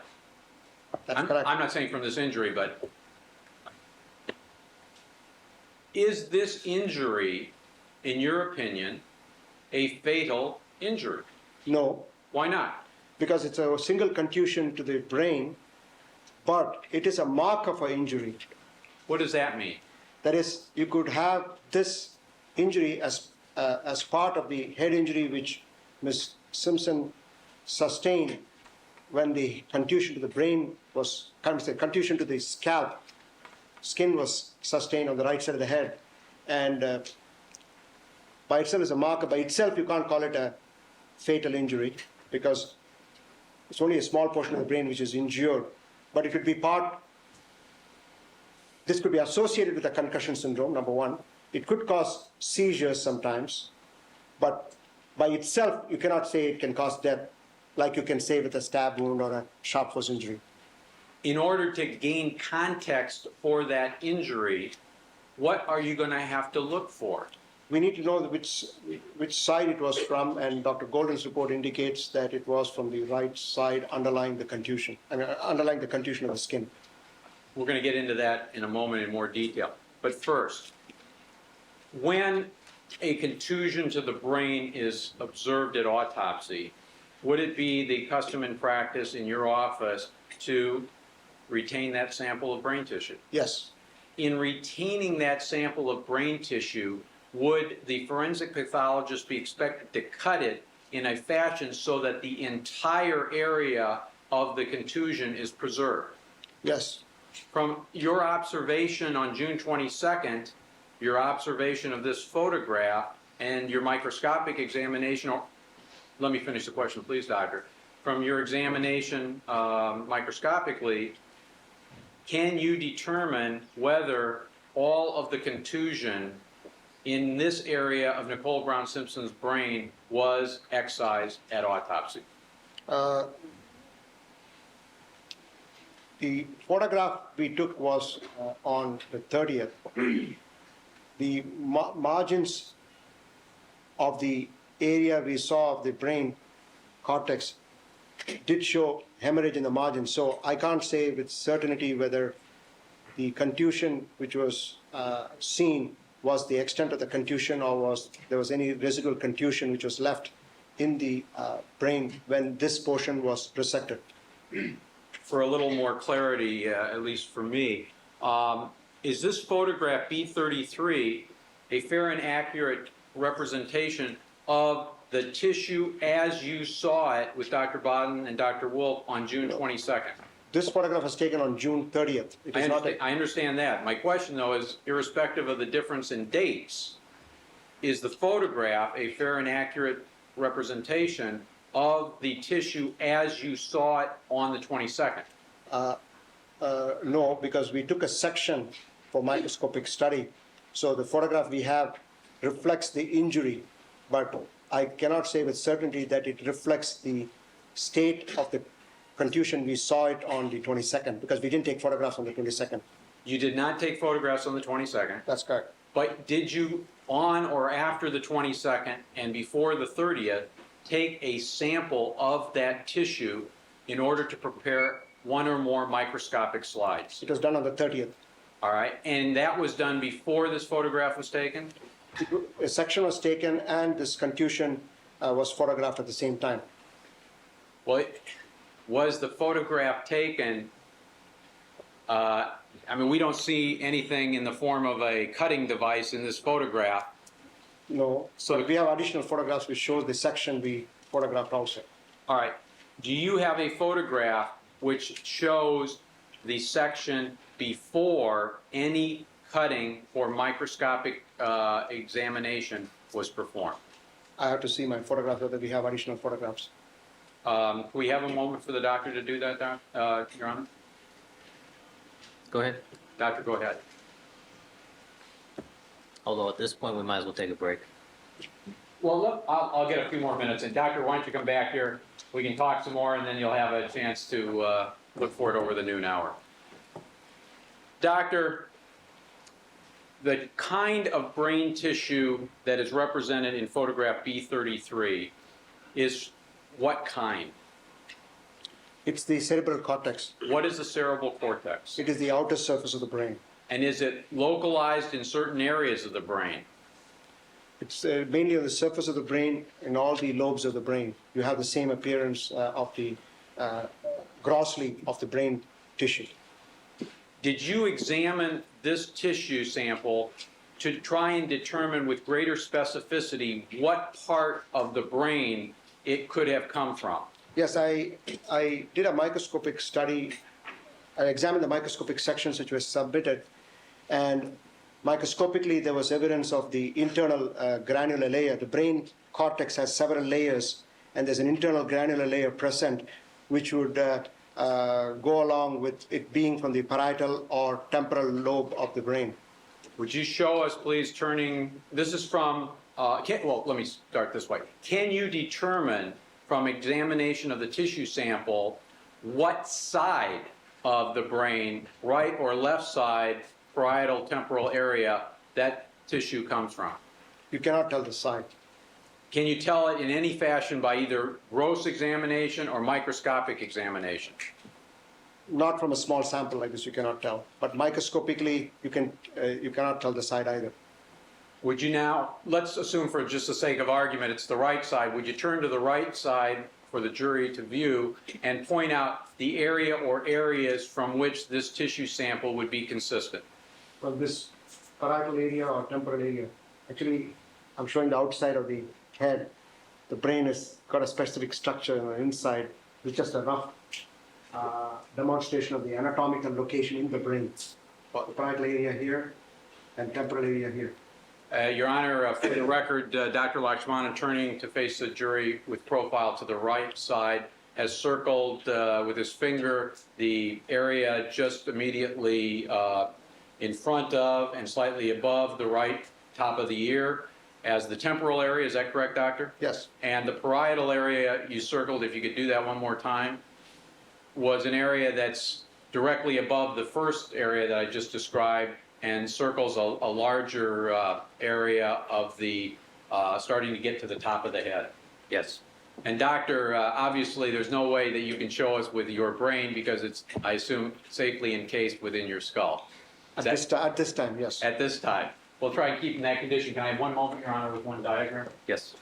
that's I'm correct. not saying from this injury, but is this injury, in your opinion, a fatal injury? No, Why not? because it's a single contusion to the brain, but it is a marker for injury. What does that mean? That is, you could have this injury as part of the head injury which Ms. Simpson sustained when the contusion to the brain was, contusion to the scalp, skin was sustained on the right side of the head. And by itself is a marker. By itself, you can't call it a fatal injury because it's only a small portion of the brain which is injured. But it could be this could be associated with a concussion syndrome, number one. It could cause seizures sometimes, but by itself, you cannot say it can cause death like you can say with a stab wound or a sharp force injury. in order to gain context for that injury, what are you going to have to look for? We need to know which side it was from, and Dr. Golden's report indicates that it was from the right side underlying the contusion, underlying the contusion of the skin. We're going to get into that in a moment in more detail. But first, when a contusion to the brain is observed at autopsy, would it be the custom and practice in your office to retain that sample of brain tissue? Yes. In retaining that sample of brain tissue, would the forensic pathologist be expected to cut it in a fashion so that the entire area of the contusion is preserved? Yes. From your observation on June 22nd, your observation of this photograph, and your microscopic examination, or let me finish the question, please, doctor. From your examination microscopically, can you determine whether all of the contusion in this area of Nicole Brown Simpson's brain was excised at autopsy? The photograph we took was on the 30th. The margins of the area we saw of the brain cortex did show hemorrhage in the margin. So I can't say with certainty whether the contusion which was seen was the extent of the contusion, or there was any residual contusion which was left in the brain when this portion was resected. For a little more clarity, at least for me, is this photograph B33 a fair and accurate representation of the tissue as you saw it with Dr. Bodden and Dr. Wolf on June 22nd? This photograph was taken on June 30th. It is not I understand that. My question, though, is irrespective of the difference in dates, is the photograph a fair and accurate representation of the tissue as you saw it on the 22nd? No, because we took a section for microscopic study. So the photograph we have reflects the injury, but I cannot say with certainty that it reflects the state of the contusion we saw it on the 22nd, because we didn't take photographs on the 22nd. You did not take photographs on the 22nd, That's correct. but did you, on or after the 22nd and before the 30th, take a sample of that tissue in order to prepare one or more microscopic slides? It was done on the 30th. All right, and that was done before this photograph was taken? A section was taken and this contusion was photographed at the same time. Well, was the photograph taken, I mean, we don't see anything in the form of a cutting device in this photograph. No, So- but we have additional photographs which shows the section we photographed also. All right, do you have a photograph which shows the section before any cutting or microscopic examination was performed? I have to see my photograph whether we have additional photographs. Can we have a moment for the doctor to do that, Your Honor? Go ahead. Doctor, go ahead. Although at this point, we might as well take a break. Well, look, I'll get a few more minutes. And Doctor, why don't you come back here? We can talk some more, and then you'll have a chance to look for it over the noon hour. Doctor, the kind of brain tissue that is represented in photograph B33 is what kind? It's the cerebral cortex. What is the cerebral cortex? It is the outer surface of the brain. And is it localized in certain areas of the brain? It's mainly on the surface of the brain in all the lobes of the brain. You have the same appearance of the grossly of the brain tissue. Did you examine this tissue sample to try and determine with greater specificity what part of the brain it could have come from? Yes, I did a microscopic study. I examined the microscopic sections which were submitted, and microscopically there was evidence of the internal granular layer. The brain cortex has several layers, and there's an internal granular layer present which would go along with it being from the parietal or temporal lobe of the brain. Would you show us, please, this is from, well, let me start this way. Can you determine from examination of the tissue sample what side of the brain, right or left side, parietal temporal area, that tissue comes from? You cannot tell the side. Can you tell it in any fashion by either gross examination or microscopic examination? Not from a small sample like this, you cannot tell. But microscopically, you cannot tell the side either. Would you now, let's assume for just the sake of argument, it's the right side. Would you turn to the right side for the jury to view and point out the area or areas from which this tissue sample would be consistent? From this parietal area or temporal area. Actually, I'm showing the outside of the head. The brain has got a specific structure on the inside. It's just a rough demonstration of the anatomical location in the brain. The parietal area here and temporal area here. Your Honor, for the record, Dr. Lakshmanan, turning to face the jury with profile to the right side, has circled with his finger the area just immediately in front of and slightly above the right top of the ear as the temporal area. Is that correct, Doctor? Yes. And the parietal area you circled, if you could do that one more time, was an area that's directly above the first area that I just described and circles a larger area of the, starting to get to the top of the head. Yes. And doctor, obviously there's no way that you can show us with your brain because it's, I assume, safely encased within your skull. At this time, yes. At this time. We'll try and keep in that condition. Can I have one moment, Your Honor, with one diagram? Yes.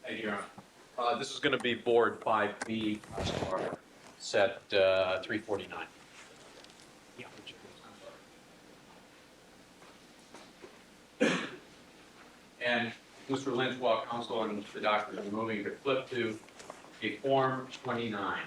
Thank you, Your Honor. This is going to be board 5B, set 349. And Mr. Lynch, while counsel and the doctor are moving to flip to a Form 29.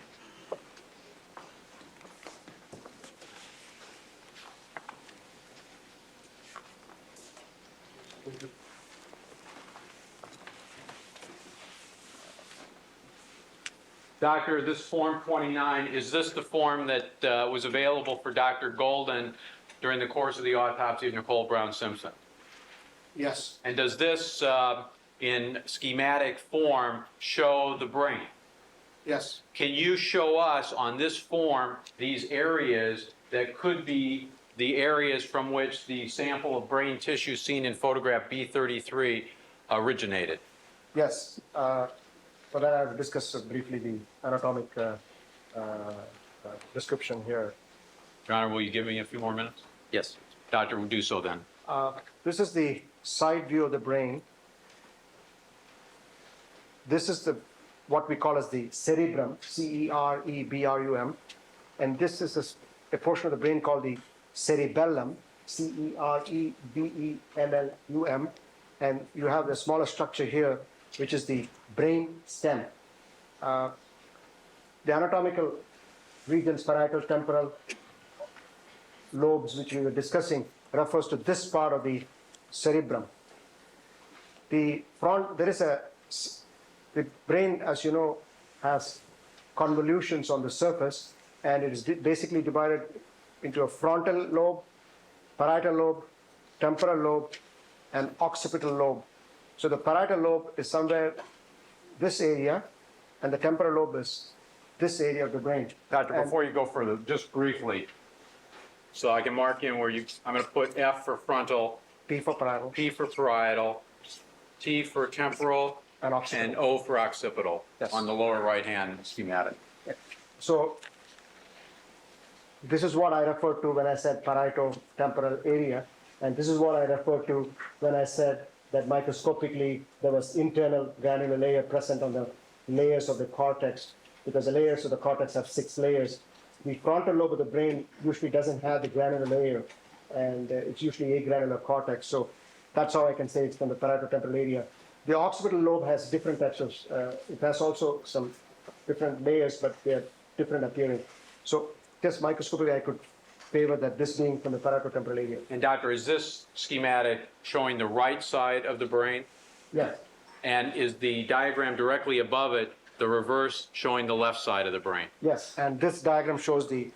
Doctor, this Form 29, is this the form that was available for Dr. Golden during the course of the autopsy of Nicole Brown Simpson? Yes. And does this, in schematic form, show the brain? Yes. Can you show us on this form these areas that could be the areas from which the sample of brain tissue seen in photograph B33 originated? Yes. For that, I'll discuss briefly the anatomic description here. Your Honor, will you give me a few more minutes? Yes. Doctor, will do so then. This is the side view of the brain. This is what we call as the cerebrum, cerebrum, and this is a portion of the brain called the cerebellum, cerebellum, and you have the smaller structure here, which is the brain stem. The anatomical regions, parietal, temporal lobes, which we were discussing, refers to this part of the cerebrum. The brain, as you know, has convolutions on the surface, and it is basically divided into a frontal lobe, parietal lobe, temporal lobe, and occipital lobe. So the parietal lobe is somewhere this area, and the temporal lobe is this area of the brain. Doctor, before you go further, just briefly, so I can mark in where I'm going to put F for frontal, P for parietal, P for parietal, T for temporal, and occipital. and O for occipital, Yes. on the lower right-hand schematic. So this is what I referred to when I said parieto-temporal area, and this is what I referred to when I said that microscopically there was internal granular layer present on the layers of the cortex, because the layers of the cortex have 6 layers. The frontal lobe of the brain usually doesn't have the granular layer, and it's usually agranular cortex. So that's how I can say it's from the parieto-temporal area. The occipital lobe has different types of, it has also some different layers, but they're different appearing. So just microscopically, I could favor that this being from the parieto-temporal area. And doctor, is this schematic showing the right side of the brain? Yes. And is the diagram directly above it the reverse showing the left side of the brain? Yes, and this diagram shows the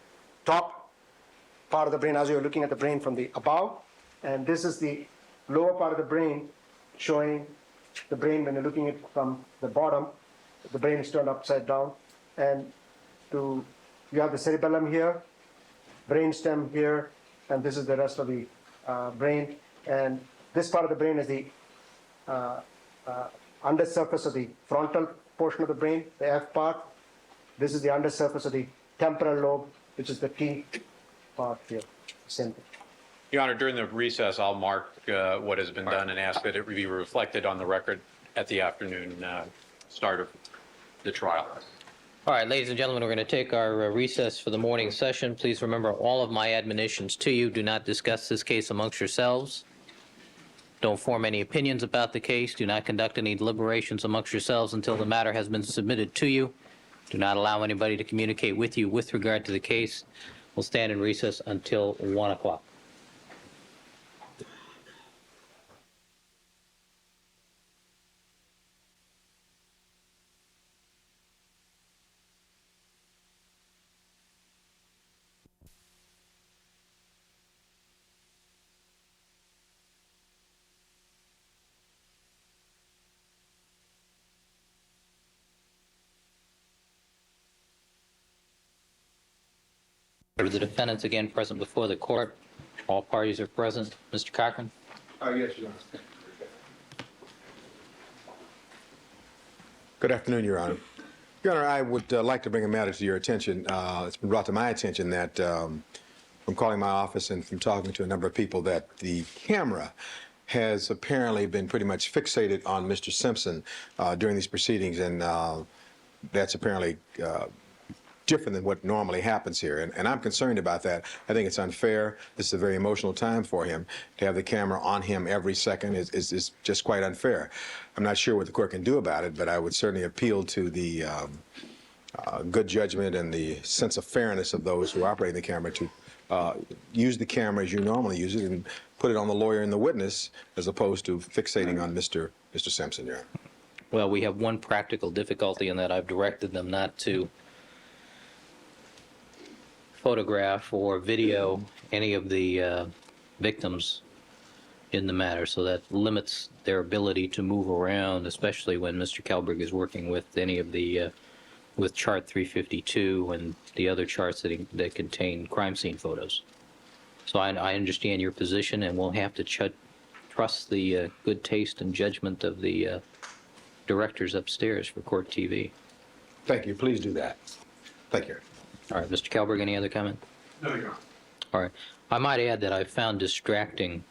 top part of the brain as you're looking at the brain from the above, and this is the lower part of the brain showing the brain when you're looking at it from the bottom. The brain is turned upside down, and you have the cerebellum here, brainstem here, and this is the rest of the brain. And this part of the brain is the undersurface of the frontal portion of the brain, the F part. This is the undersurface of the temporal lobe, which is the T part here. Same thing. Your Honor, during the recess, I'll mark what has been done and ask that it be reflected on the record at the afternoon start of the trial. All right, ladies and gentlemen, we're going to take our recess for the morning session. Please remember all of my admonitions to you. Do not discuss this case amongst yourselves. Don't form any opinions about the case. Do not conduct any deliberations amongst yourselves until the matter has been submitted to you. Do not allow anybody to communicate with you with regard to the case. We'll stand in recess until 1 o'clock. For the defendants again present before the court, all parties are present. Mr. Cochran? Yes, Your Honor. Good afternoon, Your Honor. Your Honor, I would like to bring a matter to your attention. It's been brought to my attention that from calling my office and from talking to a number of people that the camera has apparently been pretty much fixated on Mr. Simpson during these proceedings, and that's apparently different than what normally happens here, and I'm concerned about that. I think it's unfair. This is a very emotional time for him. To have the camera on him every second is just quite unfair. I'm not sure what the court can do about it, but I would certainly appeal to the good judgment and the sense of fairness of those who operate the camera to use the camera as you normally use it and put it on the lawyer and the witness as opposed to fixating on Mr. Simpson, Your Honor. Well, we have one practical difficulty in that I've directed them not to photograph or video any of the victims in the matter, so that limits their ability to move around, especially when Mr. Kalberg is working with any of the with chart 352 and the other charts that contain crime scene photos. So I understand your position, and we'll have to trust the good taste and judgment of the directors upstairs for Court TV. Thank you. Please do that. Thank you. All right, Mr. Kalberg, any other comment? No, Your Honor. All right. I might add that I've found distracting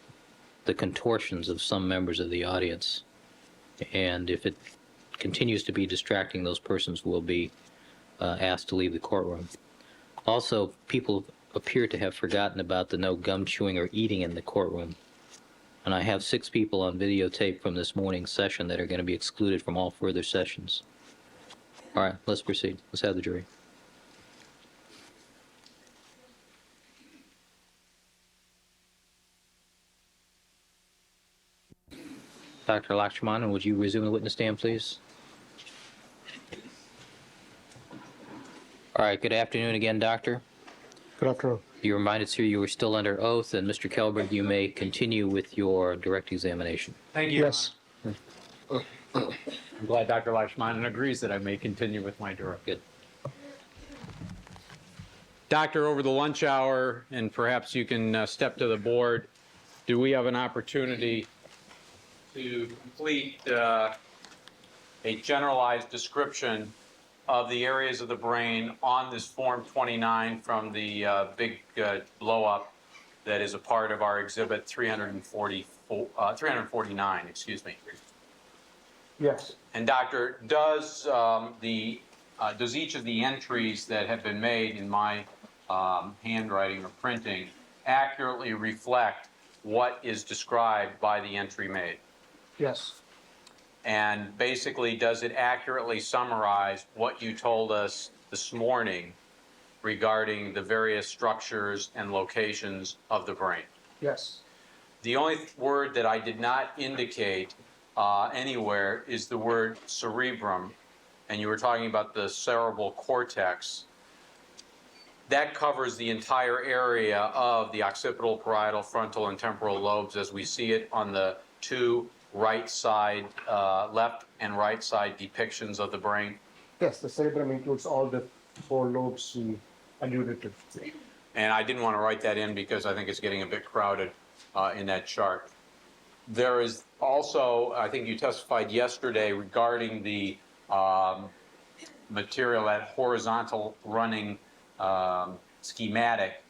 the contortions of some members of the audience. And if it continues to be distracting, those persons will be asked to leave the courtroom. Also, people appear to have forgotten about the no gum chewing or eating in the courtroom. And I have 6 people on videotape from this morning's session that are going to be excluded from all further sessions. All right, let's proceed. Let's have the jury. Dr. Lakshmanan, would you resume the witness stand, please? All right, good afternoon again, Doctor. Good afternoon. You reminded, sir, you were still under oath, and Mr. Kalberg, you may continue with your direct examination. Thank you. Yes. I'm glad Dr. Lakshmanan agrees that I may continue with my direct. Good. Doctor, over the lunch hour, and perhaps you can step to the board, do we have an opportunity to complete a generalized description of the areas of the brain on this Form 29 from the big blow-up that is a part of our Exhibit 349, excuse me. Yes. And Doctor, does each of the entries that have been made in my handwriting or printing accurately reflect what is described by the entry made? Yes. And basically, does it accurately summarize what you told us this morning regarding the various structures and locations of the brain? Yes. The only word that I did not indicate anywhere is the word cerebrum, and you were talking about the cerebral cortex. that covers the entire area of the occipital, parietal, frontal, and temporal lobes as we see it on the two right side, left and right side depictions of the brain. Yes, the cerebrum includes all the four lobes we alluded to. And I didn't want to write that in because I think it's getting a bit crowded in that chart. There is also, I think you testified yesterday regarding the material, that horizontal running schematic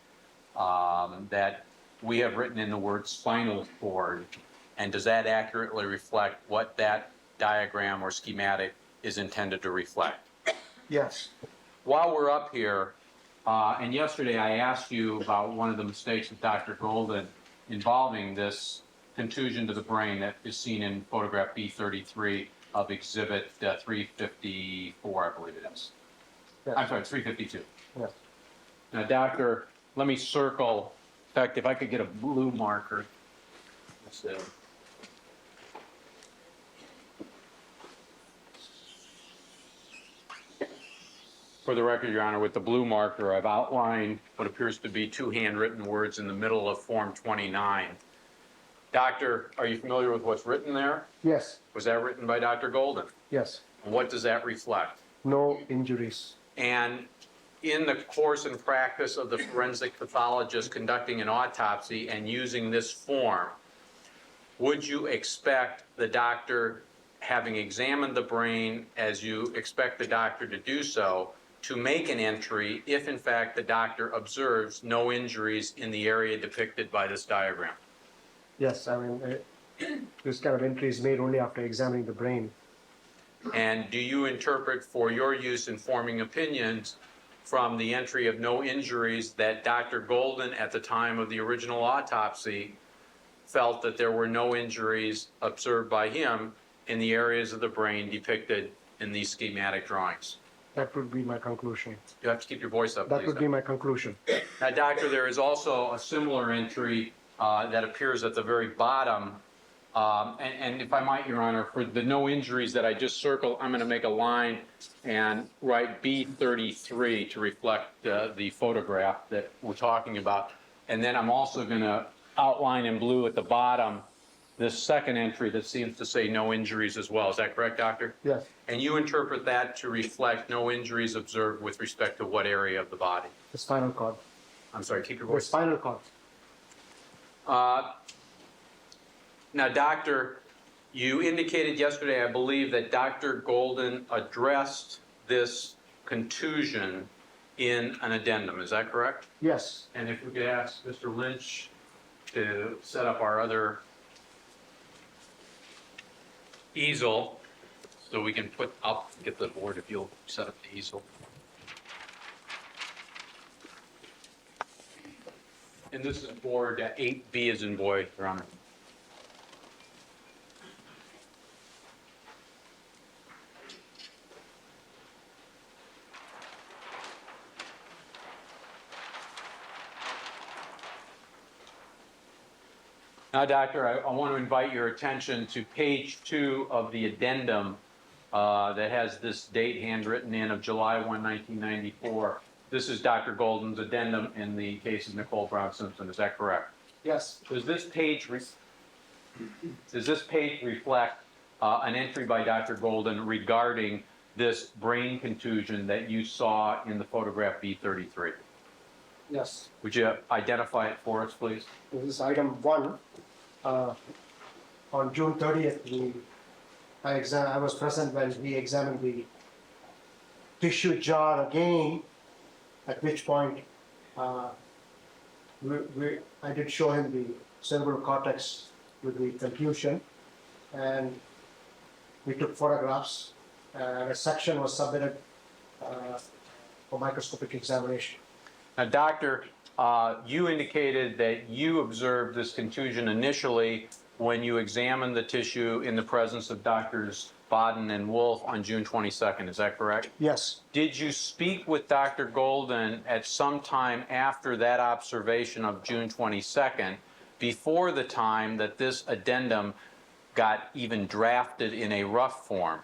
that we have written in the word spinal cord. And does that accurately reflect what that diagram or schematic is intended to reflect? Yes. While we're up here, and yesterday I asked you about one of the mistakes of Dr. Golden involving this contusion to the brain that is seen in photograph B33 of exhibit 354, I believe it is. Yes. I'm sorry, 352. Yes. Now, doctor, let me circle. In fact, if I could get a blue marker. For the record, Your Honor, with the blue marker, I've outlined what appears to be two handwritten words in the middle of Form 29. Doctor, are you familiar with what's written there? Yes. Was that written by Dr. Golden? Yes. And what does that reflect? No injuries. And in the course and practice of the forensic pathologist conducting an autopsy and using this form, would you expect the doctor, having examined the brain as you expect the doctor to do so, to make an entry if in fact the doctor observes no injuries in the area depicted by this diagram? Yes, I mean, this kind of entry is made only after examining the brain. And do you interpret for your use in forming opinions from the entry of no injuries that Dr. Golden at the time of the original autopsy felt that there were no injuries observed by him in the areas of the brain depicted in these schematic drawings? That would be my conclusion. You have to keep your voice up, That please. would be my conclusion. Now, doctor, there is also a similar entry that appears at the very bottom. And if I might, Your Honor, for the no injuries that I just circled, I'm going to make a line and write B33 to reflect the photograph that we're talking about. And then I'm also going to outline in blue at the bottom this second entry that seems to say no injuries as well. Is that correct, doctor? Yes. And you interpret that to reflect no injuries observed with respect to what area of the body? The spinal cord. I'm sorry, keep your The voice. spinal cord. Now, doctor, you indicated yesterday, I believe, that Dr. Golden addressed this contusion in an addendum. Is that correct? Yes. And if we could ask Mr. Lynch to set up our other easel so we can get the board if you'll set up the easel. And this is board 8B as in boy, Your Honor. Now, doctor, I want to invite your attention to page 2 of the addendum that has this date handwritten in of July 1, 1994. This is Dr. Golden's addendum in the case of Nicole Brown Simpson. Is that correct? Yes. Does this page reflect an entry by Dr. Golden regarding this brain contusion that you saw in the photograph B33? Yes. Would you identify it for us, please? This is item 1. On June 30th, I was present when we examined the tissue jar again, at which point I did show him the cerebral cortex with the contusion, and we took photographs, and a section was submitted for microscopic examination. Now, doctor, you indicated that you observed this contusion initially when you examined the tissue in the presence of Drs. Baden and Wolf on June 22nd. Is that correct? Yes. Did you speak with Dr. Golden at some time after that observation of June 22nd, before the time that this addendum got even drafted in a rough form?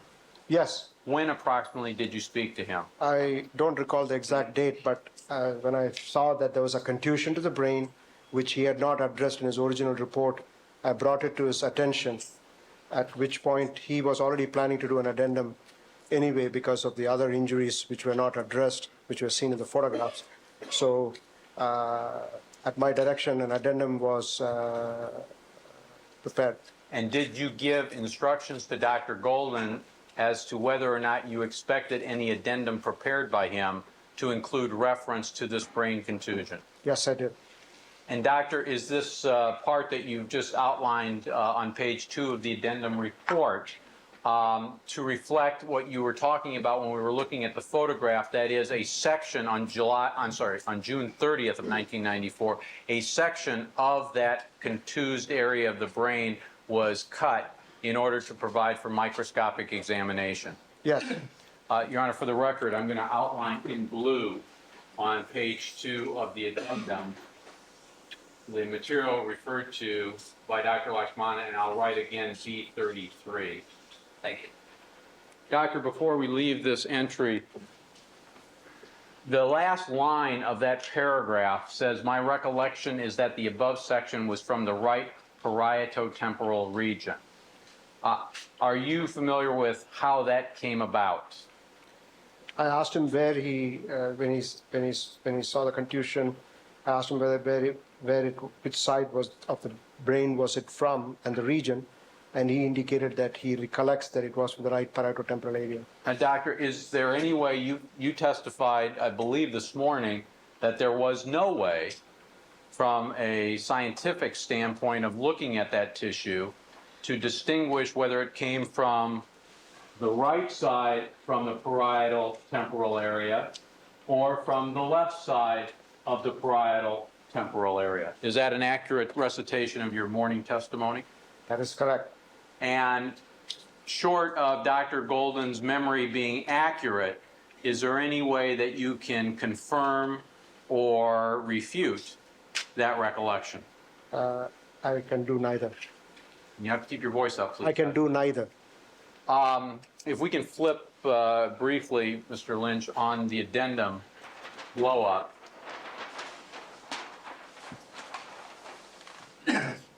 Yes. when approximately did you speak to him? I don't recall the exact date, but when I saw that there was a contusion to the brain, which he had not addressed in his original report, I brought it to his attention, at which point he was already planning to do an addendum anyway because of the other injuries which were not addressed, which were seen in the photographs. So at my direction, an addendum was prepared. And did you give instructions to Dr. Golden as to whether or not you expected any addendum prepared by him to include reference to this brain contusion? Yes, I did. And doctor, is this part that you've just outlined on page 2 of the addendum report to reflect what you were talking about when we were looking at the photograph? That is a section on June 30th of 1994, a section of that contused area of the brain was cut in order to provide for microscopic examination. Yes. Your Honor, for the record, I'm going to outline in blue on page 2 of the addendum the material referred to by Dr. Lakshmana, and I'll write again B33. Thank you. Doctor, before we leave this entry, the last line of that paragraph says, "My recollection is that the above section was from the right parieto-temporal region." Are you familiar with how that came about? I asked him where he, when he saw the contusion, I asked him which side was of the brain was it from and the region, and he indicated that he recollects that it was from the right parieto-temporal area. And doctor, is there any way, you testified, I believe this morning, that there was no way from a scientific standpoint of looking at that tissue to distinguish whether it came from the right side from the parietal temporal area or from the left side of the parietal temporal area. Is that an accurate recitation of your morning testimony? That is correct. And short of Dr. Golden's memory being accurate, is there any way that you can confirm or refute that recollection? I can do neither. You have to keep your voice up, please. I can do neither. If we can flip briefly, Mr. Lynch, on the addendum blow-up.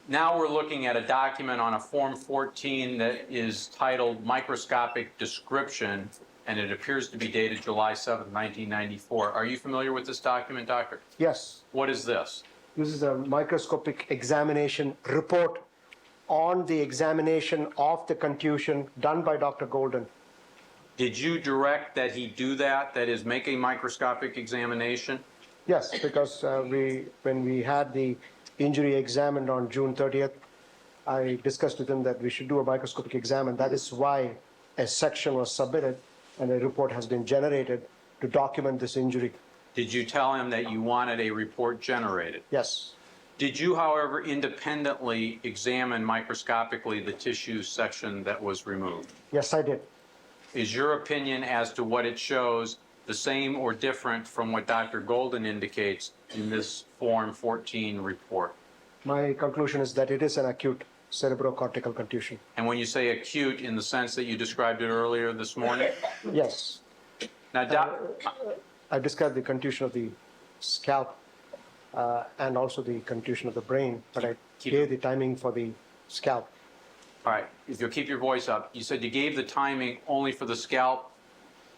Now we're looking at a document on a Form 14 that is titled Microscopic Description, and it appears to be dated July 7th, 1994. Are you familiar with this document, Doctor? Yes. What is this? This is a microscopic examination report on the examination of the contusion done by Dr. Golden. Did you direct that he do that, that is, make a microscopic examination? Yes, because when we had the injury examined on June 30th, I discussed with him that we should do a microscopic exam, and that is why a section was submitted and a report has been generated to document this injury. Did you tell him that you wanted a report generated? Yes. Did you, however, independently examine microscopically the tissue section that was removed? Yes, I did. Is your opinion as to what it shows the same or different from what Dr. Golden indicates in this Form 14 report? My conclusion is that it is an acute cerebrocortical contusion. And when you say acute, in the sense that you described it earlier this morning? Yes. Now, I described the contusion of the scalp and also the contusion of the brain, but I gave the timing for the scalp. all right, if you'll keep your voice up, you said you gave the timing only for the scalp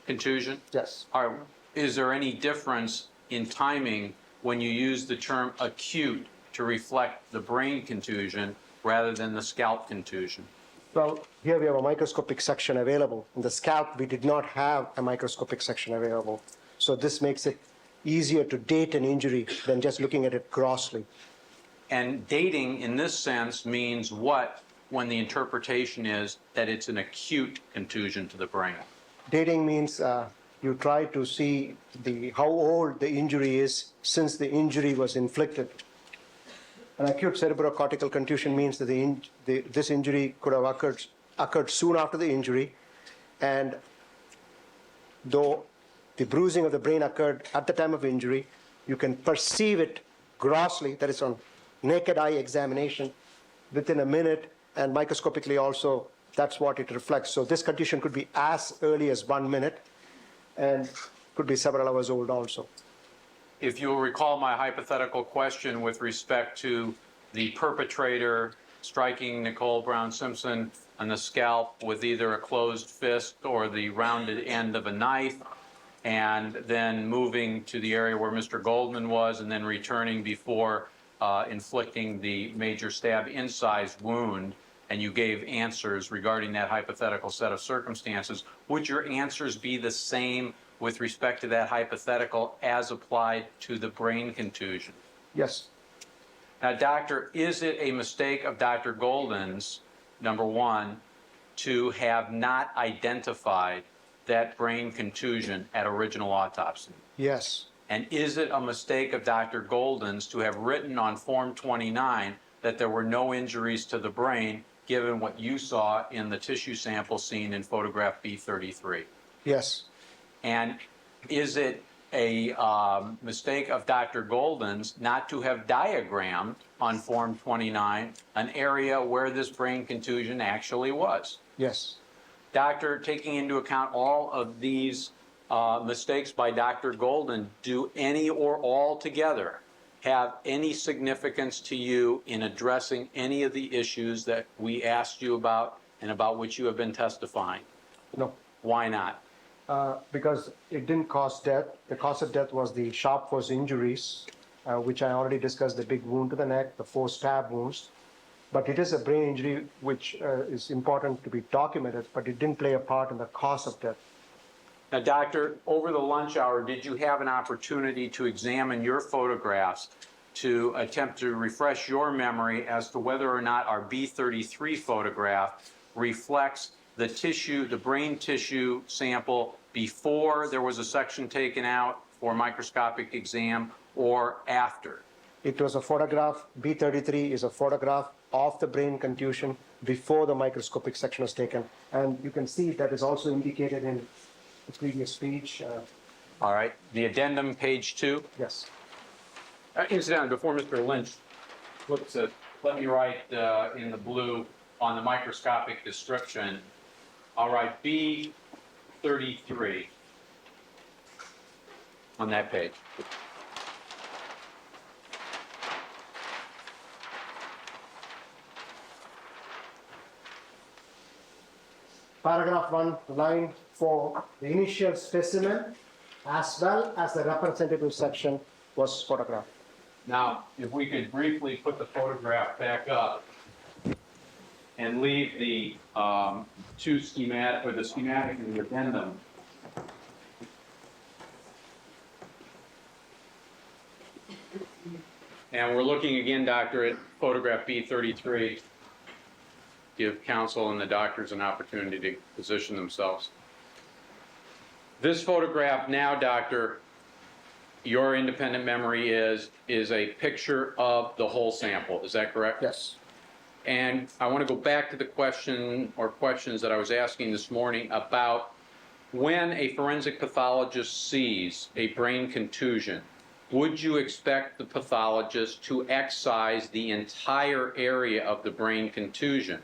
contusion? Yes. All right, is there any difference in timing when you use the term acute to reflect the brain contusion rather than the scalp contusion? Well, here we have a microscopic section available. In the scalp, we did not have a microscopic section available. So this makes it easier to date an injury than just looking at it grossly. And dating in this sense means what when the interpretation is that it's an acute contusion to the brain? Dating means you try to see how old the injury is since the injury was inflicted. An acute cerebrocortical contusion means that this injury could have occurred soon after the injury, and though the bruising of the brain occurred at the time of injury, you can perceive it grossly, that is on naked eye examination, within a minute, and microscopically also That's what it reflects. So this contusion could be as early as 1 minute and could be several hours old also. If you'll recall my hypothetical question with respect to the perpetrator striking Nicole Brown Simpson on the scalp with either a closed fist or the rounded end of a knife, and then moving to the area where Mr. Goldman was, and then returning before inflicting the major stab incised wound, and you gave answers regarding that hypothetical set of circumstances, would your answers be the same with respect to that hypothetical as applied to the brain contusion? Yes. Now, doctor, is it a mistake of Dr. Golden's, number one, to have not identified that brain contusion at original autopsy? Yes. And is it a mistake of Dr. Golden's to have written on Form 29 that there were no injuries to the brain, given what you saw in the tissue sample seen in photograph B33? Yes. And is it a mistake of Dr. Golden's not to have diagrammed on Form 29 an area where this brain contusion actually was? Yes. Doctor, taking into account all of these mistakes by Dr. Golden, do any or all together have any significance to you in addressing any of the issues that we asked you about and about which you have been testifying? No. Why not? Because it didn't cause death. The cause of death was the sharp force injuries, which I already discussed, the big wound to the neck, the 4 stab wounds. But it is a brain injury which is important to be documented, but it didn't play a part in the cause of death. Now, doctor, over the lunch hour, did you have an opportunity to examine your photographs to attempt to refresh your memory as to whether or not our B33 photograph reflects the tissue, the brain tissue sample before there was a section taken out for microscopic exam or after? It was a photograph, B33 is a photograph of the brain contusion before the microscopic section was taken. And you can see that is also indicated in the previous speech. All right, the addendum, page 2. Yes. Incidentally, before Mr. Lynch flips it, let me write in the blue on the microscopic description. I'll write B33 on that page. Paragraph 1, line 4, the initial specimen as well as the representative section was photographed. Now, if we could briefly put the photograph back up and leave the two schematic, or the schematic and the addendum. And we're looking again, doctor, at photograph B33. Give counsel and the doctors an opportunity to position themselves. This photograph now, doctor, your independent memory is a picture of the whole sample. Is that correct? Yes. And I want to go back to the question or questions that I was asking this morning about when a forensic pathologist sees a brain contusion, would you expect the pathologist to excise the entire area of the brain contusion?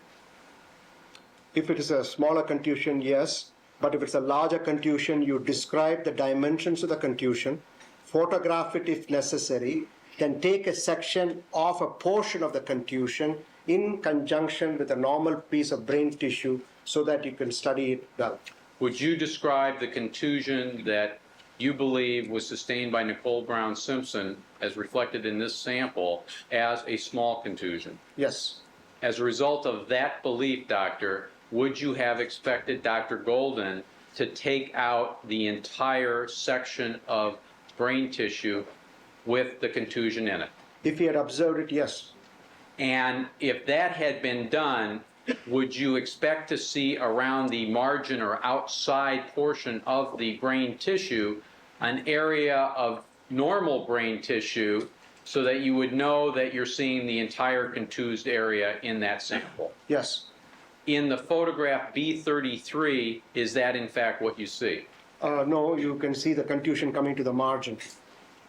If it is a smaller contusion, yes. But if it's a larger contusion, you describe the dimensions of the contusion, photograph it if necessary, then take a section of a portion of the contusion in conjunction with a normal piece of brain tissue so that you can study it well. Would you describe the contusion that you believe was sustained by Nicole Brown Simpson, as reflected in this sample, as a small contusion? Yes. As a result of that belief, doctor, would you have expected Dr. Golden to take out the entire section of brain tissue with the contusion in it? If he had observed it, yes. And if that had been done, would you expect to see around the margin or outside portion of the brain tissue an area of normal brain tissue so that you would know that you're seeing the entire contused area in that sample? Yes. In the photograph B33, is that in fact what you see? No, you can see the contusion coming to the margin.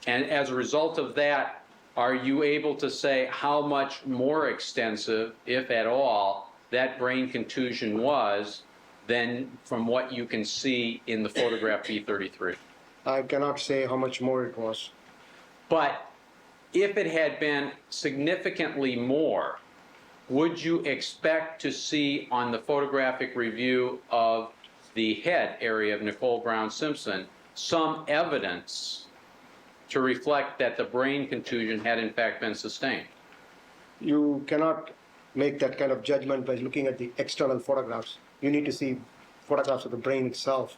And as a result of that, are you able to say how much more extensive, if at all, that brain contusion was than from what you can see in the photograph B33. I cannot say how much more it was. But if it had been significantly more, would you expect to see on the photographic review of the head area of Nicole Brown Simpson some evidence to reflect that the brain contusion had in fact been sustained? You cannot make that kind of judgment by looking at the external photographs. You need to see photographs of the brain itself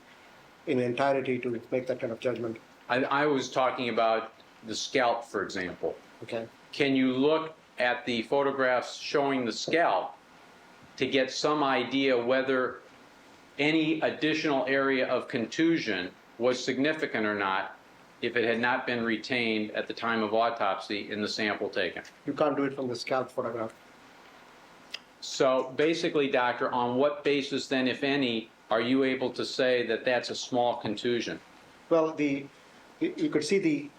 in entirety to make that kind of judgment. I was talking about the scalp, for example. Okay. Can you look at the photographs showing the scalp to get some idea whether any additional area of contusion was significant or not if it had not been retained at the time of autopsy in the sample taken? You can't do it from the scalp photograph. So basically, doctor, on what basis then, if any, are you able to say that that's a small contusion? Well, you could see the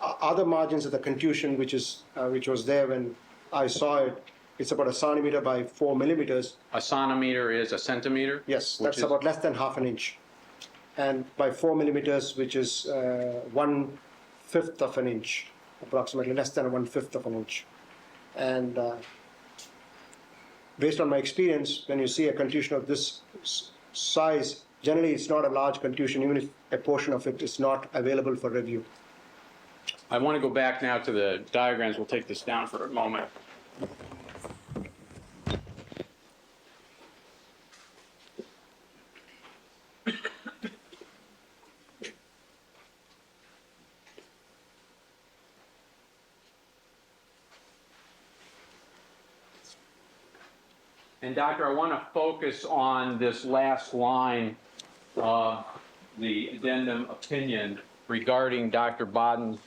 other margins of the contusion, which was there when I saw it. It's about 1 centimeter by 4 millimeters. A centimeter is a centimeter? Yes, Which that's is about less than half an inch. And by 4 millimeters, which is 1/5 of an inch, approximately less than 1/5 of an inch. And based on my experience, when you see a contusion of this size, generally it's not a large contusion, even if a portion of it is not available for review. I want to go back now to the diagrams. We'll take this down for a moment. And doctor, I want to focus on this last line of the addendum opinion regarding Dr. Dr.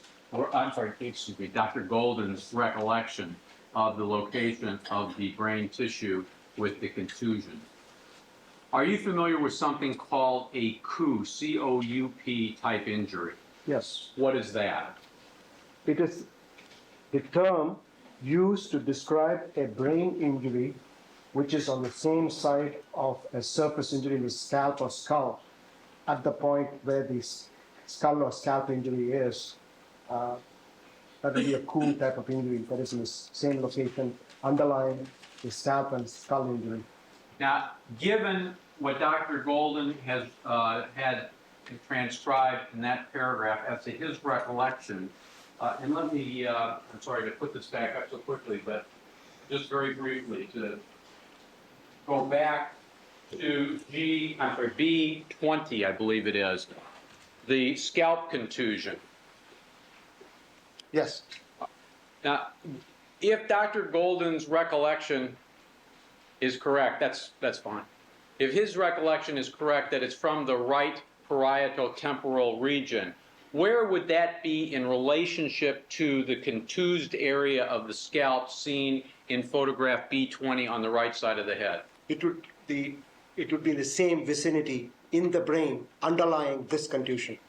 Golden's recollection of the location of the brain tissue with the contusion. Are you familiar with something called a COUP, C-O-U-P type injury? Yes. What is that? It is the term used to describe a brain injury which is on the same side of a surface injury in the scalp or skull at the point where the skull or scalp injury is. That will be a COUP type of injury that is in the same location underlying the scalp and skull injury. Now, given what Dr. Golden has had transcribed in that paragraph as to his recollection, and let me, I'm sorry to put this back up so quickly, but just very briefly to go back to B20, I believe it is, the scalp contusion. Yes. Now, if Dr. Golden's recollection is correct, that's fine. If his recollection is correct that it's from the right parietal temporal region, where would that be in relationship to the contused area of the scalp seen in photograph B20 on the right side of the head? It would be in the same vicinity in the brain underlying this contusion.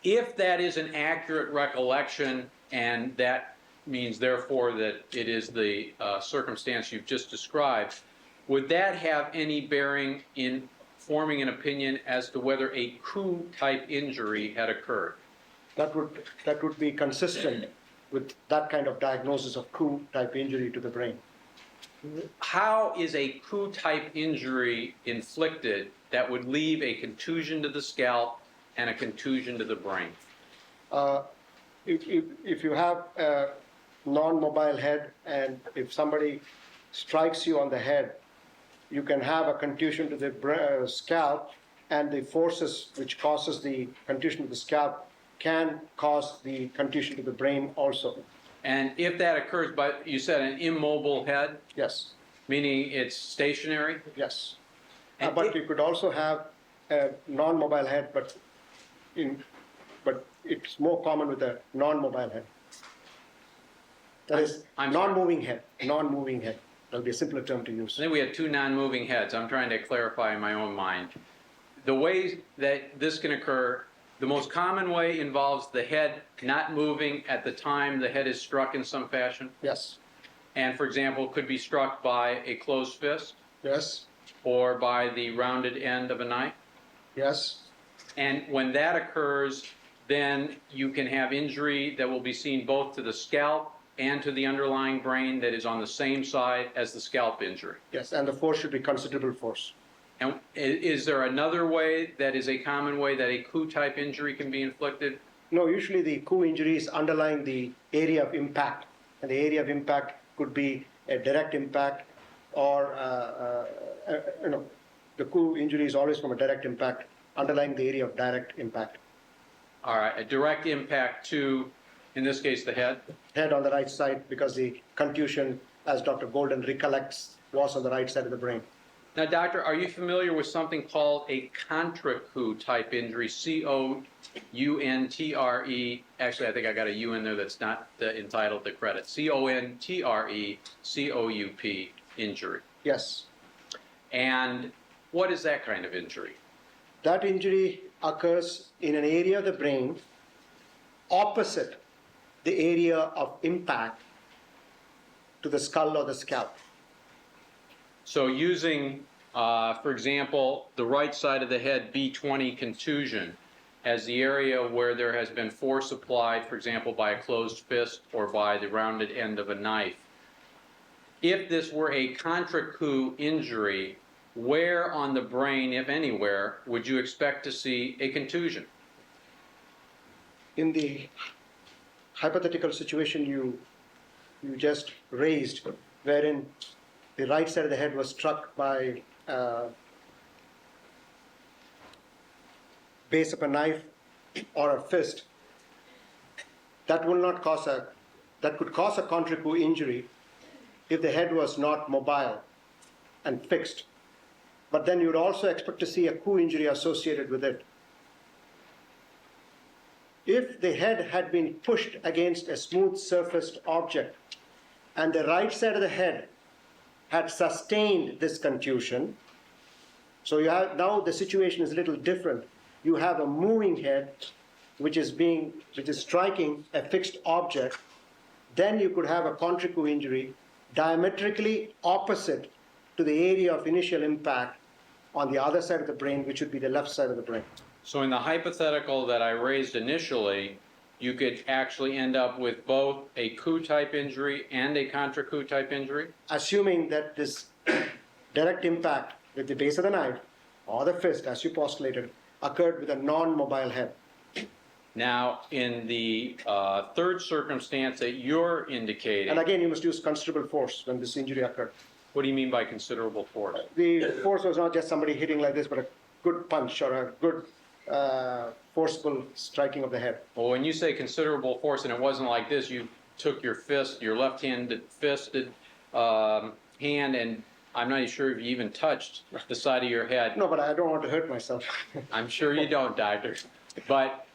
If that is an accurate recollection, and that means therefore that it is the circumstance you've just described, would that have any bearing in forming an opinion as to whether a COUP type injury had occurred? That would be consistent with that kind of diagnosis of COUP type injury to the brain. How is a COUP type injury inflicted that would leave a contusion to the scalp and a contusion to the brain? If you have a non-mobile head and if somebody strikes you on the head, you can have a contusion to the scalp, and the forces which causes the contusion to the scalp can cause the contusion to the brain also. And if that occurs, but you said an immobile head, Yes, meaning it's stationary? yes. And But you could also have a non-mobile head, but it's more common with a non-mobile head. That is I'm sorry. non-moving head, non-moving head. That'll be a simpler term to use. I think we had two non-moving heads. I'm trying to clarify in my own mind. The ways that this can occur, the most common way involves the head not moving at the time the head is struck in some fashion. Yes, And for example, could be struck by a closed fist. Yes, or by the rounded end of a knife? yes, And when that occurs, then you can have injury that will be seen both to the scalp and to the underlying brain that is on the same side as the scalp injury. yes, and the force should be considerable force. And is there another way that is a common way that a coup-type injury can be inflicted? No, usually the coup injury is underlying the area of impact, and the area of impact could be a direct impact, or the coup injury is always from a direct impact, underlying the area of direct impact. All right, a direct impact to, in this case, the head? Head on the right side, because the contusion, as Dr. Golden recollects, was on the right side of the brain. Now, doctor, are you familiar with something called a contra-coup type injury, C-O-U-N-T-R-E? Actually, I think I got a U in there that's not entitled to credit. C-O-N-T-R-E-C-O-U-P injury. Yes. And what is that kind of injury? That injury occurs in an area of the brain opposite the area of impact to the skull or the scalp. So using, for example, the right side of the head B20 contusion as the area where there has been force applied, for example, by a closed fist or by the rounded end of a knife. If this were a contra-coup injury, where on the brain, if anywhere, would you expect to see a contusion? In the hypothetical situation you just raised, wherein the right side of the head was struck by base of a knife or a fist, that could cause a contra-coup injury if the head was not mobile and fixed. But then you would also expect to see a coup injury associated with it. If the head had been pushed against a smooth surfaced object and the right side of the head had sustained this contusion, so you have, now the situation is a little different. You have a moving head which is striking a fixed object, then you could have a contra-coup injury diametrically opposite to the area of initial impact on the other side of the brain, which would be the left side of the brain. So in the hypothetical that I raised initially, you could actually end up with both a coup-type injury and a contra-coup type injury? Assuming that this direct impact with the base of the knife or the fist, as you postulated, occurred with a non-mobile head. Now, in the third circumstance that you're indicating, And again, you must use considerable force when this injury occurred. what do you mean by considerable force? The force was not just somebody hitting like this, but a good punch or a good forceful striking of the head. Well, when you say considerable force, and it wasn't like this, you took your fist, your left-handed fisted hand, and I'm not sure if you even touched the side of your head. No, but I don't want to hurt myself. I'm sure you don't, doctor. But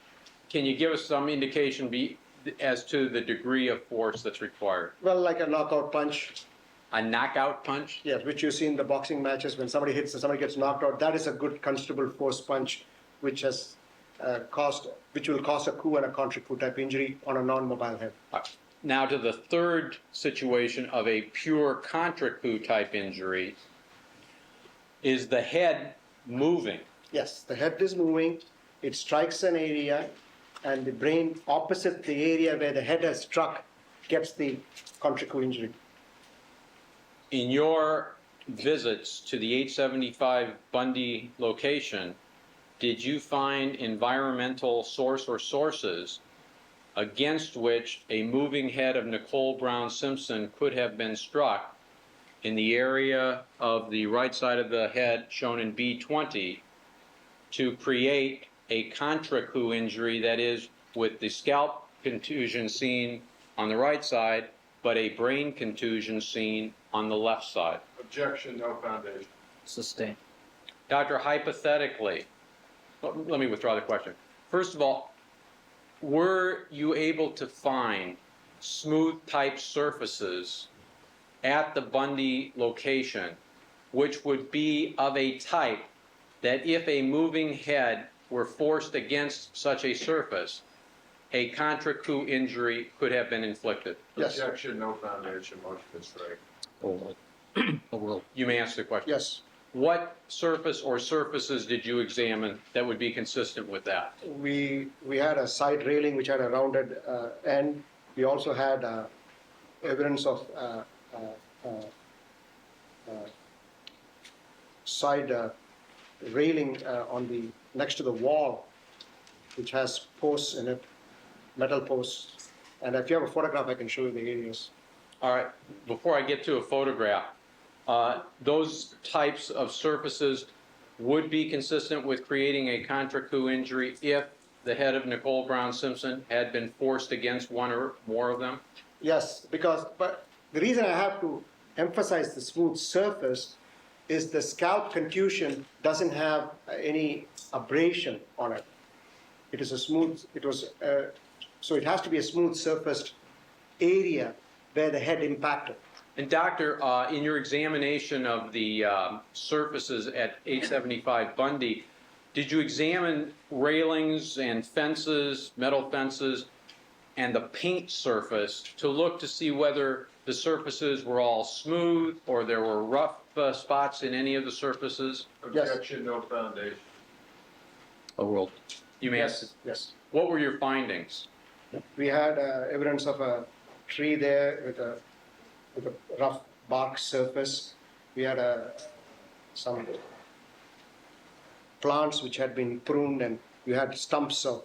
can you give us some indication as to the degree of force that's required? Well, like a knockout punch, A knockout punch? yes, which you see in the boxing matches when somebody hits and somebody gets knocked out. That is a good considerable force punch, which will cause a coup and a contra-coup type injury on a non-mobile head. Now to the third situation of a pure contra-coup type injury, is the head moving? Yes, the head is moving, it strikes an area, and the brain opposite the area where the head has struck gets the contra-coup injury. In your visits to the 875 Bundy location, did you find environmental source or sources against which a moving head of Nicole Brown Simpson could have been struck in the area of the right side of the head shown in B20 to create a contra-coup injury, that is, with the scalp contusion seen on the right side, but a brain contusion seen on the left side? Objection, no foundation. Sustained. Doctor, hypothetically, let me withdraw the question. First of all, were you able to find smooth type surfaces at the Bundy location which would be of a type that if a moving head were forced against such a surface, a contra-coup injury could have been inflicted? Yes. Objection, no foundation, motion is strike. Overruled. You may answer the question. Yes, What surface or surfaces did you examine that would be consistent with that? we had a side railing which had a rounded end. We also had evidence of side railing on the next to the wall, which has posts in it, metal posts. And if you have a photograph, I can show you the areas. All right, before I get to a photograph, those types of surfaces would be consistent with creating a contra coup injury if the head of Nicole Brown Simpson had been forced against one or more of them? Yes, but the reason I have to emphasize the smooth surface is the scalp contusion doesn't have any abrasion on it. It is a smooth, so it has to be a smooth surfaced area where the head impacted. And doctor, in your examination of the surfaces at 875 Bundy, did you examine railings and fences, metal fences, and the paint surface to look to see whether the surfaces were all smooth or there were rough spots in any of the surfaces? Yes. Objection, no foundation. Overruled. You may ask, Yes. what were your findings? We had evidence of a tree there with a rough bark surface. We had some plants which had been pruned, and we had stumps of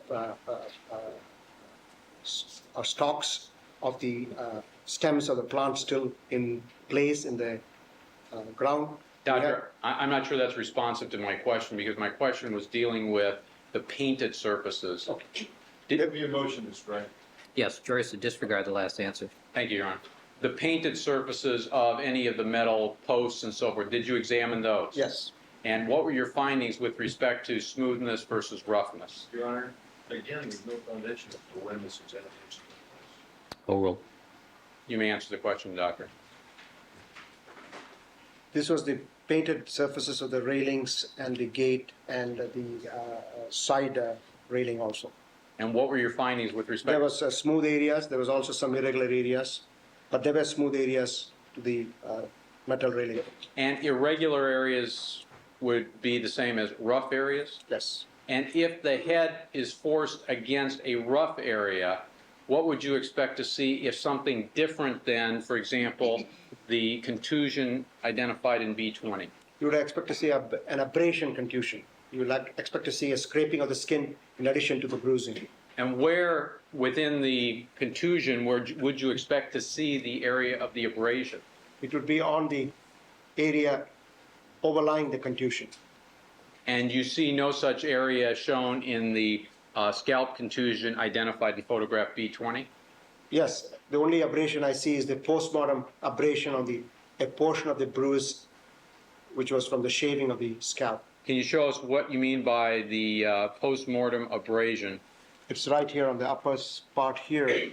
stalks of the stems of the plant still in place in the ground. Doctor, I'm not sure that's responsive to my question because my question was dealing with the painted surfaces. Okay. Give me a motion to strike. Yes, juries to disregard the last answer. Thank you, Your Honor. The painted surfaces of any of the metal posts and so forth, did you examine those? Yes. And what were your findings with respect to smoothness versus roughness? Your Honor, again, there's no foundation as to when this examination took place. Overruled. You may answer the question, Doctor. This was the painted surfaces of the railings and the gate and the side railing also. And what were your findings with respect? There was smooth areas, there was also some irregular areas, but there were smooth areas to the metal railing. And irregular areas would be the same as rough areas? Yes. And if the head is forced against a rough area, what would you expect to see if something different than, for example, the contusion identified in B20? You would expect to see an abrasion contusion. You would expect to see a scraping of the skin in addition to the bruising. And where within the contusion would you expect to see the area of the abrasion? It would be on the area overlying the contusion. And you see no such area shown in the scalp contusion identified in photograph B20? Yes, the only abrasion I see is the postmortem abrasion on a portion of the bruise, which was from the shaving of the scalp. Can you show us what you mean by the post-mortem abrasion? It's right here on the upper part here,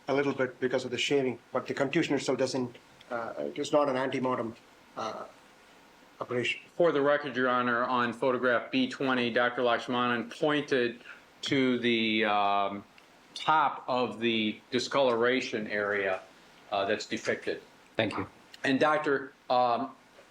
a little bit because of the shaving, but the contusion itself doesn't, it is not an antemortem abrasion. For the record, Your Honor, on photograph B20, Dr. Lakshmanan pointed to the top of the discoloration area that's depicted. Thank you. And Doctor,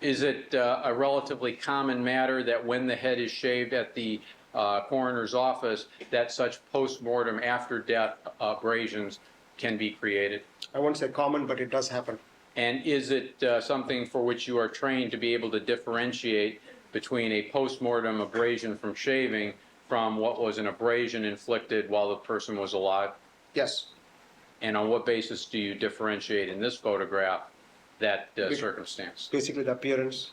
is it a relatively common matter that when the head is shaved at the coroner's office, that such post-mortem after-death abrasions can be created? I won't say common, but it does happen. And is it something for which you are trained to be able to differentiate between a post-mortem abrasion from shaving from what was an abrasion inflicted while the person was alive? Yes. And on what basis do you differentiate in this photograph that circumstance? Basically the appearance.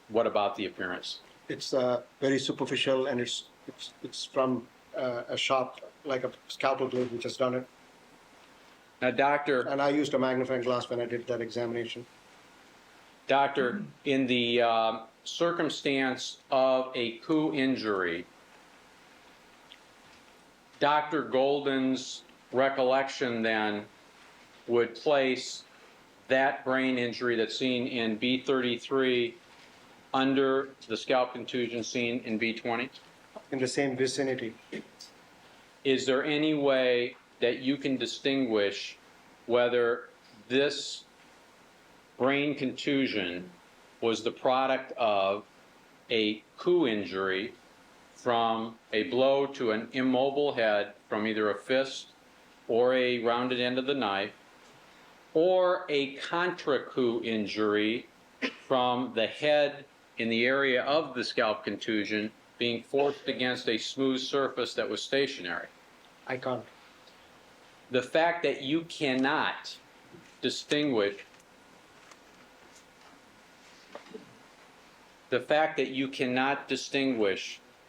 What about the appearance? It's very superficial, and it's from a shop like a scalpel blade which has done it. Now, Doctor, And I used a magnifying glass when I did that examination. Doctor, in the circumstance of a coup injury, Dr. Golden's recollection then would place that brain injury that's seen in B33 under the scalp contusion seen in B20? In the same vicinity. Is there any way that you can distinguish whether this brain contusion was the product of a coup injury from a blow to an immobile head from either a fist or a rounded end of the knife, or a contra coup injury from the head in the area of the scalp contusion being forced against a smooth surface that was stationary. I can't. The fact that you cannot distinguish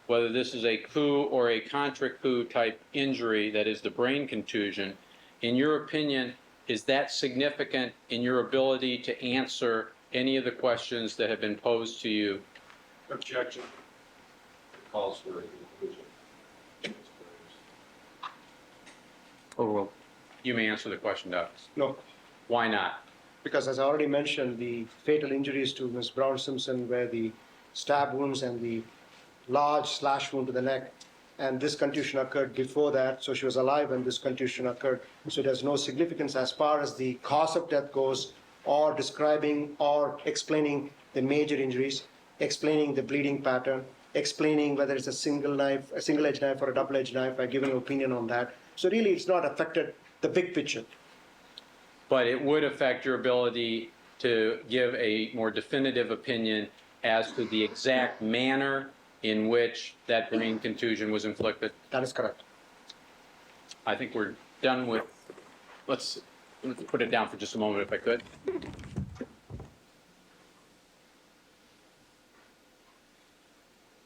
whether this is a coup or a contra coup type injury that is the brain contusion, in your opinion, is that significant in your ability to answer any of the questions that have been posed to you? Objection. Calls for a conclusion. Overruled. You may answer the question, Doug. No, Why not? because as I already mentioned, the fatal injuries to Ms. Brown Simpson were the stab wounds and the large slash wound to the neck. And this contusion occurred before that, so she was alive when this contusion occurred. So it has no significance as far as the cause of death goes, or describing or explaining the major injuries, explaining the bleeding pattern, explaining whether it's a single knife, a single-edged knife or a double-edged knife. I've given an opinion on that. So really, it's not affected the big picture. But it would affect your ability to give a more definitive opinion as to the exact manner in which that brain contusion was inflicted. That is correct. I think we're done with, let's put it down for just a moment if I could. I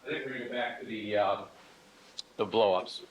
think we're going to go back to the blow-ups.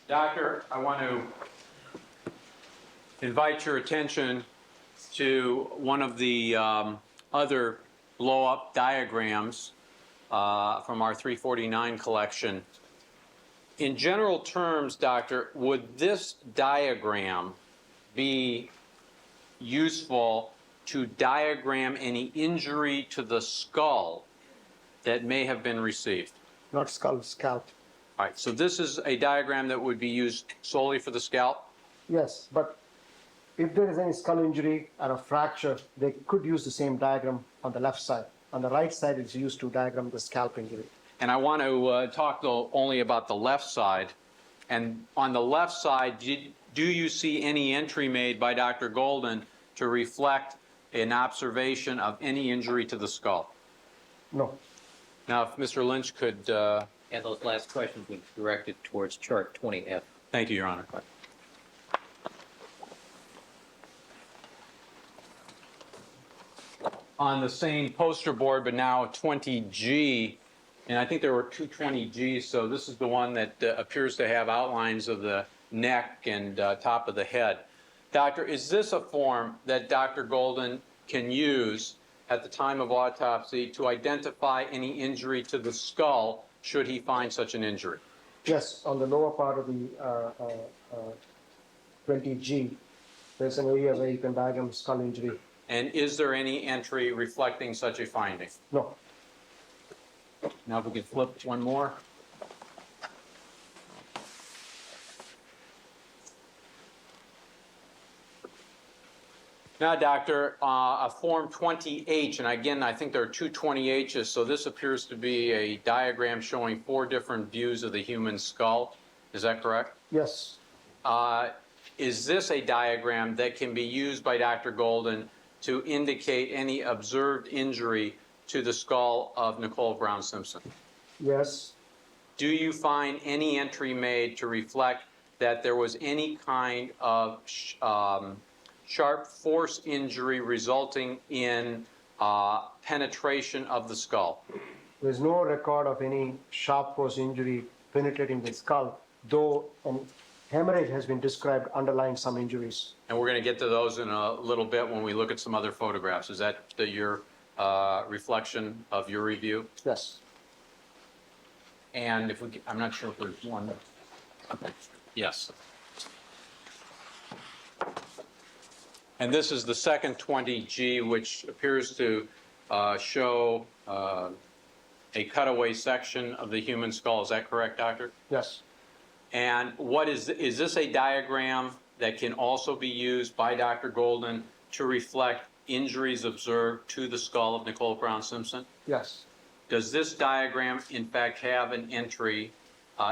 Doctor, I want to invite your attention to one of the other blow-up diagrams from our 349 collection. In general terms, Doctor, would this diagram be useful to diagram any injury to the skull that may have been received? Not skull, scalp. All right, so this is a diagram that would be used solely for the scalp? Yes, but if there is any skull injury or a fracture, they could use the same diagram on the left side. On the right side, it's used to diagram the scalp injury. And I want to talk though only about the left side. And on the left side, do you see any entry made by Dr. Golden to reflect an observation of any injury to the skull? No. Now, if Mr. Lynch could... And those last questions we directed towards chart 20F. Thank you, Your Honor. On the same poster board, but now 20G, and I think there were two 20Gs, so this is the one that appears to have outlines of the neck and top of the head. Doctor, is this a form that Dr. Golden can use at the time of autopsy to identify any injury to the skull should he find such an injury? Yes, on the lower part of the 20G, there's an area where you can diagram skull injury. And is there any entry reflecting such a finding? No. Now if we could flip one more. Now, Doctor, a Form 20H, and again, I think there are two 20Hs, so this appears to be a diagram showing 4 different views of the human skull. Is that correct? Yes. Is this a diagram that can be used by Dr. Golden to indicate any observed injury to the skull of Nicole Brown Simpson? Yes. Do you find any entry made to reflect that there was any kind of sharp force injury resulting in penetration of the skull? There's no record of any sharp force injury penetrating the skull, though an hemorrhage has been described underlying some injuries. And we're going to get to those in a little bit when we look at some other photographs. Is that your reflection of your review? Yes. And if we, I'm not sure if there's one. Yes. And this is the second 20G, which appears to show a cutaway section of the human skull. Is that correct, doctor? Yes. And what is this a diagram that can also be used by Dr. Golden to reflect injuries observed to the skull of Nicole Brown Simpson? Yes. Does this diagram, in fact, have an entry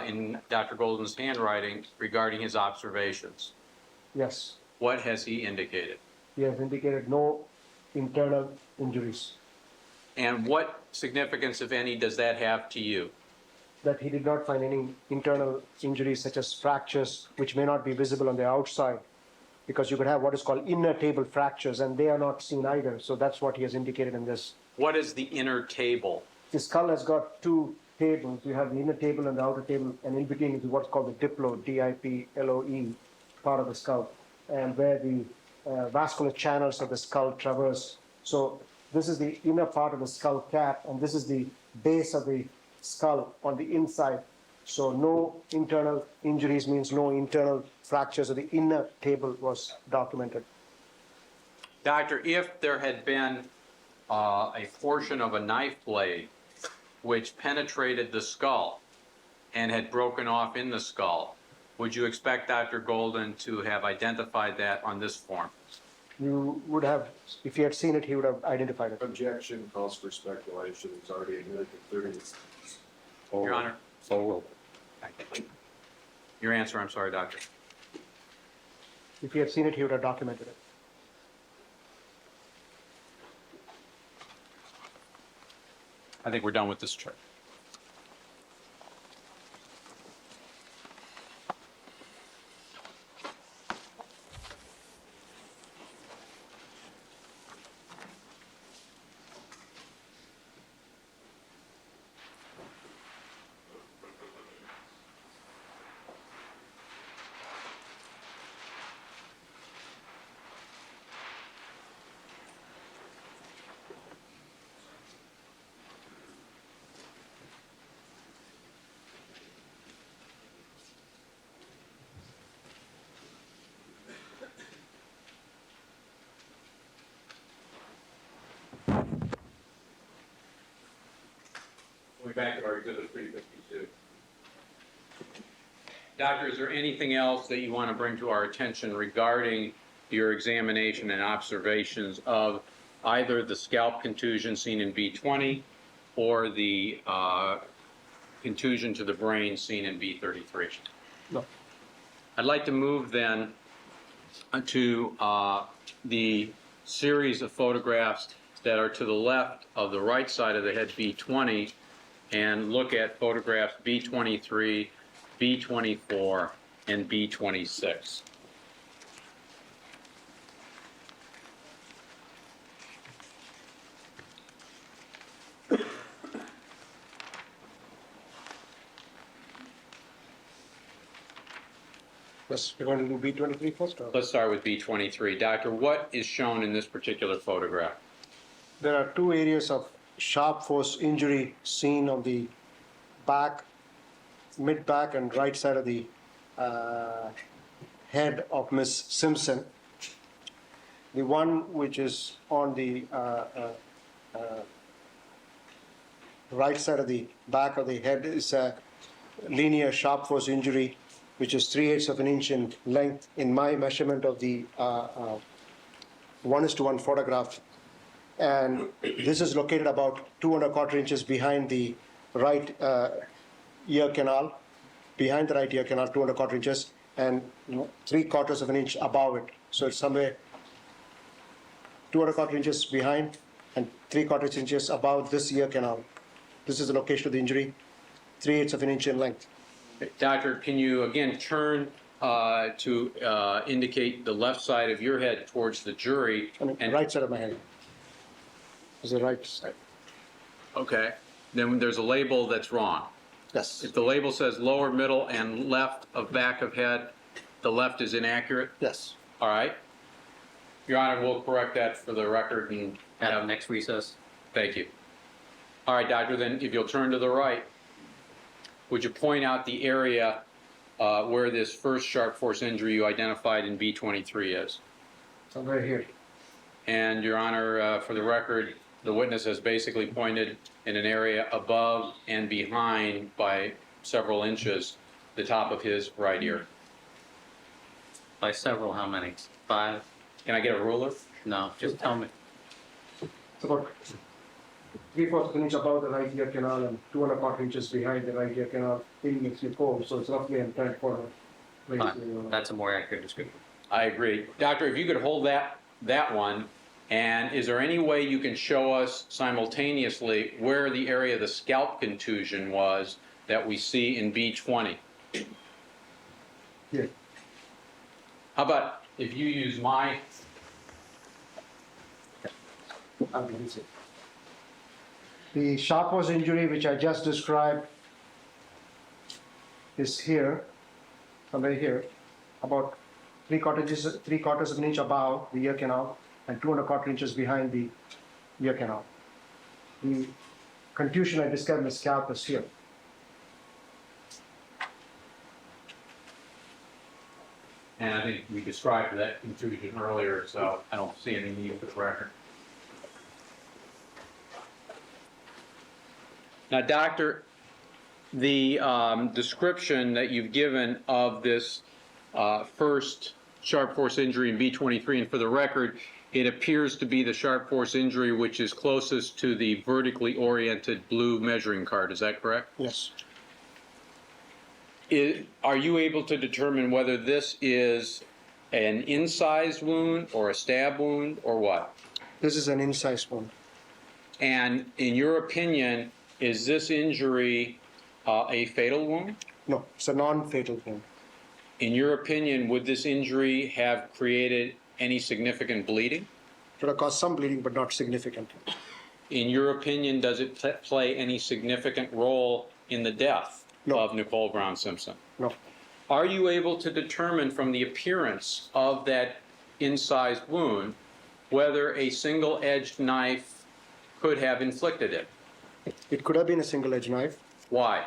in Dr. Golden's handwriting regarding his observations? Yes. What has he indicated? He has indicated no internal injuries. And what significance, if any, does that have to you? That he did not find any internal injuries such as fractures, which may not be visible on the outside, because you could have what is called inner table fractures, and they are not seen either. So that's what he has indicated in this. What is the inner table? The skull has got two tables. You have the inner table and the outer table, and in between is what's called the diploe, D-I-P-L-O-E, part of the skull, and where the vascular channels of the skull traverse. So this is the inner part of the skull cap, and this is the base of the skull on the inside. So no internal injuries means no internal fractures. So the inner table was documented. Doctor, if there had been a portion of a knife blade which penetrated the skull and had broken off in the skull, would you expect Dr. Golden to have identified that on this form? You would have, if he had seen it, he would have identified it. Objection calls for speculation. It's already admitted to 30. Your Honor. So Your answer, I'm sorry, Doctor. If he had seen it, he would have documented it. I think we're done with this chart. We're back to our exhibit 352. Doctor, is there anything else that you want to bring to our attention regarding your examination and observations of either the scalp contusion seen in B20 or the contusion to the brain seen in B33? No. I'd like to move then to the series of photographs that are to the left of the right side of the head, B20, and look at photographs B23, B24, and B26. Yes, we're going to do B23 first? Or? Let's start with B23. Doctor, what is shown in this particular photograph? There are two areas of sharp force injury seen on the back, mid-back and right side of the head of Miss Simpson. The one which is on the right side of the back of the head is a linear sharp force injury, which is 3/8 of an inch in length in my measurement of the 1:1 photograph. And this is located about 2¼ inches behind the right ear canal, behind the right ear canal, 2¼ inches, and 3/4 of an inch above it. So it's somewhere 2¼ inches behind and 3/4 inches above this ear canal. This is the location of the injury, 3/8 of an inch in length. Doctor, can you again turn to indicate the left side of your head towards the jury? I mean, right side of my head. Is the right side. Okay, then there's a label that's wrong. Yes. If the label says lower, middle, and left of back of head, the left is inaccurate? Yes. All right. Your Honor, we'll correct that for the record and At next recess. thank you. All right, Doctor, then if you'll turn to the right, would you point out the area where this first sharp force injury you identified in B23 is? Somewhere here. And Your Honor, for the record, the witness has basically pointed in an area above and behind by several inches the top of his right ear. By several, how many? 5? Can I get a ruler? No, just tell me. It's about 3/4 of an inch above the right ear canal and 2¼ inches behind the right ear canal in the pole, so it's roughly in 10 Fine. That's a more accurate description. I agree. Doctor, if you could hold that one, and is there any way you can show us simultaneously where the area of the scalp contusion was that we see in B20? Here. How about if you use my, The sharp force injury, which I just described, is here, somewhere here, about 3/4 of an inch above the ear canal and 2¼ inches behind the ear canal. The contusion I described in the scalp is here. and I think we described that contusion earlier, so I don't see any need for the record. Now, Doctor, the description that you've given of this first sharp force injury in B23, and for the record, it appears to be the sharp force injury which is closest to the vertically oriented blue measuring card. Is that correct? Yes. Are you able to determine whether this is an incised wound or a stab wound or what? This is an incised wound. And in your opinion, is this injury a fatal wound? No, it's a non-fatal wound. In your opinion, would this injury have created any significant bleeding? It would have caused some bleeding, but not significant. In your opinion, does it play any significant role in the death No. of Nicole Brown Simpson? No. Are you able to determine from the appearance of that incised wound whether a single-edged knife could have inflicted it? It could have been a single-edged knife Why?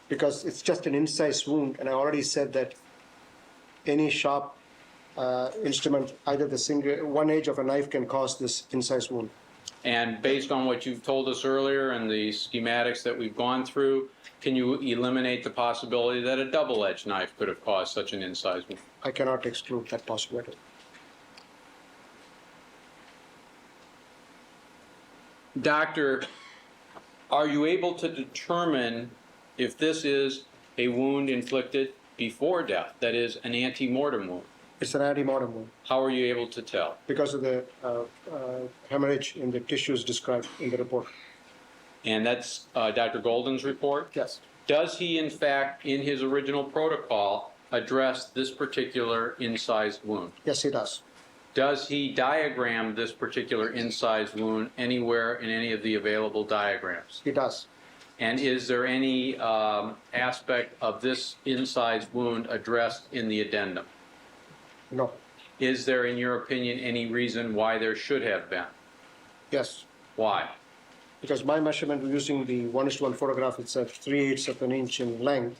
because it's just an incised wound, and I already said that any sharp instrument, either one edge of a knife can cause this incised wound. And based on what you've told us earlier and the schematics that we've gone through, can you eliminate the possibility that a double-edged knife could have caused such an incised wound? I cannot exclude that possibility. Doctor, are you able to determine if this is a wound inflicted before death, that is, an ante-mortem wound? It's an antemortem wound How are you able to tell? because of the hemorrhage in the tissues described in the report. And that's Dr. Golden's report? Yes. Does he, in fact, in his original protocol, address this particular incised wound? Yes, it does. Does he diagram this particular incised wound anywhere in any of the available diagrams? It does. And is there any aspect of this incised wound addressed in the addendum? No. Is there, in your opinion, any reason why there should have been? Yes. Why? Because my measurement using the 1:1 photograph, it's at 3/8 of an inch in length,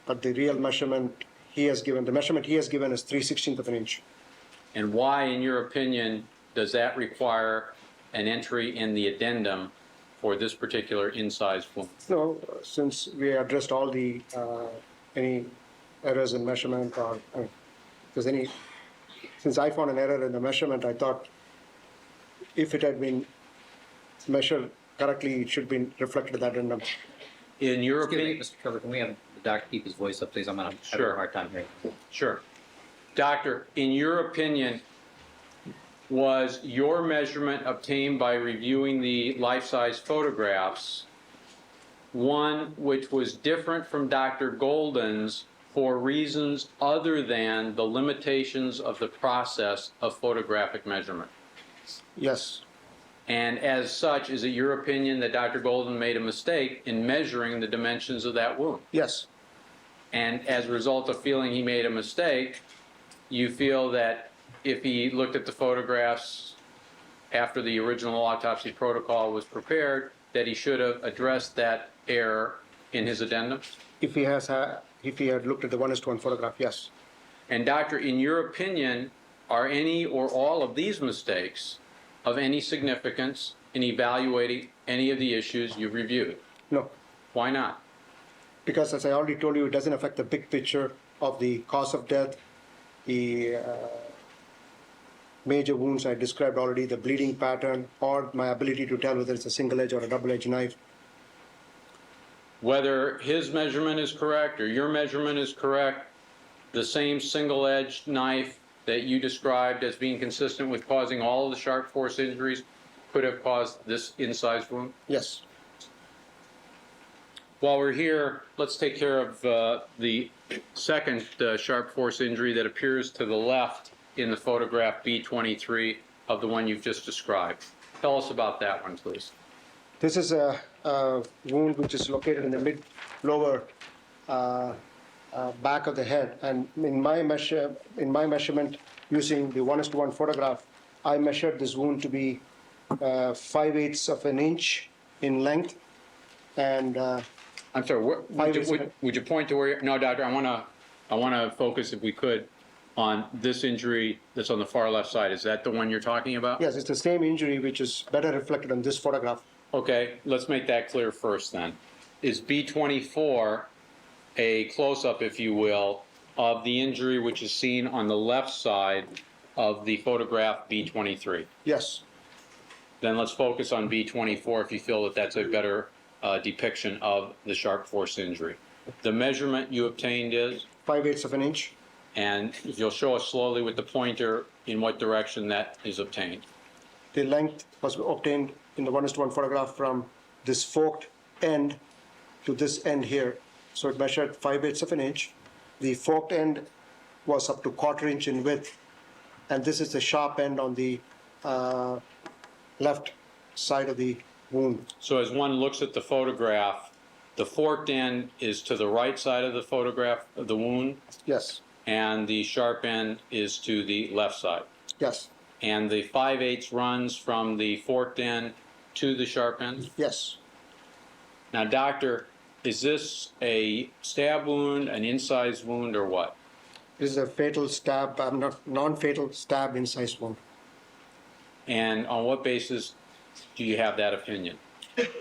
but the real measurement he has given, the measurement he has given is 3/16 of an inch. And why, in your opinion, does that require an entry in the addendum for this particular incised wound? No, since we addressed all the, any errors in measurement or, if there's any, since I found an error in the measurement, I thought if it had been measured correctly, it should be reflected in that addendum. In your Excuse me, opinion? Mr. Trevor, can we have the doctor keep his voice up, please? I'm having Sure. a hard time hearing. Sure. Doctor, in your opinion, was your measurement obtained by reviewing the life-size photographs one which was different from Dr. Golden's for reasons other than the limitations of the process of photographic measurement? Yes. And as such, is it your opinion that Dr. Golden made a mistake in measuring the dimensions of that wound? Yes. and as a result of feeling he made a mistake, you feel that if he looked at the photographs after the original autopsy protocol was prepared, that he should have addressed that error in his addendum? If he had looked at the 1:1 photograph, yes. And doctor, in your opinion, are any or all of these mistakes of any significance in evaluating any of the issues you've reviewed? No, Why not? because as I already told you, it doesn't affect the big picture of the cause of death, the major wounds I described already, the bleeding pattern, or my ability to tell whether it's a single edge or a double edge knife. Whether his measurement is correct or your measurement is correct, the same single-edged knife that you described as being consistent with causing all of the sharp force injuries could have caused this incised wound? Yes. While we're here, let's take care of the second sharp force injury that appears to the left in the photograph B23 of the one you've just described. Tell us about that one, please. This is a wound which is located in the mid-lower back of the head. And in my measurement, using the 1:1 photograph, I measured this wound to be 5/8 of an inch in length. And I'm sorry, would you point to where you're, no, doctor, I want to focus, if we could, on this injury that's on the far left side. Is that the one you're talking about? yes, it's the same injury which is better reflected on this photograph. Okay, let's make that clear first then. Is B24 a close-up, if you will, of the injury which is seen on the left side of the photograph B23? Yes, Then let's focus on B24 if you feel that that's a better depiction of the sharp force injury. The measurement you obtained is, 5/8 of an inch. and if you'll show us slowly with the pointer in what direction that is obtained. The length was obtained in the 1:1 photograph from this forked end to this end here. So it measured 5/8 of an inch. The forked end was up to 1/4 inch in width. And this is the sharp end on the left side of the wound. So as one looks at the photograph, the forked end is to the right side of the photograph of the wound, Yes, and the sharp end is to the left side. yes, And the 5/8 runs from the forked end to the sharp end. yes. Now, doctor, is this a stab wound, an incised wound, or what? This is a fatal stab, non-fatal stab incised wound. And on what basis do you have that opinion?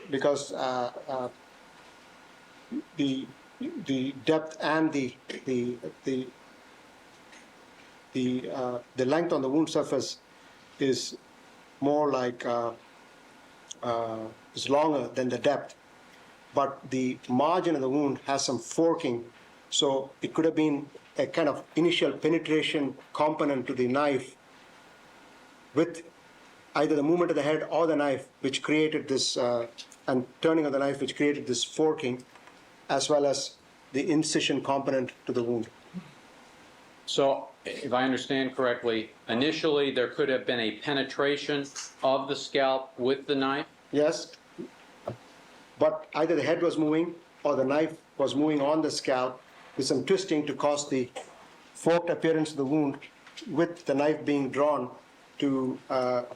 Because the depth and the length on the wound surface is more like is longer than the depth, but the margin of the wound has some forking, so it could have been a kind of initial penetration component to the knife with either the movement of the head or the knife, which created this, and turning of the knife, which created this forking, as well as the incision component to the wound. So, if I understand correctly, initially there could have been a penetration of the scalp with the knife? Yes, but either the head was moving or the knife was moving on the scalp with some twisting to cause the forked appearance of the wound with the knife being drawn to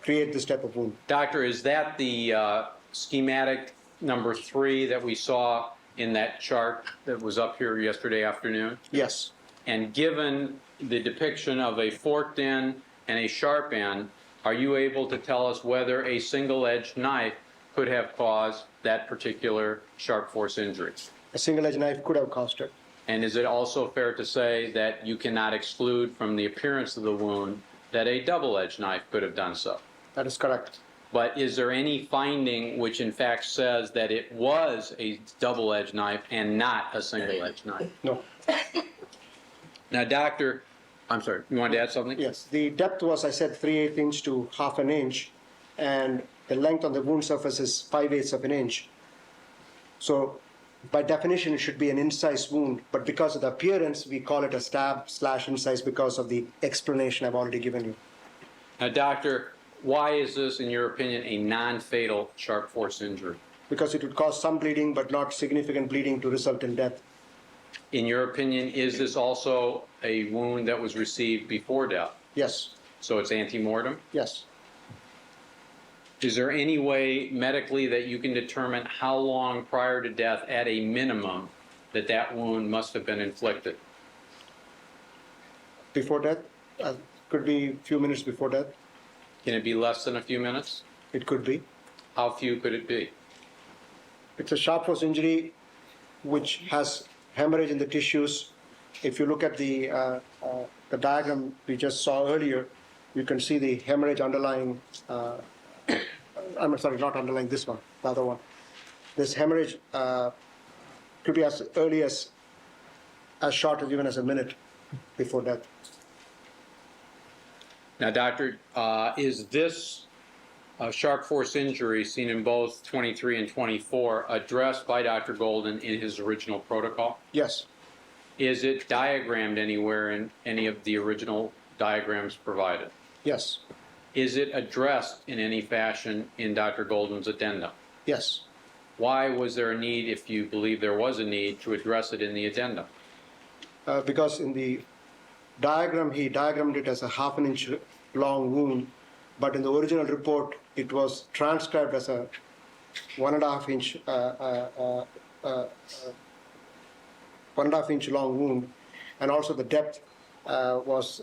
create this type of wound. Doctor, is that the schematic number 3 that we saw in that chart that was up here yesterday afternoon? Yes, And given the depiction of a forked end and a sharp end, are you able to tell us whether a single-edged knife could have caused that particular sharp force injury? a single-edged knife could have caused it. And is it also fair to say that you cannot exclude from the appearance of the wound that a double-edged knife could have done so? That is correct. But is there any finding which in fact says that it was a double-edged knife and not a single-edged knife? No. Now, doctor, I'm sorry, you wanted to add something? Yes, the depth was, I said, 3/8 inch to 1/2 inch, and the length on the wound surface is 5/8 of an inch. So, by definition, it should be an incised wound, but because of the appearance, we call it a stab/incise because of the explanation I've already given you. Now, doctor, why is this, in your opinion, a non-fatal sharp force injury? Because it would cause some bleeding, but not significant bleeding to result in death. In your opinion, is this also a wound that was received before death? Yes, So it's ante-mortem? yes. Is there any way medically that you can determine how long prior to death, at a minimum, that wound must have been inflicted? Before death, could be a few minutes before death. Can it be less than a few minutes? It could be. How few could it be? It's a sharp force injury which has hemorrhage in the tissues. If you look at the diagram we just saw earlier, you can see the hemorrhage underlying, I'm sorry, not underlying this one, the other one. This hemorrhage could be as early as short as even as a minute before death. Now, doctor, is this sharp force injury seen in both 23 and 24 addressed by Dr. Golden in his original protocol? Yes, Is it diagrammed anywhere in any of the original diagrams provided? yes, Is it addressed in any fashion in Dr. Golden's addendum? yes. Why was there a need, if you believe there was a need, to address it in the addendum? Because in the diagram, he diagrammed it as a ½ inch long wound, but in the original report, it was transcribed as a 1.5 inch, 1.5 inch long wound, and also the depth was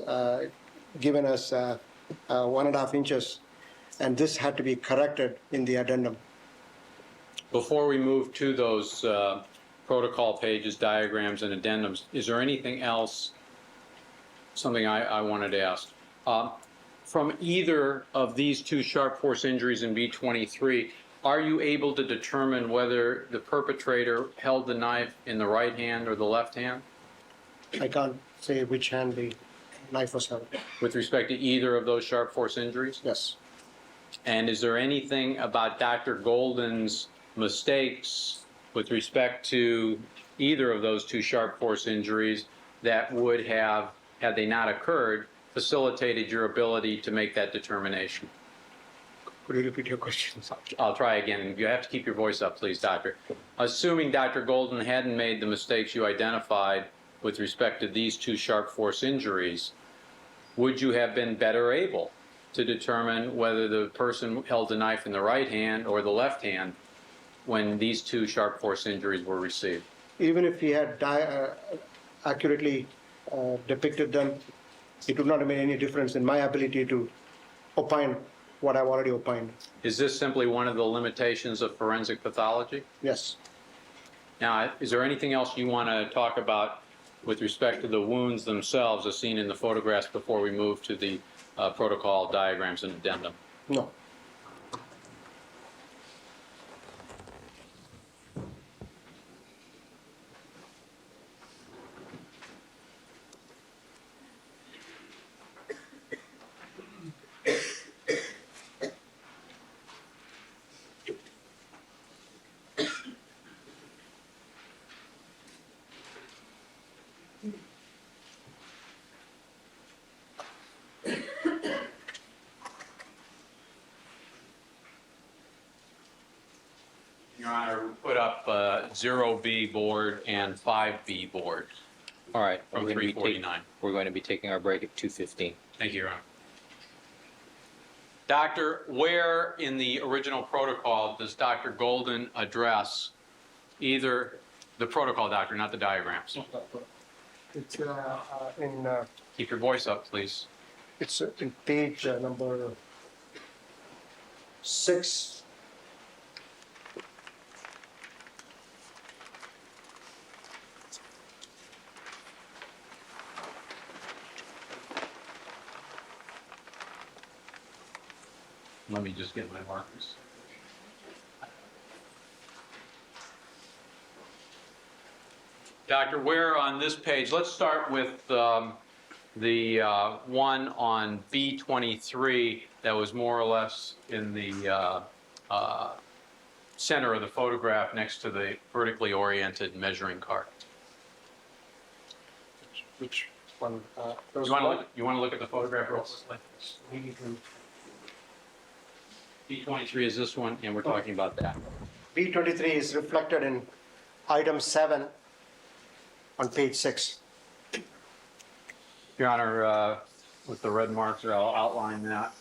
given as 1.5 inches, and this had to be corrected in the addendum. Before we move to those protocol pages, diagrams, and addendums, is there anything else, something I wanted to ask? From either of these two sharp force injuries in B23, are you able to determine whether the perpetrator held the knife in the right hand or the left hand I can't say which hand the knife was held. with respect to either of those sharp force injuries? Yes. And is there anything about Dr. Golden's mistakes with respect to either of those two sharp force injuries that would have, had they not occurred, facilitated your ability to make that determination? Could you repeat your question? I'll try again. You have to keep your voice up, please, doctor. Assuming Dr. Golden hadn't made the mistakes you identified with respect to these two sharp force injuries, would you have been better able to determine whether the person held the knife in the right hand or the left hand when these two sharp force injuries were received? Even if he had accurately depicted them, it would not have made any difference in my ability to opine what I've already opined. Is this simply one of the limitations of forensic pathology? Yes. Now, is there anything else you want to talk about with respect to the wounds themselves as seen in the photographs before we move to the protocol diagrams and addendum? No. Your Honor, we put up 0B board and 5B board All right. from we're gonna be 349. We're going to be taking our break at 2:15. Thank you, Your Honor. Doctor, where in the original protocol does Dr. Golden address either the protocol, doctor, not the diagrams? It's in Keep your voice up, please. it's in page number 6. Let me just get my markers. Doctor, where on this page, let's start with the one on B23 that was more or less in the center of the photograph next to the vertically oriented measuring cart. Which one? There was You want one. to look at the photograph real quickly? B23 is this one, and we're talking about that. B23 is reflected in item 7, on page 6. Your Honor, with the red marks, I'll outline that.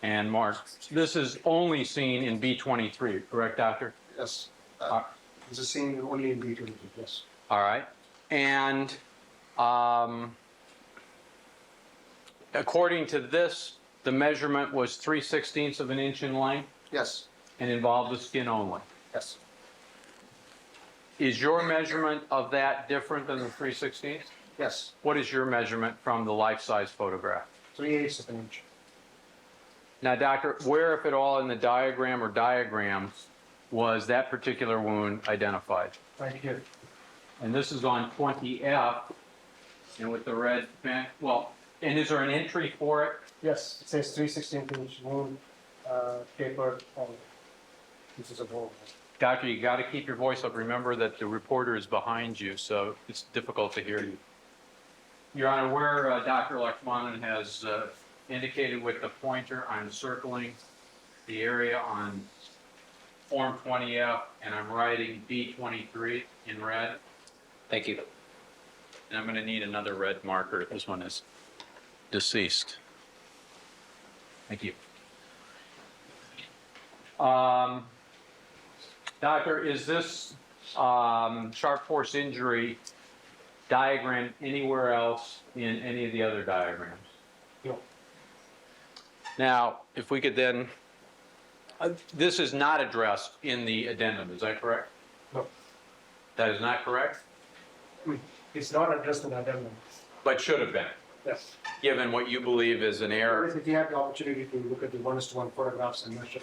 And Mark, this is only seen in B23, correct, Doctor? Yes. This is seen only in B22, yes. All right. And according to this, the measurement was 3/16 of an inch in length Yes, and involved the skin only. yes. Is your measurement of that different than the 3/16? Yes, What is your measurement from the life-size photograph? 3/8 of an inch. Now, doctor, where, if at all, in the diagram or diagrams was that particular wound identified? Right here. And this is on 20F, and with the red pen, well, and is there an entry for it? Yes, it says 3/16 inch wound, tapered, and this is a bone. Doctor, you got to keep your voice up. Remember that the reporter is behind you, so it's difficult to hear you. Your Honor, where Dr. Lakshmanan has indicated with the pointer, I'm circling the area on Form 20F, and I'm writing B23 in red. Thank you. And I'm going to need another red marker. This one is deceased. Thank you. Doctor, is this sharp force injury diagrammed anywhere else in any of the other diagrams? No. Now, if we could then, this is not addressed in the addendum, is that correct? No. That is not correct, It's not addressed in addendum. but should have been, Yes. given what you believe is an error. If you have the opportunity to look at the 1:1 photographs and measure.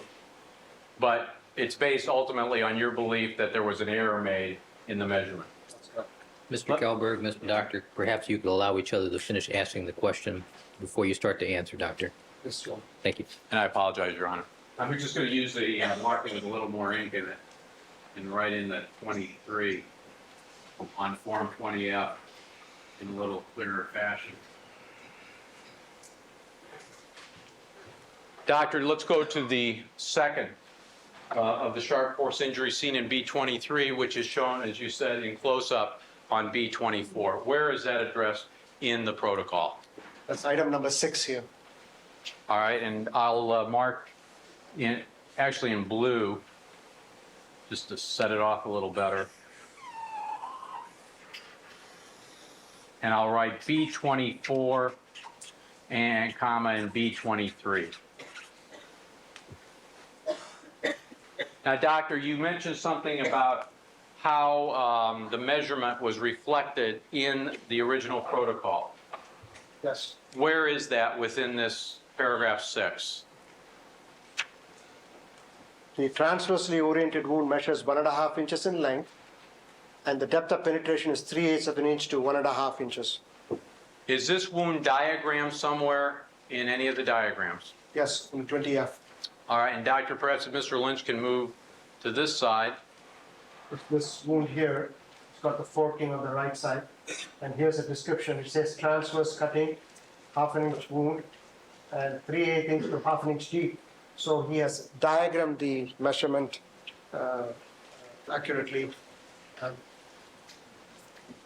But it's based ultimately on your belief that there was an error made in the measurement. That's correct. Mr. Kellberg, Mr. Doctor, perhaps you could allow each other to finish asking the question before you start to answer, Doctor. This one. Thank you. And I apologize, Your Honor. I'm just going to use the marking with a little more ink in it and write in the 23 on Form 20F in a little clearer fashion. Doctor, let's go to the second of the sharp force injury seen in B23, which is shown, as you said, in close-up on B24. Where is that addressed in the protocol? That's item number 6 here. All right, and I'll mark in, actually in blue, just to set it off a little better. And I'll write B24 and comma and B23. Now, doctor, you mentioned something about how the measurement was reflected in the original protocol. Yes. Where is that within this paragraph 6? The transversely oriented wound measures 1.5 inches in length, and the depth of penetration is 3/8 of an inch to 1.5 inches. Is this wound diagrammed somewhere in any of the diagrams? Yes, in 20F. All right, and doctor, perhaps if Mr. Lynch can move to this side. This wound here, it's got the forking on the right side, and here's a description. It says transverse cutting, 1/2 inch wound, and 3/8 inch to 1/2 inch deep. So he has diagrammed the measurement accurately.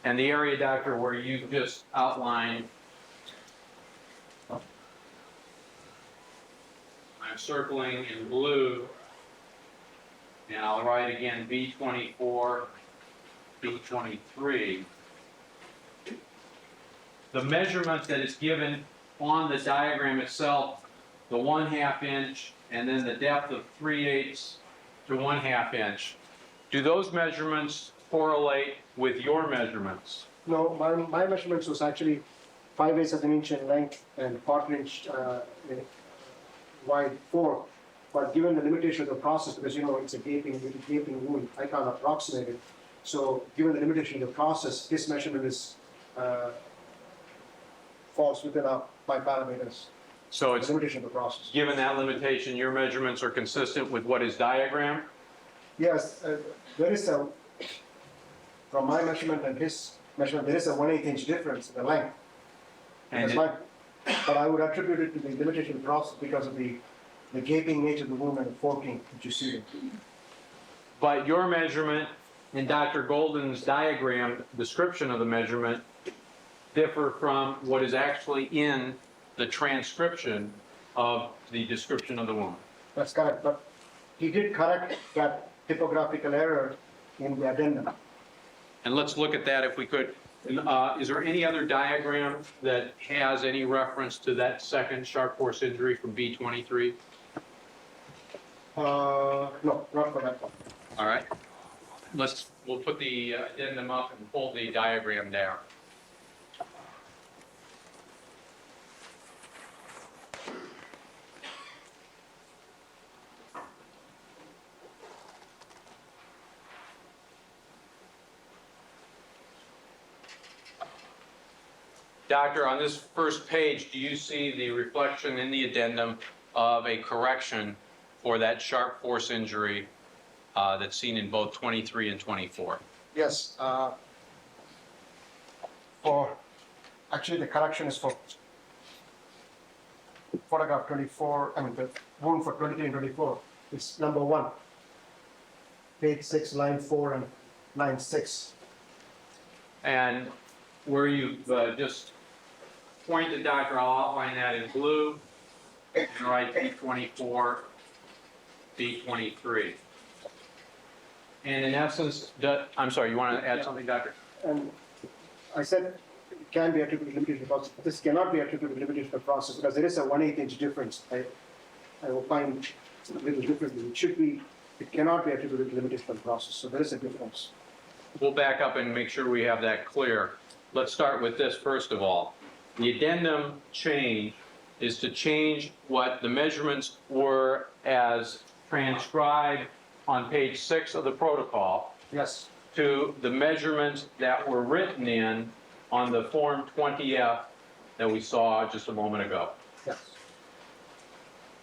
And the area, doctor, where you just outlined, I'm circling in blue, and I'll write again B24, B23. The measurement that is given on the diagram itself, the 1/2 inch, and then the depth of 3/8 to 1/2 inch, do those measurements correlate with your measurements? No, my measurements was actually 5/8 of an inch in length and 1/4 inch wide fork. But given the limitation of the process, because it's a gaping wound, I can't approximate it. So given the limitation of the process, this measurement is falls within my parameters. So it's, The limitation of the process. given that limitation, your measurements are consistent with what is diagrammed? Yes, there is from my measurement and his measurement, there is a 1/8 inch difference in the length. And But I would attribute it to the limitation of the process because of the gaping nature of the wound and the forking that you see. But your measurement and Dr. Golden's diagram description of the measurement differ from what is actually in the transcription of the description of the wound. That's correct, but he did correct that typographical error in the addendum. And let's look at that if we could. Is there any other diagram that has any reference to that second sharp force injury from B23? No, not for that one. All right. We'll put the addendum up and pull the diagram down. Doctor, on this first page, do you see the reflection in the addendum of a correction for that sharp force injury that's seen in both 23 and 24? Yes, actually the correction is for photograph 24, I mean the wound for 23 and 24. It's number 1, page 6, line 4 and line 6. And where you've just pointed, Doctor, I'll outline that in blue, and write B24, B23. And in essence, I'm sorry, you want to add something, Doctor? And I said it can be attributed to limitation process. This cannot be attributed to limitation process because there is a 1/8 inch difference. I will find a little differently. It cannot be attributed to limitation process. So there is a difference. We'll back up and make sure we have that clear. Let's start with this first of all. The addendum change is to change what the measurements were as transcribed on page 6 of the protocol Yes. to the measurements that were written in on the Form 20F that we saw just a moment ago. Yes.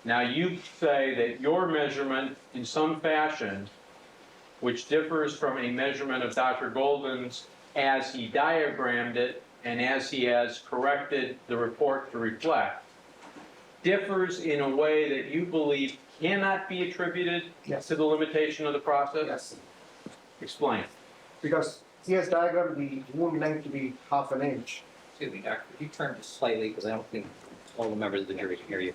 Now you say that your measurement in some fashion, which differs from a measurement of Dr. Golden's as he diagrammed it and as he has corrected the report to reflect, differs in a way that you believe cannot be attributed Yes. to the limitation of the process? Yes. Explain. Because he has diagrammed the wound length to be 1/2 inch. Excuse me, Doctor, could you turn just slightly, because I don't think all the members of the jury can hear you.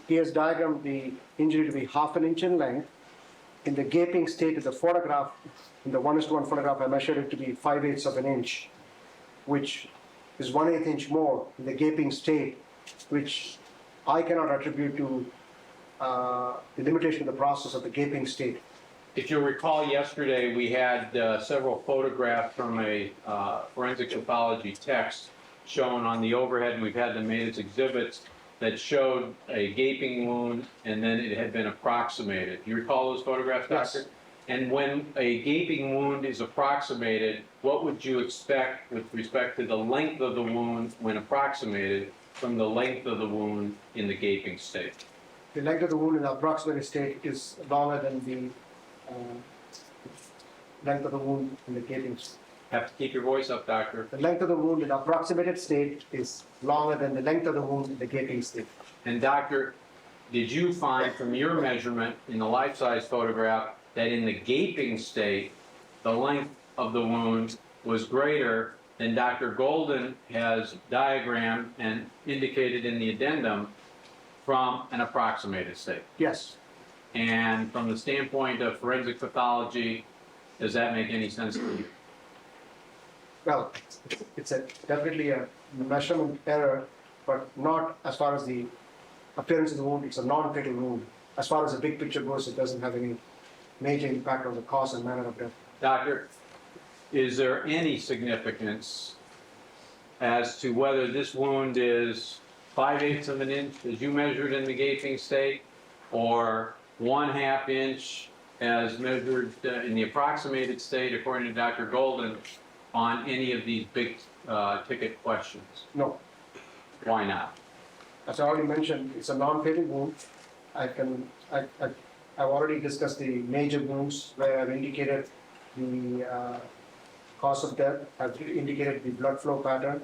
He has diagrammed the injury to be 1/2 inch in length. In the gaping state of the photograph, in the 1:1 photograph, I measured it to be 5/8 of an inch, which is 1/8 inch more in the gaping state, which I cannot attribute to the limitation of the process of the gaping state. If you'll recall, yesterday we had several photographs from a forensic pathology text shown on the overhead, and we've had them made as exhibits that showed a gaping wound and then it had been approximated. Do you recall those photographs, Doctor? Yes. And when a gaping wound is approximated, what would you expect with respect to the length of the wound when approximated from the length of the wound in the gaping state? The length of the wound in the approximate state is longer than the length of the wound in the gaping state. Have to keep your voice up, Doctor. The length of the wound in the approximated state is longer than the length of the wound in the gaping state. And Doctor, did you find from your measurement in the life-size photograph that in the gaping state, the length of the wound was greater than Dr. Golden has diagrammed and indicated in the addendum from an approximated state? Yes. And from the standpoint of forensic pathology, does that make any sense to you? Well, it's definitely a measurement error, but not as far as the appearance of the wound. It's a non-fatal wound. As far as the big picture goes, it doesn't have any major impact on the cause and manner of death. Doctor, is there any significance as to whether this wound is 5/8 of an inch as you measured in the gaping state, or 1/2 inch as measured in the approximated state according to Dr. Golden on any of these big ticket questions? No. Why not? As I already mentioned, it's a non-fatal wound. I've already discussed the major wounds where I've indicated the cause of death. I've indicated the blood flow pattern.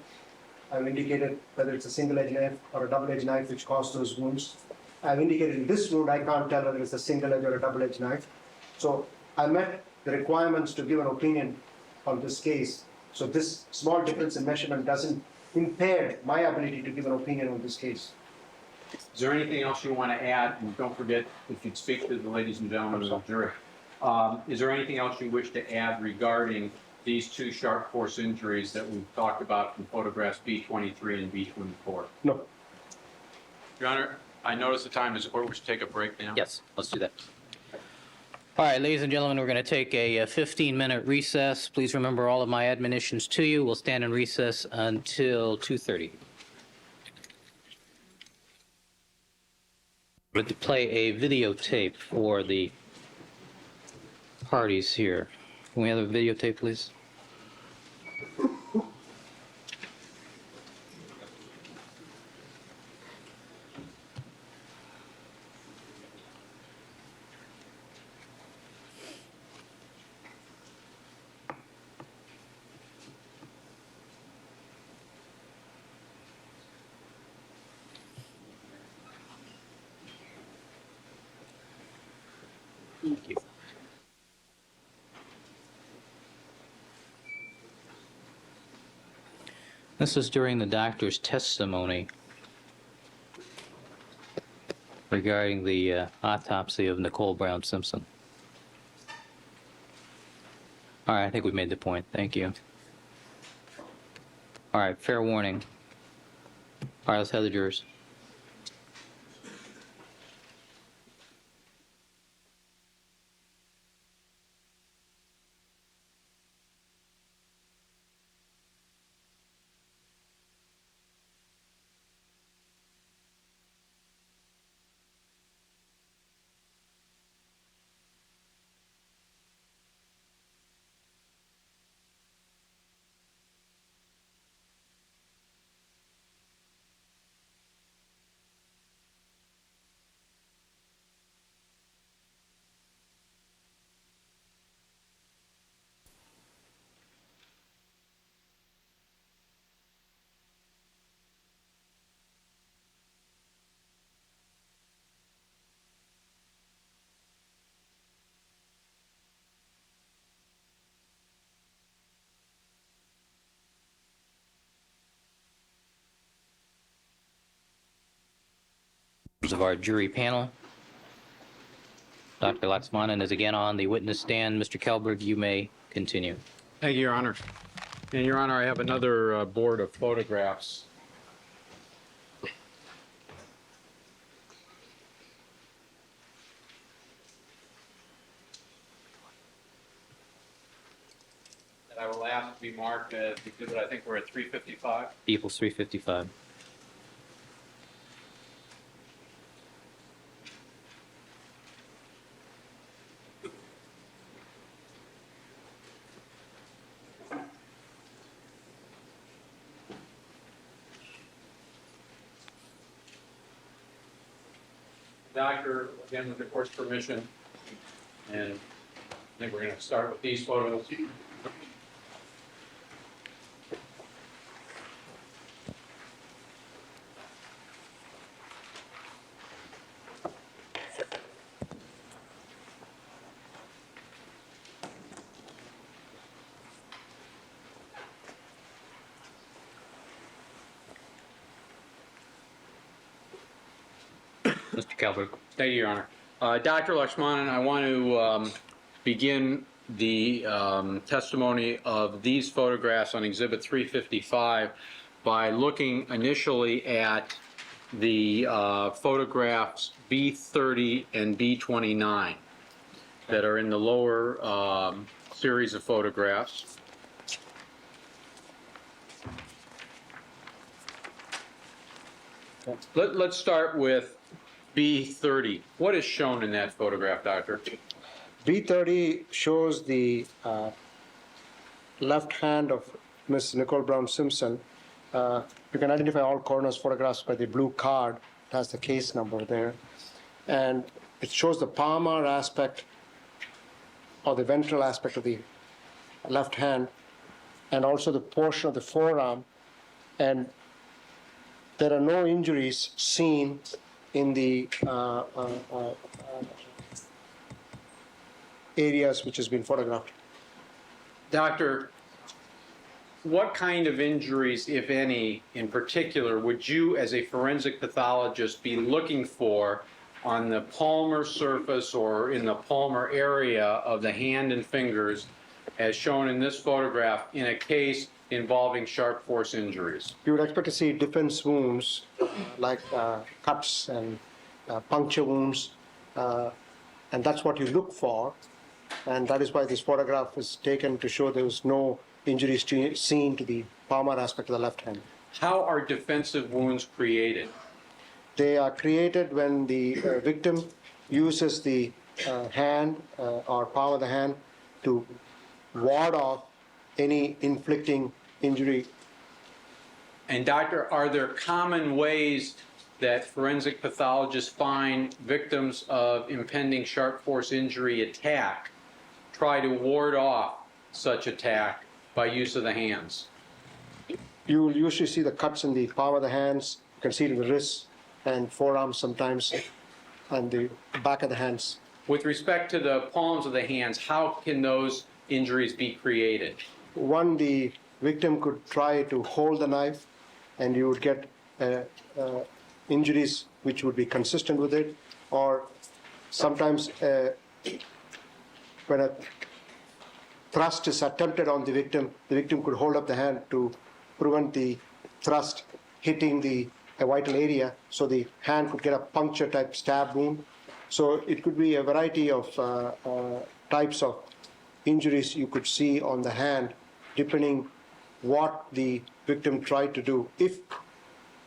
I've indicated whether it's a single-edged knife or a double-edged knife which caused those wounds. I've indicated in this wound, I can't tell whether it's a single-edged or a double-edged knife. So I met the requirements to give an opinion on this case. So this small difference in measurement doesn't impair my ability to give an opinion on this case. Is there anything else you want to add? And don't forget, if you'd speak to the ladies and gentlemen of the jury. Is there anything else you wish to add regarding these two sharp force injuries that we've talked about from photographs B23 and B24? No. Your Honor, I notice the time. Does the court wish to take a break now? Yes, let's do that. All right, ladies and gentlemen, we're going to take a 15-minute recess. Please remember all of my admonitions to you. We'll stand in recess until 2:30. We're going to play a videotape for the parties here. Can we have a videotape, please? Thank you. This is during the doctor's testimony regarding the autopsy of Nicole Brown Simpson. All right, I think we made the point. Thank you. All right, fair warning. All right, let's have the jurors. Of our jury panel. Dr. Laxmanan is again on the witness stand. Mr. Kelberg, you may continue. Thank you, Your Honor. And Your Honor, I have another board of photographs. That I will ask to be marked as exhibit, I think we're at 355. Equals 355. Doctor, again, with the court's permission, and I think we're going to start with these photos. Mr. Kelberg. Thank you, Your Honor. Dr. Lakshmanan, I want to begin the testimony of these photographs on Exhibit 355 by looking initially at the photographs B30 and B29 that are in the lower series of photographs. Let's start with B30. What is shown in that photograph, Doctor? B30 shows the left hand of Miss Nicole Brown Simpson. You can identify all coroner's photographs by the blue card. It has the case number there. And it shows the palmar aspect or the ventral aspect of the left hand and also the portion of the forearm. And there are no injuries seen in the areas which has been photographed. Doctor, what kind of injuries, if any, in particular, would you, as a forensic pathologist, be looking for on the palmar surface or in the palmar area of the hand and fingers, as shown in this photograph, in a case involving sharp force injuries? You would expect to see defense wounds like cuts and puncture wounds, and that's what you look for. And that is why this photograph was taken to show there was no injuries seen to the palmar aspect of the left hand. How are defensive wounds created? They are created when the victim uses the hand or palm of the hand to ward off any inflicting injury. And doctor, are there common ways that forensic pathologists find victims of impending sharp force injury attack try to ward off such attack by use of the hands? You will usually see the cuts in the palm of the hands. You can see it in the wrists and forearms sometimes, and the back of the hands. With respect to the palms of the hands, how can those injuries be created? One, the victim could try to hold the knife, and you would get injuries which would be consistent with it, or sometimes when a thrust is attempted on the victim could hold up the hand to prevent the thrust hitting a vital area, so the hand could get a puncture type stab wound. So it could be a variety of types of injuries you could see on the hand, depending what the victim tried to do, if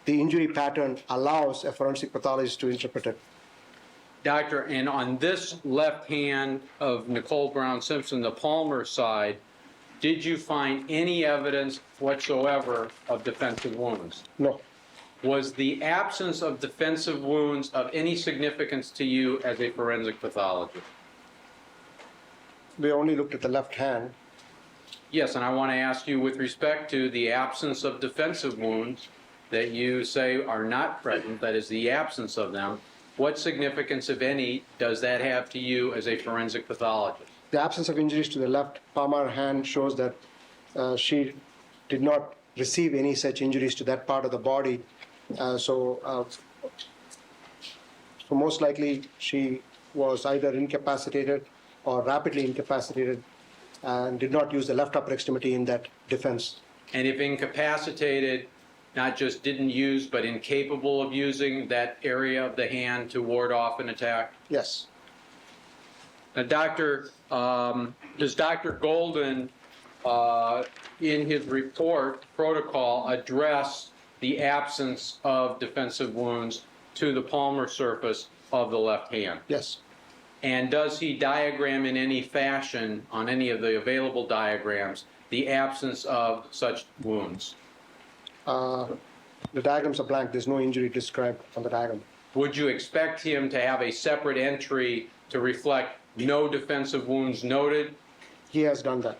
the injury pattern allows a forensic pathologist to interpret it. Doctor, and on this left hand of Nicole Brown Simpson, the palmar side, did you find any evidence whatsoever of defensive wounds? No, Was the absence of defensive wounds of any significance to you as a forensic pathologist? we only looked at the left hand. Yes, and I want to ask you, with respect to the absence of defensive wounds that you say are not present, that is the absence of them, what significance, if any, does that have to you as a forensic pathologist? The absence of injuries to the left palmar hand shows that she did not receive any such injuries to that part of the body. So most likely she was either incapacitated or rapidly incapacitated and did not use the left upper extremity in that defense. And if incapacitated, not just didn't use, but incapable of using that area of the hand to ward off an attack? Yes. Now, Doctor, does Dr. Golden, in his report protocol, address the absence of defensive wounds to the palmar surface of the left hand? Yes. And does he diagram in any fashion, on any of the available diagrams, the absence of such wounds? The diagrams are blank. There's no injury described on the diagram. Would you expect him to have a separate entry to reflect no defensive wounds noted? He has done that.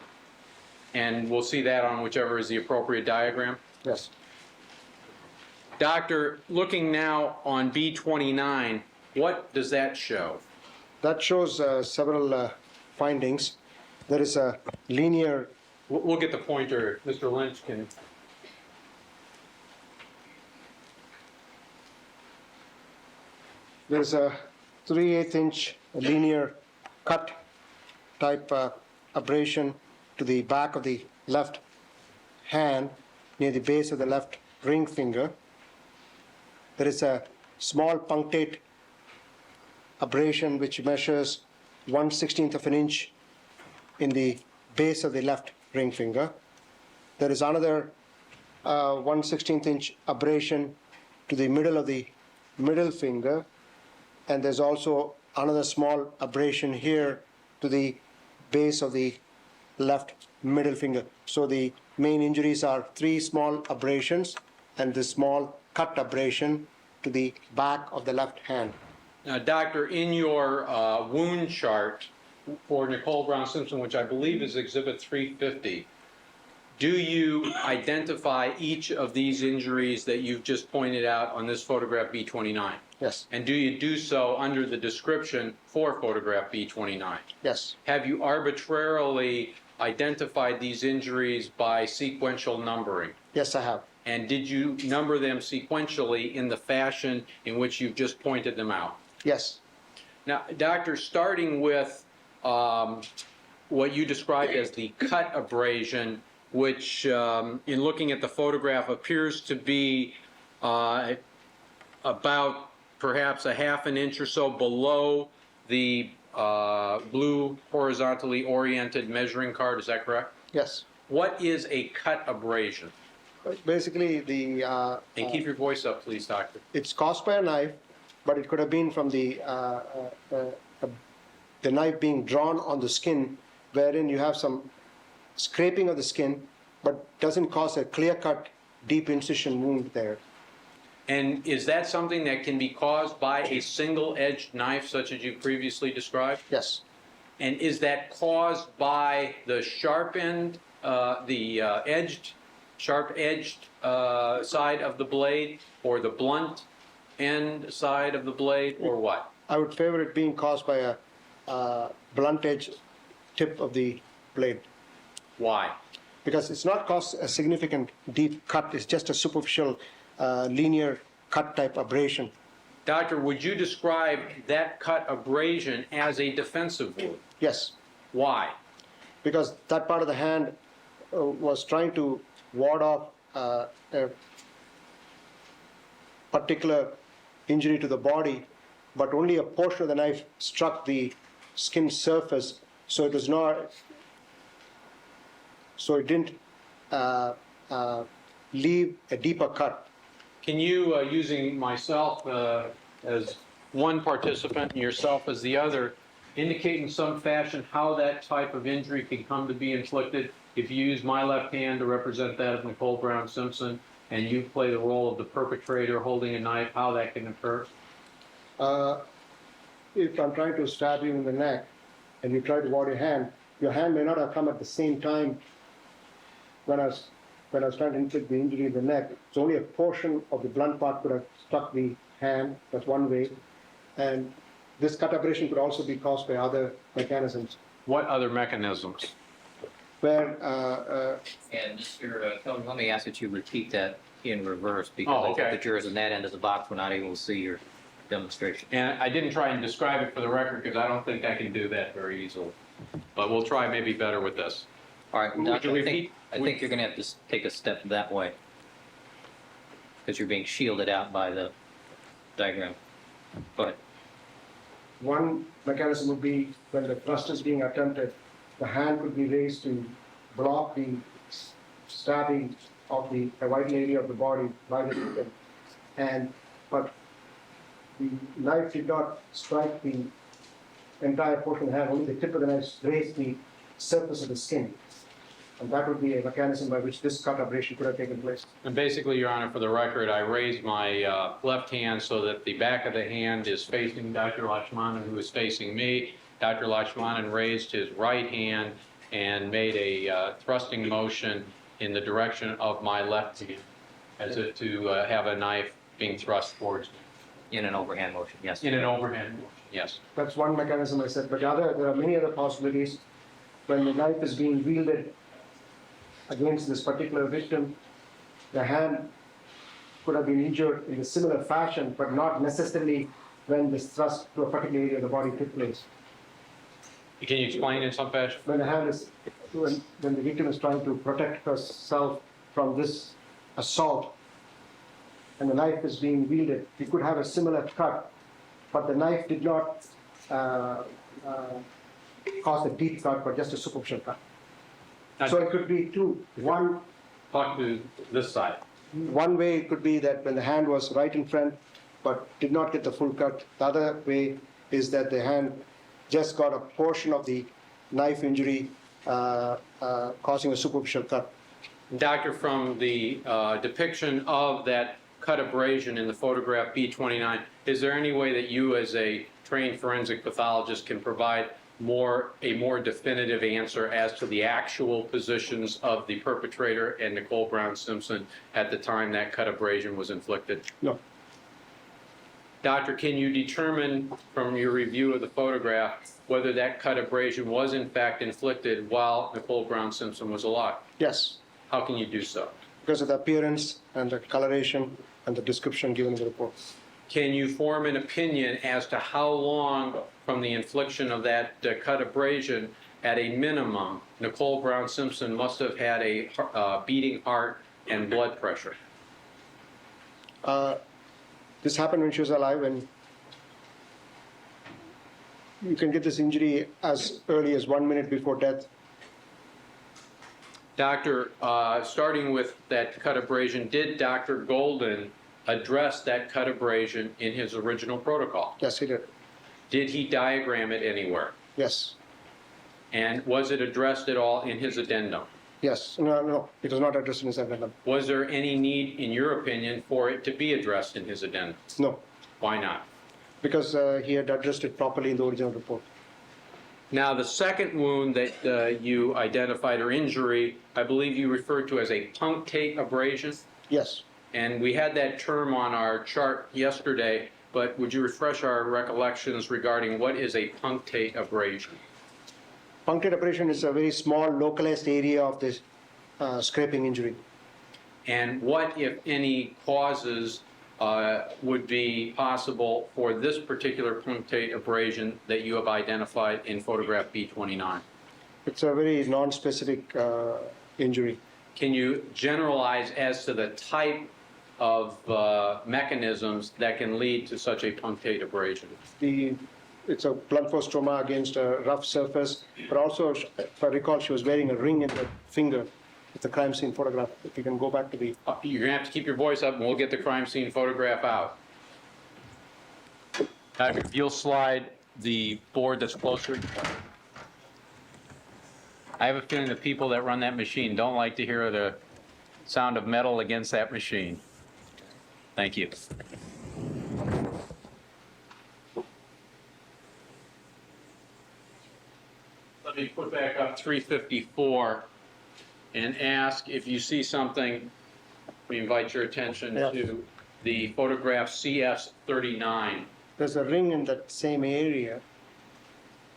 And we'll see that on whichever is the appropriate diagram. Yes. Doctor, looking now on B29, what does that show? That shows several findings. There is a linear. We'll get the pointer. Mr. Lynch can. There's a 3/8 inch linear cut type abrasion to the back of the left hand near the base of the left ring finger. There is a small punctate abrasion which measures 1/16 of an inch in the base of the left ring finger. There is another 1/16 inch abrasion to the middle of the middle finger, and there's also another small abrasion here to the base of the left middle finger. So the main injuries are 3 small abrasions and the small cut abrasion to the back of the left hand. Now, Doctor, in your wound chart for Nicole Brown Simpson, which I believe is Exhibit 350, Do you identify each of these injuries that you've just pointed out on this photograph B29? Yes, And do you do so under the description for photograph B29? yes, Have you arbitrarily identified these injuries by sequential numbering? yes, I have. And did you number them sequentially in the fashion in which you've just pointed them out? Yes, Now, Doctor, starting with what you described as the cut abrasion, which in looking at the photograph appears to be about perhaps a half an inch or so below the blue horizontally oriented measuring card, is that correct? yes. What is a cut abrasion? Basically, the And keep your voice up, please, Doctor. it's caused by a knife, but it could have been from the knife being drawn on the skin, wherein you have some scraping of the skin, but doesn't cause a clear-cut, deep incision wound there. And is that something that can be caused by a single-edged knife such as you previously described? Yes, And is that caused by the sharp end, sharp-edged side of the blade, or the blunt end side of the blade, or what? I would favor it being caused by a blunt edge tip of the blade, Why? because it's not caused a significant deep cut. It's just a superficial, linear cut type abrasion. Doctor, would you describe that cut abrasion as a defensive wound? Yes, Why? because that part of the hand was trying to ward off a particular injury to the body, but only a portion of the knife struck the skin surface, so it was not, so it didn't leave a deeper cut. Can you, using myself as one participant and yourself as the other, indicate in some fashion how that type of injury can come to be inflicted? If you use my left hand to represent that of Nicole Brown Simpson, and you play the role of the perpetrator holding a knife, how that can occur? If I'm trying to stab you in the neck and you try to ward your hand may not have come at the same time when I was trying to inflict the injury in the neck. So only a portion of the blunt part could have struck the hand. That's one way. And this cut abrasion could also be caused by other mechanisms What other mechanisms? where And Mr. Keller, let me ask that you repeat that in reverse, because I okay. think the jurors on that end of the box were not able to see your demonstration. And I didn't try and describe it for the record because I don't think I can do that very easily. But we'll try maybe better with this. All right, Would Doctor, you I think repeat? you're going to have to take a step that way, because you're being shielded out by the diagram. Go ahead. one mechanism would be when the thrust is being attempted, the hand could be raised to block the stabbing of the vital area of the body by the victim. But the knife did not strike the entire portion of the hand, only the tip of the knife grazed the surface of the skin. And that would be a mechanism by which this cut abrasion could have taken place. And basically, Your Honor, for the record, I raised my left hand so that the back of the hand is facing Dr. Lakshmanan, who is facing me. Dr. Lakshmanan raised his right hand and made a thrusting motion in the direction of my left hand, as if to have a knife being thrust towards me. In an overhand motion, yes. In an overhand motion, yes. That's one mechanism I said, but there are many other possibilities. When the knife is being wielded against this particular victim, the hand could have been injured in a similar fashion, but not necessarily when this thrust to a particular area of the body took place. Can you explain in some fashion? When the victim is trying to protect herself from this assault, and the knife is being wielded, you could have a similar cut, but the knife did not cause a deep cut, but just a superficial cut. Now, So it could be two. talk to this side. One way it could be that when the hand was right in front, but did not get the full cut. The other way is that the hand just got a portion of the knife injury, causing a superficial cut. Doctor, from the depiction of that cut abrasion in the photograph B29, is there any way that you, as a trained forensic pathologist, can provide a more definitive answer as to the actual positions of the perpetrator and Nicole Brown Simpson at the time that cut abrasion was inflicted? No, Doctor, can you determine from your review of the photograph whether that cut abrasion was in fact inflicted while Nicole Brown Simpson was alive? yes, How can you do so? because of the appearance and the coloration and the description given in the report. Can you form an opinion as to how long from the infliction of that cut abrasion, at a minimum, Nicole Brown Simpson must have had a beating heart and blood pressure? This happened when she was alive, and you can get this injury as early as 1 minute before death. Doctor, starting with that cut abrasion, did Dr. Golden address that cut abrasion in his original protocol? Yes, he did. Did he diagram it anywhere? Yes, And was it addressed at all in his addendum? yes. No, it was not addressed in his addendum. Was there any need, in your opinion, for it to be addressed in his addendum? No, Why not? because he had addressed it properly in the original report. Now, the second wound that you identified, or injury, I believe you referred to as a punctate abrasion. Yes. And we had that term on our chart yesterday, but would you refresh our recollections regarding what is a punctate abrasion? Punctate abrasion is a very small localized area of this scraping injury. And what, if any, causes would be possible for this particular punctate abrasion that you have identified in photograph B29? It's a very non-specific injury. Can you generalize as to the type of mechanisms that can lead to such a punctate abrasion? It's a blunt force trauma against a rough surface, but also, if I recall, she was wearing a ring in the finger. It's a crime scene photograph. If you can go back to the... You're going to have to keep your voice up, and we'll get the crime scene photograph out. If you'll slide the board that's closer. I have a feeling the people that run that machine don't like to hear the sound of metal against that machine. Thank you. Let me put back up 354 and ask if you see something. We invite your attention to the photograph CS39. There's a ring in that same area,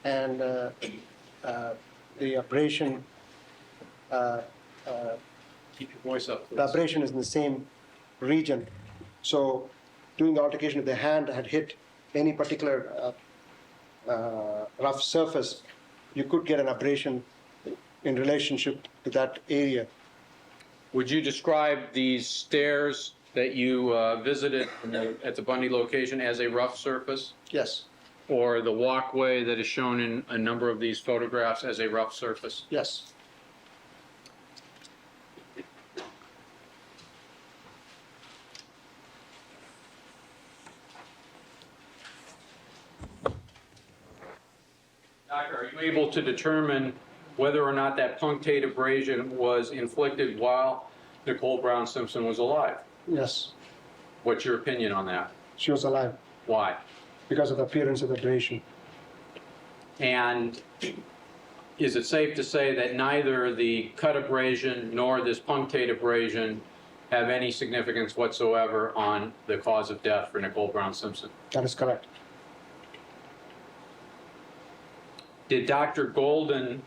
and the abrasion, Keep your voice up, the please. abrasion is in the same region. So during the altercation, if the hand had hit any particular rough surface, you could get an abrasion in relationship to that area. Would you describe these stairs that you visited at the Bundy location as a rough surface? Yes, Or the walkway that is shown in a number of these photographs as a rough surface? yes. Doctor, are you able to determine whether or not that punctate abrasion was inflicted while Nicole Brown Simpson was alive? Yes, What's your opinion on that? she was alive Why? because of the appearance of the abrasion. And is it safe to say that neither the cut abrasion nor this punctate abrasion have any significance whatsoever on the cause of death for Nicole Brown Simpson? That is correct. Did Dr. Golden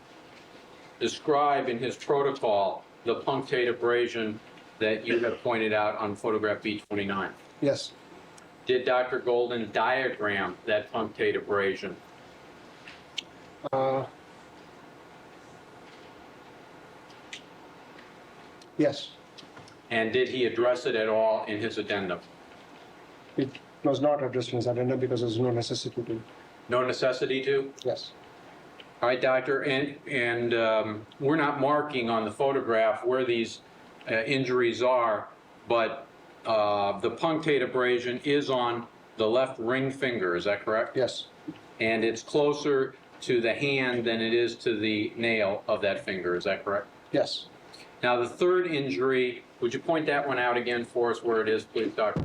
describe in his protocol the punctate abrasion that you have pointed out on photograph B29? Yes, Did Dr. Golden diagram that punctate abrasion? yes. And did he address it at all in his addendum? It was not addressed in his addendum because there's no necessity to. No necessity to? Yes. All right, doctor, and we're not marking on the photograph where these injuries are, but the punctate abrasion is on the left ring finger, is that correct? Yes. And it's closer to the hand than it is to the nail of that finger, is that correct? Yes. Now, the third injury, would you point that one out again for us where it is, please, doctor?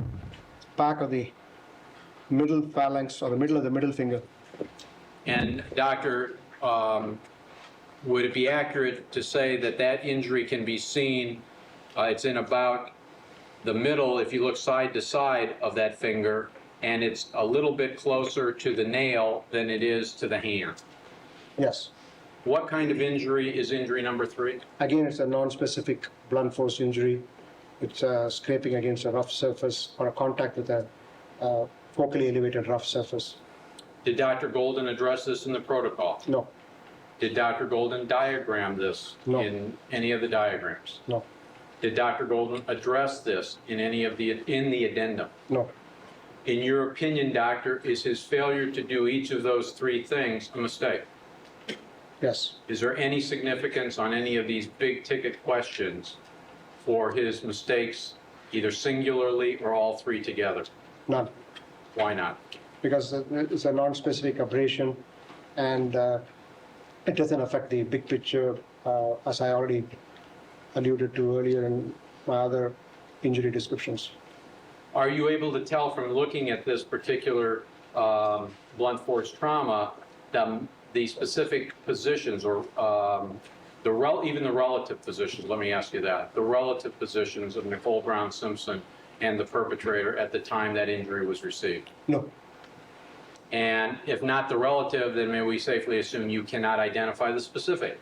Back of the middle phalanx or the middle of the middle finger. And doctor, would it be accurate to say that that injury can be seen, it's in about the middle, if you look side to side of that finger, and it's a little bit closer to the nail than it is to the hand? Yes. What kind of injury is injury number 3? Again, it's a non-specific blunt force injury. It's scraping against a rough surface or a contact with a focally elevated rough surface. Did Dr. Golden address this in the protocol? No, Did Dr. Golden diagram this No. in any of the diagrams? no, Did Dr. Golden address this in any of the addendum? no. In your opinion, doctor, is his failure to do each of those 3 things a mistake? Yes, Is there any significance on any of these big ticket questions for his mistakes, either singularly or all 3 together? none. Why not? Because it's a non-specific abrasion and it doesn't affect the big picture, as I already alluded to earlier in my other injury descriptions. Are you able to tell from looking at this particular blunt force trauma the specific positions or even the relative positions, let me ask you that, the relative positions of Nicole Brown Simpson and the perpetrator at the time that injury was received? No, And if not the relative, then may we safely assume you cannot identify the specific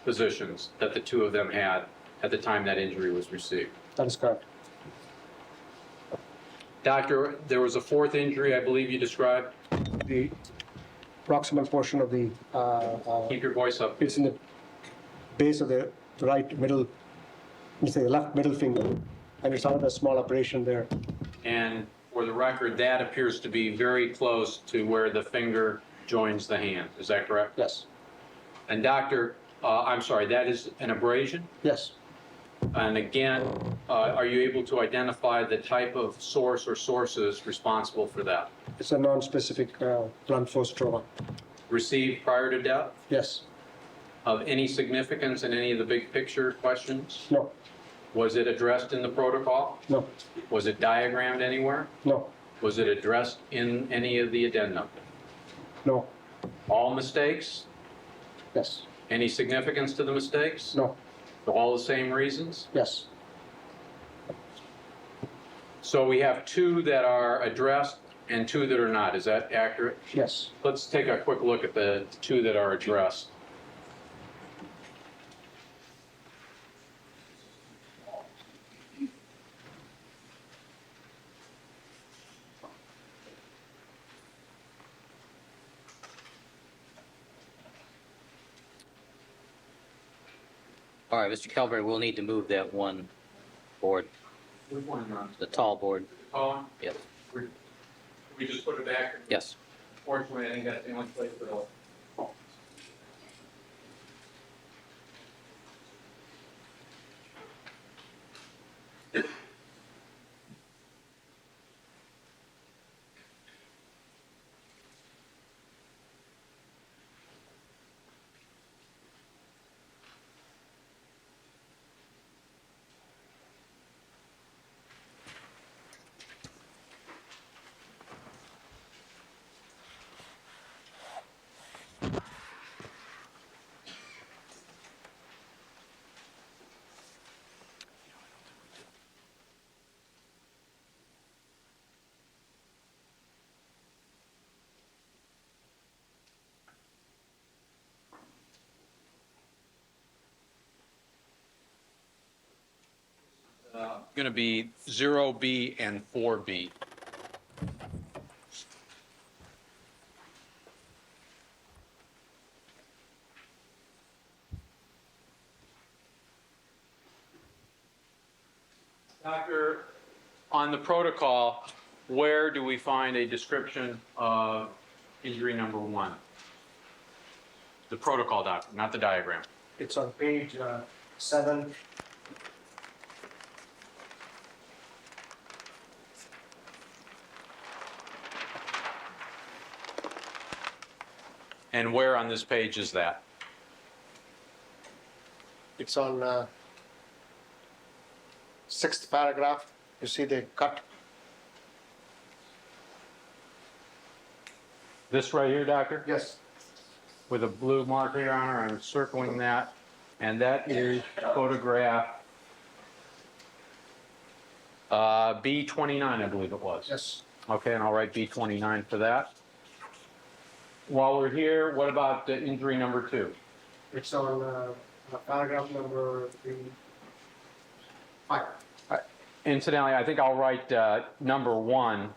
positions that the 2 of them had at the time that injury was received? that is correct. Doctor, there was a 4th injury I believe you described. The proximal portion of the, Keep your voice up. it's in the base of the right middle, let's say left middle finger, and it's another small abrasion there. And for the record, that appears to be very close to where the finger joins the hand. Is that correct? Yes, And doctor, I'm sorry, that is an abrasion? yes, And again, are you able to identify the type of source or sources responsible for that? it's a non-specific blunt force trauma. Received prior to death? Yes, Of any significance in any of the big picture questions? no, Was it addressed in the protocol? no, Was it diagrammed anywhere? no, Was it addressed in any of the addendum? no, All mistakes? yes, Any significance to the mistakes? no, For all the same reasons? yes, So we have 2 that are addressed and 2 that are not. Is that accurate? yes. Let's take a quick look at the 2 that are addressed. All right, Mr. Kelberg, we'll need to move that one board, Which one, Ron? the tall board. Colin? Yes, We just put it back? yes. Fortunately, I think that's the only place that'll. Going to be 0B and 4B. Doctor, on the protocol, where do we find a description of injury number 1? The protocol, doctor, not the diagram. It's on page 7. And where on this page is that? It's on 6th paragraph. You see the cut. This right here, Doctor? Yes. With a blue marker, Your Honor, I'm circling that, and that is photograph B29, I believe it was. Yes. Okay, and I'll write B29 for that. While we're here, what about injury number 2? It's on paragraph number 5. Incidentally, I think I'll write number 1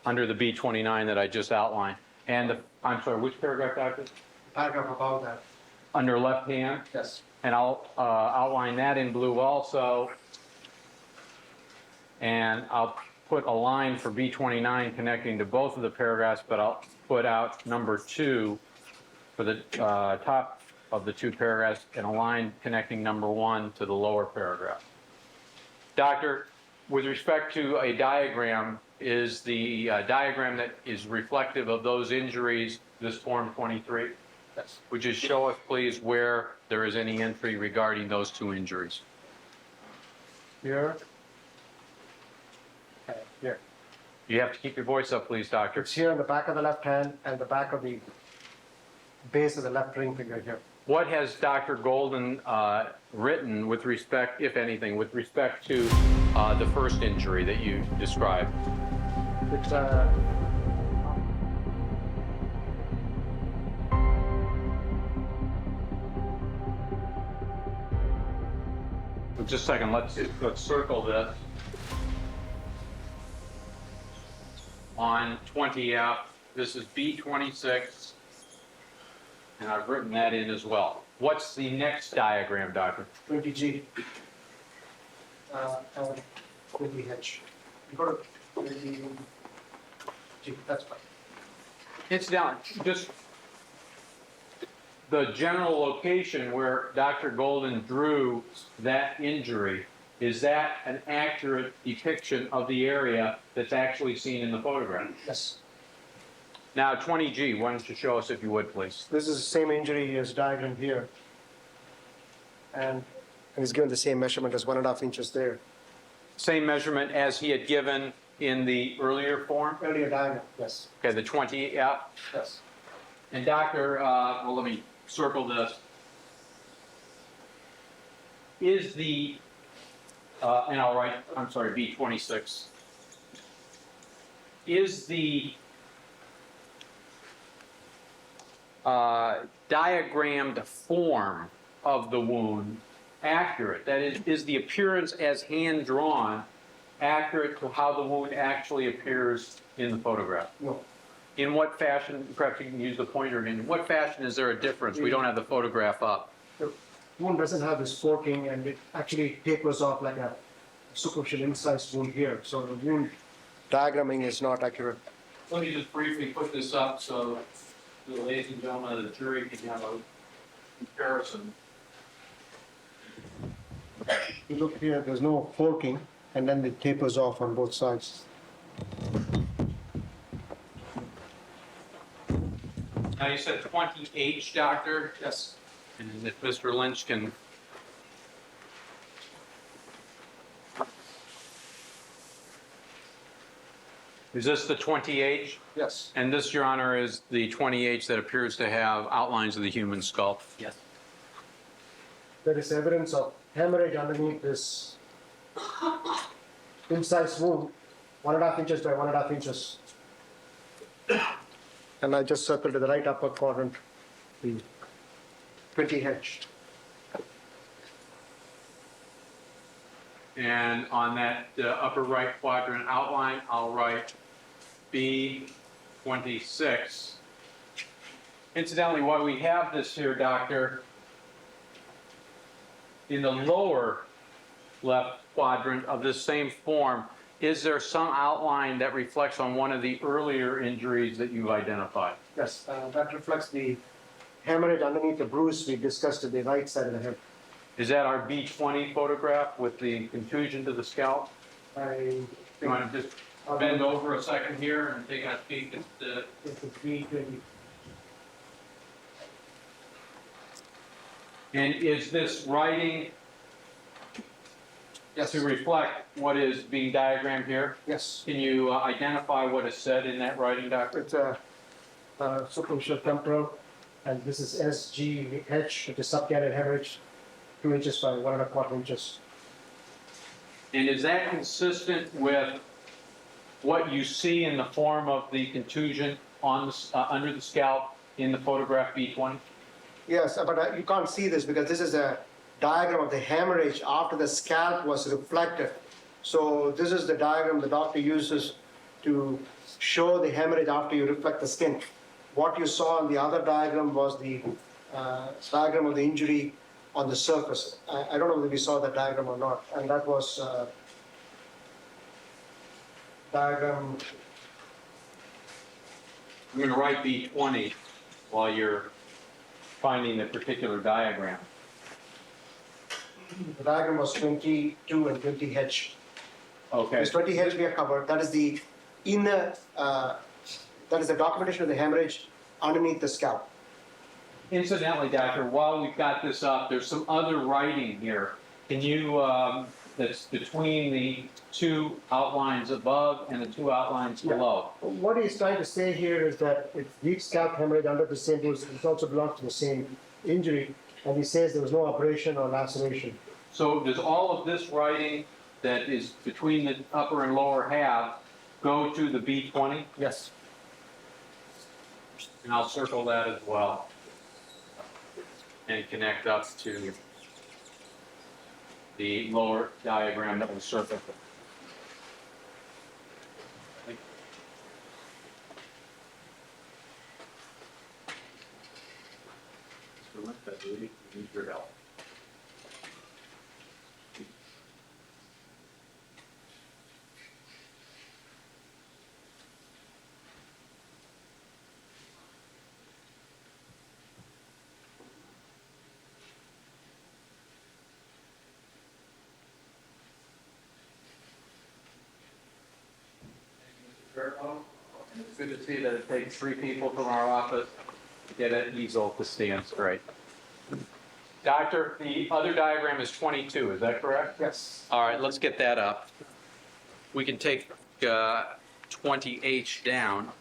under the B29 that I just outlined. And I'm sorry, which paragraph, Doctor? Paragraph above that. Under left hand? Yes. And I'll outline that in blue also. And I'll put a line for B29 connecting to both of the paragraphs, but I'll put out number 2 for the top of the 2 paragraphs and a line connecting number 1 to the lower paragraph. Doctor, with respect to a diagram, is the diagram that is reflective of those injuries this Form 23? Yes. Would you show us, please, where there is any entry regarding those 2 injuries? Here. Here. You have to keep your voice up, please, Doctor. It's here on the back of the left hand and the back of the base of the left ring finger here. What has Dr. Golden written with respect, if anything, with respect to the first injury that you described? It's Just a second, let's circle this. On 20F, this is B26, and I've written that in as well. What's the next diagram, Doctor? 20G. And 20H. You go to 20G. That's fine. Incidentally, just the general location where Dr. Golden drew that injury, is that an accurate depiction of the area that's actually seen in the photograph? Yes. Now, 20G, why don't you show us if you would, please? This is the same injury as diagrammed here. And he's given the same measurement as 1.5 inches there. Same measurement as he had given in the earlier form? Earlier diagram, yes. Okay, the 20F. Yes. And Doctor, well, let me circle this. Is the, and I'll write, I'm sorry, B26. Is the diagrammed form of the wound accurate? That is the appearance as hand-drawn accurate to how the wound actually appears in the photograph? No. In what fashion, perhaps you can use the pointer again, in what fashion is there a difference? We don't have the photograph up. The wound doesn't have this forking and it actually tapers off like a superficial incised wound here. So the wound diagramming is not accurate. Let me just briefly put this up so the ladies and gentlemen of the jury can have a comparison. You look here, there's no forking and then it tapers off on both sides. Now you said 20H, Doctor? Yes. And if Mr. Lynch can. Is this the 20H? Yes. And this, Your Honor, is the 20H that appears to have outlines of the human skull? Yes. There is evidence of hemorrhage underneath this incised wound, 1.5 inches by 1.5 inches. And I just circled to the right upper quadrant, the 20H. And on that upper right quadrant outline, I'll write B26. Incidentally, while we have this here, Doctor, in the lower left quadrant of this same form, is there some outline that reflects on one of the earlier injuries that you've identified? Yes, that reflects the hemorrhage underneath the bruise we discussed at the right side of the hip. Is that our B20 photograph with the contusion to the scalp? I You want to just bend over a second here and take a peek at the... it's a 320. And is this writing Yes. to reflect what is being diagrammed here? Yes. Can you identify what is said in that writing, Doctor? It's a superficial temporal, and this is SGH, which is subcarrier hemorrhage, 2 inches by 1.25 inches. And is that consistent with what you see in the form of the contusion on the, under the scalp in the photograph B20? Yes, but you can't see this because this is a diagram of the hemorrhage after the scalp was reflected. So this is the diagram the doctor uses to show the hemorrhage after you reflect the skin. What you saw in the other diagram was the diagram of the injury on the surface. I don't know whether we saw that diagram or not, and that was diagram. I'm going to write B20 while you're finding the particular diagram. The diagram was 22 and 20H. Okay. This 20H we have covered. That is the inner. That is the documentation of the hemorrhage underneath the scalp. Incidentally, doctor, while we've got this up, there's some other writing here. Can you, that's between the 2 outlines above and the 2 outlines below? What he's trying to say here is that it's deep scalp hemorrhage under the same bruise. It also belongs to the same injury, and he says there was no abrasion or laceration. So does all of this writing that is between the upper and lower half go to the B20? Yes. And I'll circle that as well. And connect up to the lower diagram that was circled. Mr. Lynch, I believe we need your help. And it's good to see that it takes 3 people from our office to get an easel to stand straight. Doctor, the other diagram is 22, is that correct? Yes. All right, let's get that up. We can take 20H down.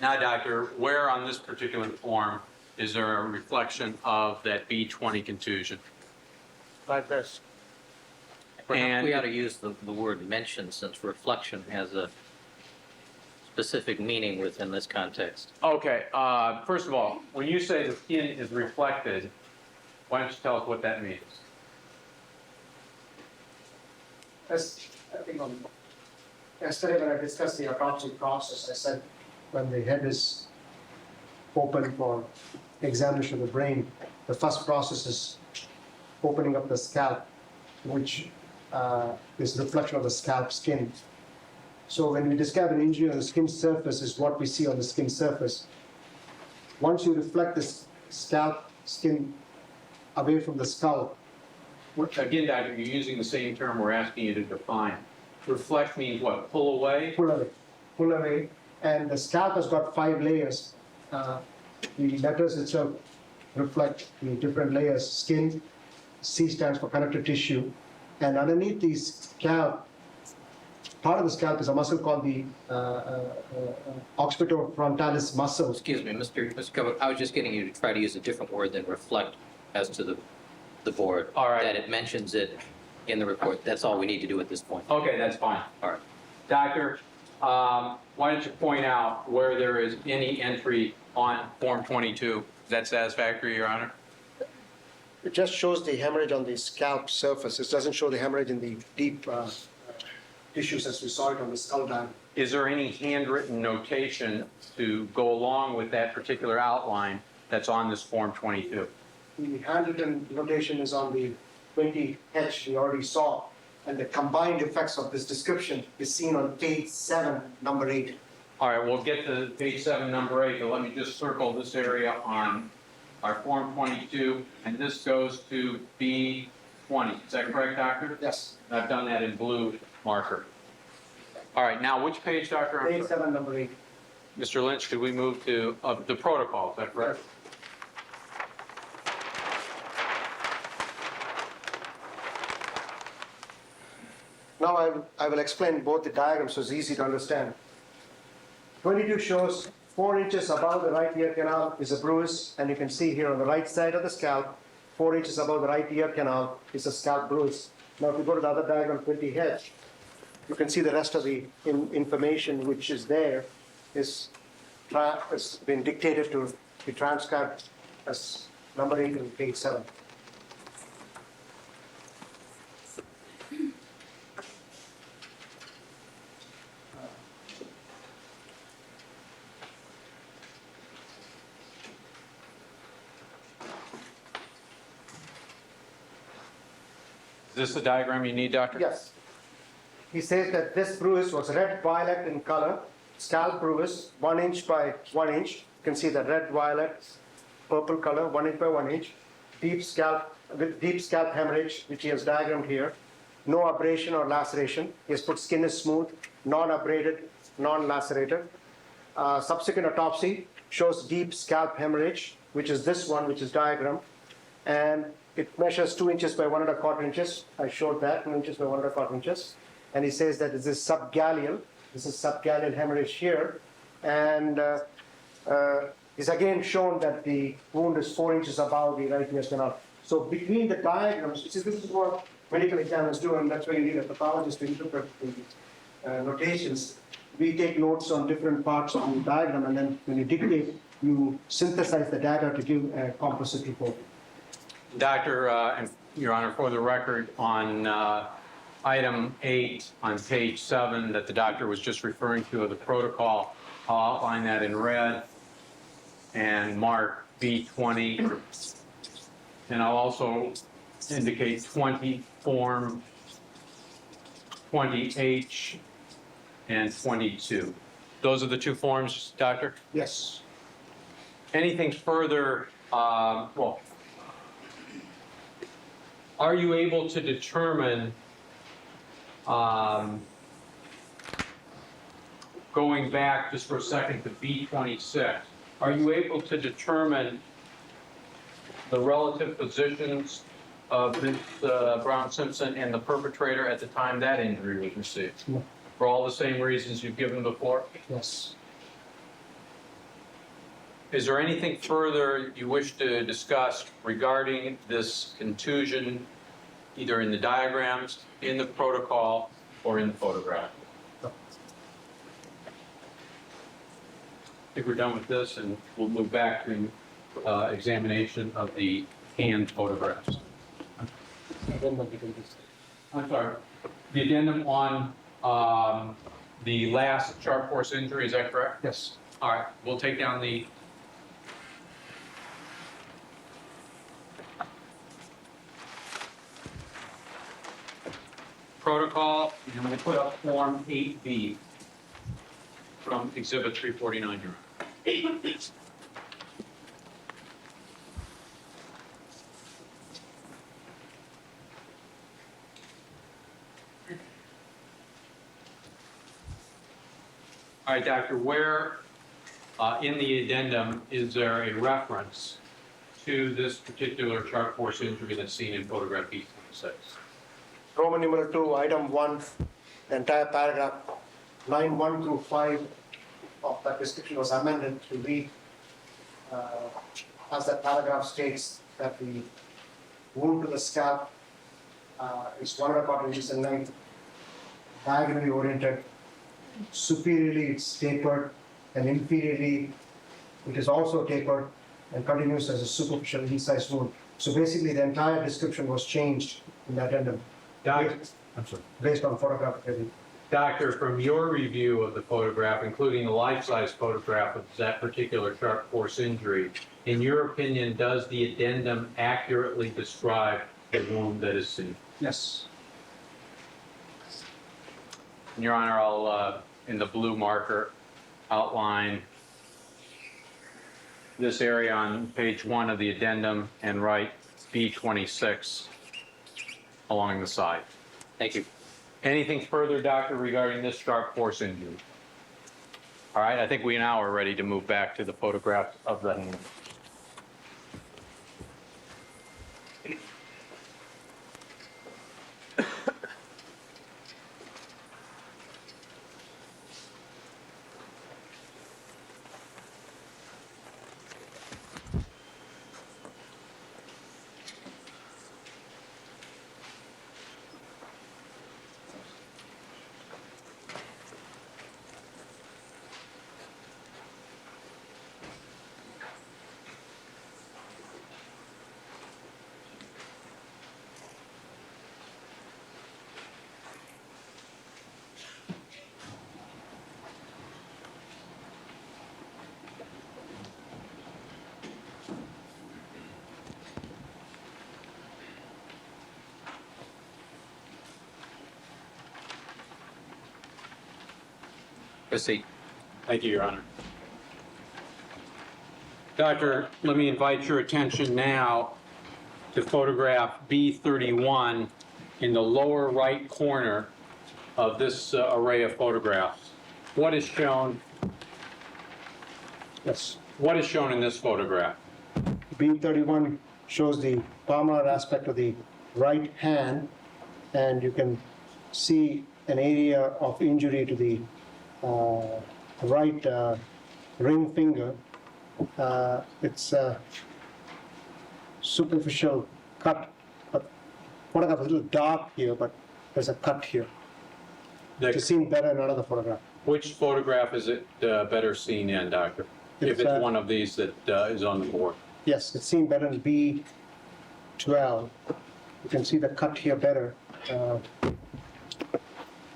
Now, doctor, where on this particular form is there a reflection of that B20 contusion? Like this. Perhaps And- we ought to use the word mention, since reflection has a specific meaning within this context. Okay, first of all, when you say the skin is reflected, why don't you tell us what that means? As I think yesterday when I discussed the autopsy process, I said when the head is open for examination of the brain, the first process is opening up the scalp, which is reflection of the scalp skin. So when we describe an injury on the skin surface, is what we see on the skin surface. Once you reflect the scalp skin away from the skull, Again, doctor, you're using the same term we're asking you to define. Reflect means what, pull away? pull away, and the scalp has got 5 layers. The letters itself reflect the different layers. Skin, C stands for connective tissue, and underneath the scalp, part of the scalp is a muscle called the occipitofrontalis muscle. Excuse me, Mr. Cover, I was just getting you to try to use a different word than reflect as to the board. All right. That it mentions it in the report. That's all we need to do at this point. Okay, that's fine. All right. Doctor, why don't you point out where there is any entry on Form 22? Is that satisfactory, Your Honor? It just shows the hemorrhage on the scalp surface. It doesn't show the hemorrhage in the deep tissues as we saw it on the skull diagram. Is there any handwritten notation to go along with that particular outline that's on this Form 22? The handwritten notation is on the 20H we already saw, and the combined effects of this description is seen on page 7, number 8. All right, we'll get to page 7, number 8, but let me just circle this area on our Form 22, and this goes to B20. B20. Is that correct, Doctor? Yes. I've done that in blue marker. All right, now which page, Doctor? I'm Page sorry. 7, number 8. Mr. Lynch, could we move to the protocol? Is that correct? Now I will explain both the diagrams so it's easy to understand. 22 shows 4 inches above the right ear canal is a bruise, and you can see here on the right side of the scalp, 4 inches above the right ear canal is a scalp bruise. Now if you go to the other diagram, 20H, you can see the rest of the information which is there is has been dictated to be transcribed as number 8 on page 7. Is this the diagram you need, Doctor? Yes. He says that this bruise was red violet in color, scalp bruise, 1 inch by 1 inch. You can see the red violet, purple color, 1 inch by 1 inch. Deep scalp, with deep scalp hemorrhage, which he has diagrammed here. No abrasion or laceration. He has put skin is smooth, non-abraded, non-lacerated. Subsequent autopsy shows deep scalp hemorrhage, which is this one, which is diagrammed. And it measures 2 inches by 1¼ inches. I showed that, 2 inches by 1¼ inches. And he says that this is subgaleal. This is subgaleal hemorrhage here. And he's again shown that the wound is 4 inches above the right ear canal. So between the diagrams, you see, this is what medical examiners do, and that's why you need a pathologist to interpret the notations. We take notes on different parts of the diagram, and then when you dictate, you synthesize the data to give a composite report. Doctor, and Your Honor, for the record, on item 8 on page 7 that the doctor was just referring to of the protocol, I'll outline that in red and mark B20. And I'll also indicate 20 form, 20H, and 22. Those are the 2 forms, Doctor? Yes. Anything further, are you able to determine, going back just for a second to B26, are you able to determine the relative positions of Ms. Brown Simpson and the perpetrator at the time that injury was received? No. For all the same reasons you've given before? Yes. Is there anything further you wish to discuss regarding this contusion, either in the diagrams, in the protocol, or in the photograph? No. I think we're done with this, and we'll move back to examination of the hand photographs. I'm sorry. The addendum on the last sharp force injury, is that correct? Yes. All right, we'll take down the protocol, and I'm going to put up Form 8B from Exhibit 349 here. All right, Doctor, where in the addendum is there a reference to this particular sharp force injury that's seen in photograph B26? Roman numeral 2, item 1, the entire paragraph, line 1 through 5 of that description was amended to read, as that paragraph states, that the wound to the scalp is 1¼ inches in length, diagonally oriented, superiorly it's tapered, and inferiorly it is also tapered and continues as a superficial incised wound. So basically the entire description was changed in the addendum. Doctor, I'm sorry. Based on photographic evidence. Doctor, from your review of the photograph, including the life-size photograph of that particular sharp force injury, in your opinion, does the addendum accurately describe the wound that is seen? Yes. Your Honor, I'll, in the blue marker, outline this area on page 1 of the addendum and write B26 along the side. Thank you. Anything further, doctor, regarding this sharp force injury? All right, I think we now are ready to move back to the photographs of the hand. Proceed. Thank you, Your Honor. Doctor, let me invite your attention now to photograph B31 in the lower right corner of this array of photographs. What is shown? Yes. What is shown in this photograph? B31 shows the palmar aspect of the right hand, and you can see an area of injury to the right ring finger. It's a superficial cut, but photograph is a little dark here, but there's a cut here. It's seen better in another photograph. Which photograph is it better seen in, doctor? If it's one of these that is on the board. Yes, it's seen better in B12. You can see the cut here better.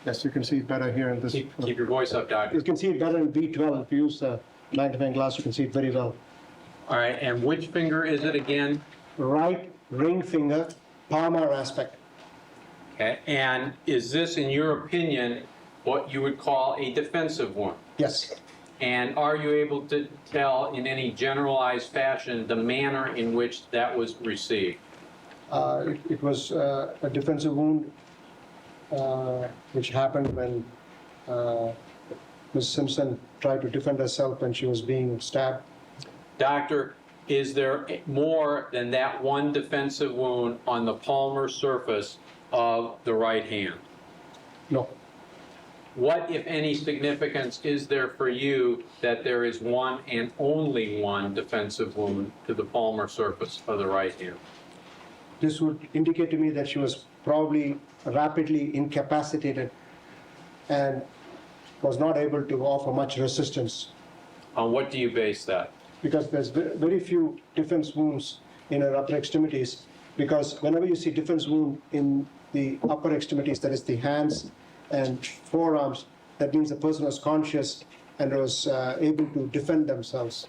Yes, you can see it better here in this. Keep your voice up, doctor. You can see it better in B12. If you use a magnifying glass, you can see it very well. All right, and which finger is it again? Right ring finger, palmar aspect. Okay, and is this, in your opinion, what you would call a defensive wound? Yes, And are you able to tell in any generalized fashion the manner in which that was received? it was a defensive wound which happened when Ms. Simpson tried to defend herself when she was being stabbed. Doctor, is there more than that one defensive wound on the palmar surface of the right hand? No, What, if any, significance is there for you that there is one and only one defensive wound to the palmar surface of the right hand? this would indicate to me that she was probably rapidly incapacitated and was not able to offer much resistance, On what do you base that? because there's very few defense wounds in her upper extremities, because whenever you see defense wound in the upper extremities, that is the hands and forearms, that means the person was conscious and was able to defend themselves.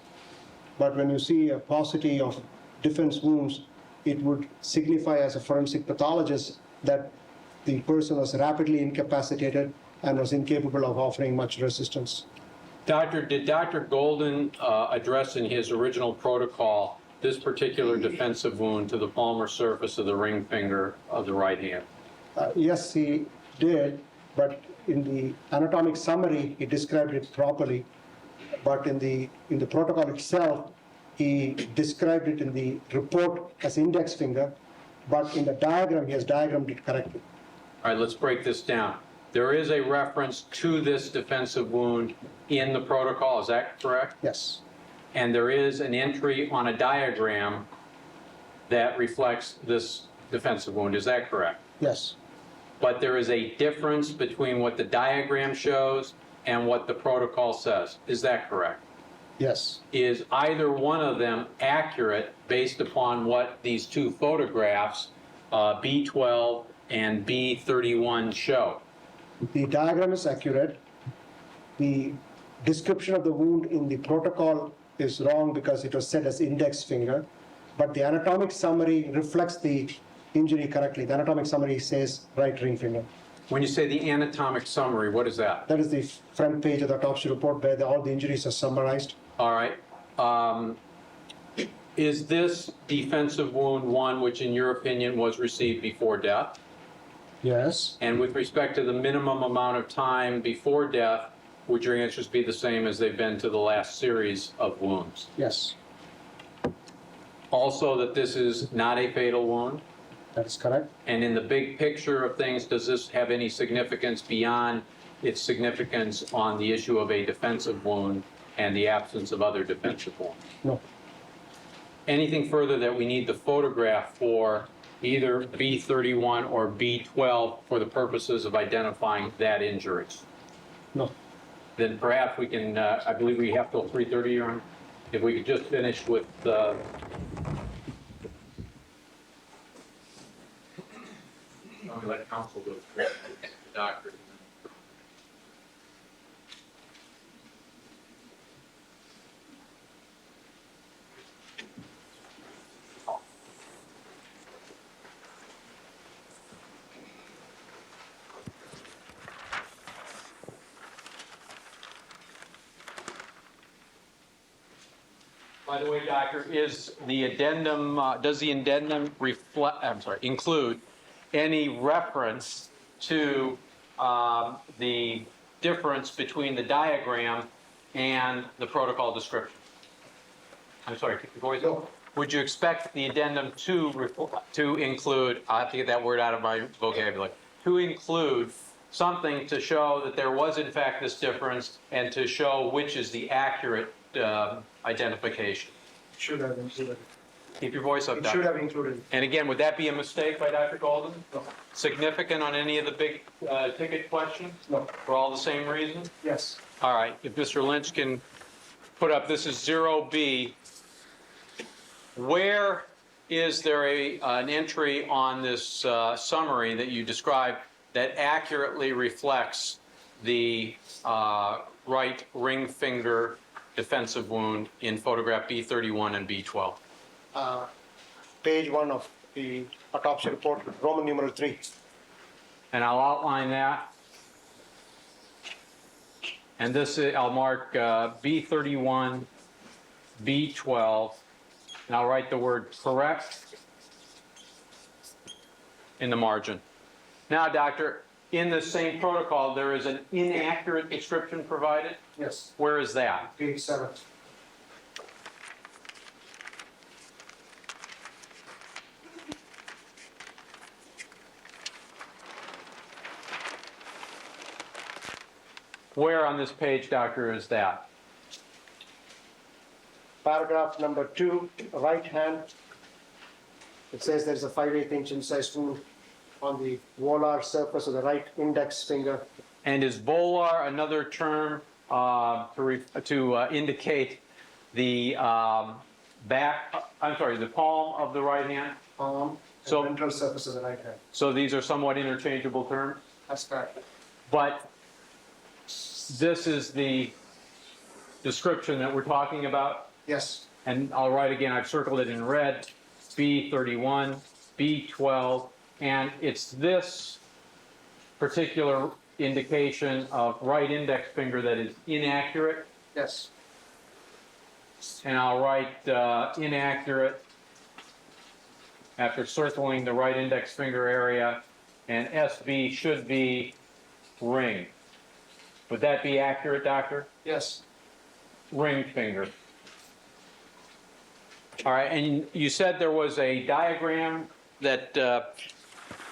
But when you see a paucity of defense wounds, it would signify as a forensic pathologist that the person was rapidly incapacitated and was incapable of offering much resistance. Doctor, did Dr. Golden address in his original protocol this particular defensive wound to the palmar surface of the ring finger of the right hand? Yes, he did, but in the anatomic summary, he described it properly. But in the protocol itself, he described it in the report as index finger, but in the diagram, he has diagrammed it correctly. All right, let's break this down. There is a reference to this defensive wound in the protocol, is that correct? Yes, And there is an entry on a diagram that reflects this defensive wound, is that correct? yes, But there is a difference between what the diagram shows and what the protocol says, is that correct? yes. Is either one of them accurate based upon what these two photographs, B12 and B31, show? The diagram is accurate. The description of the wound in the protocol is wrong because it was said as index finger, but the anatomic summary reflects the injury correctly. The anatomic summary says right ring finger. When you say the anatomic summary, what is that? That is the front page of the autopsy report where all the injuries are summarized. All right. Is this defensive wound one which, in your opinion, was received before death? Yes. And with respect to the minimum amount of time before death, would your answers be the same as they've been to the last series of wounds? Yes, Also, that this is not a fatal wound? that is correct. And in the big picture of things, does this have any significance beyond its significance on the issue of a defensive wound and the absence of other defensive wounds? No, Anything further that we need the photograph for either B31 or B12 for the purposes of identifying that injury? no. Then perhaps we can, I believe we have till 3:30, Your Honor. If we could just finish with let me let counsel go through the doctor. By the way, Doctor, is the addendum, does the addendum include any reference to the difference between the diagram and the protocol description? I'm sorry, keep your voice up. Would you expect the addendum to include, I have to get that word out of my vocabulary, to include something to show that there was in fact this difference and to show which is the accurate identification? Should have included. Keep your voice up, It Doctor. should have included. And again, would that be a mistake by Dr. Golden? No. Significant on any of the big ticket questions? No. For all the same reasons? Yes. All right, if Mr. Lynch can put up, this is 0B. Where is there an entry on this summary that you described that accurately reflects the right ring finger defensive wound in photograph B31 and B12? Page 1 of the autopsy report, Roman numeral 3. And I'll outline that. And this, I'll mark B31, B12, and I'll write the word correct in the margin. Now, Doctor, in the same protocol, there is an inaccurate description provided. Yes. Where is that? Page 7. Where on this page, Doctor, is that? Paragraph number 2, right hand. It says there is a 5/8 inch incised wound on the volar surface of the right index finger. And is volar another term to indicate the the palm of the right hand? Palm and So- ventral surface of the right hand. So these are somewhat interchangeable terms? That's correct. But this is the description that we're talking about. Yes. And I'll write again, I've circled it in red, B31, B12, and it's this particular indication of right index finger that is inaccurate. Yes. And I'll write inaccurate after circling the right index finger area, and SB should be ring. Would that be accurate, Doctor? Yes. Ring finger. All right, and you said there was a diagram that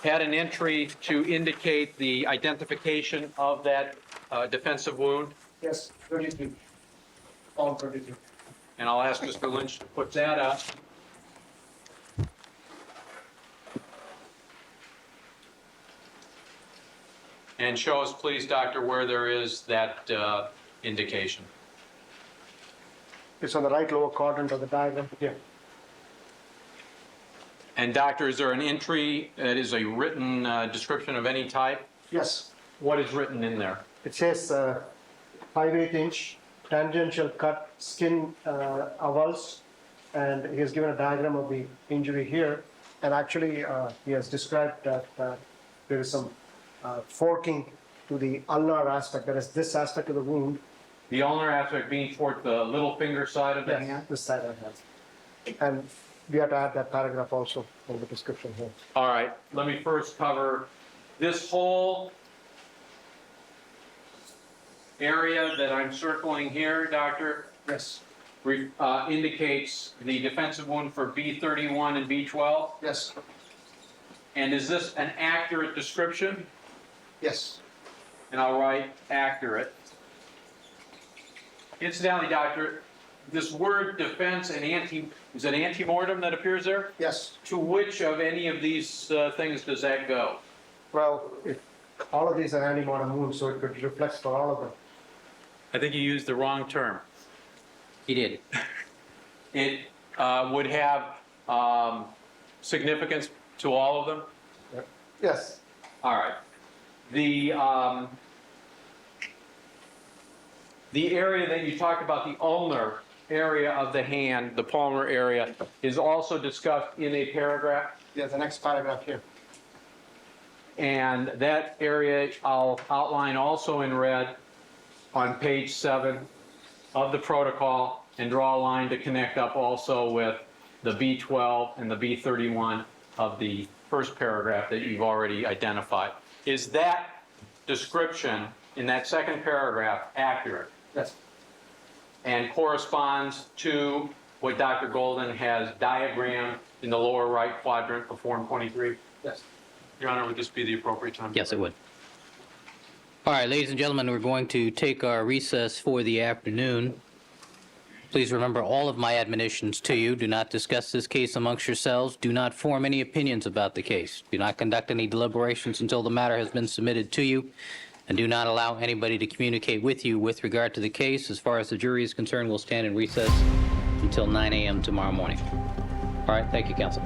had an entry to indicate the identification of that defensive wound, Yes. 33. Palm 33. and I'll ask Mr. Lynch to put that up. And show us, please, Doctor, where there is that indication. It's on the right lower quadrant of the diagram. Here. And Doctor, is there an entry that is a written description of any type? Yes. What is written in there? It says 5/8 inch tangential cut skin avulse, and he has given a diagram of the injury here. And actually, he has described that there is some forking to the ulnar aspect, that is this aspect of the wound. The ulnar aspect being toward the little finger side of the hand? This side of the hand. And we have to add that paragraph also in the description here. All right, let me first cover this whole area that I'm circling here, Doctor, Yes, indicates the defensive wound for B31 and B12? yes, And is this an accurate description? yes. And I'll write accurate. Incidentally, Doctor, this word defense and is it antemortem that appears there? Yes. To which of any of these things does that go? Well, all of these are anti-mortem wounds, so it could reflect for all of them. I think you used the wrong term. He did. It would have significance to all of them? Yes, All right. The area that you talked about, the ulnar area of the hand, the palmar area, is also discussed in a paragraph. yeah, the next paragraph here. And that area I'll outline also in red on page 7 of the protocol and draw a line to connect up also with the B12 and the B31 of the first paragraph that you've already identified. Is that description in that second paragraph accurate Yes, and corresponds to what Dr. Golden has diagrammed in the lower right quadrant of Form 23? yes. Your Honor, would this be the appropriate time? Yes, it would. All right, ladies and gentlemen, we're going to take our recess for the afternoon. Please remember all of my admonitions to you. Do not discuss this case amongst yourselves. Do not form any opinions about the case. Do not conduct any deliberations until the matter has been submitted to you. And do not allow anybody to communicate with you with regard to the case. As far as the jury is concerned, we'll stand in recess until 9 a.m. tomorrow morning. All right, thank you, counsel.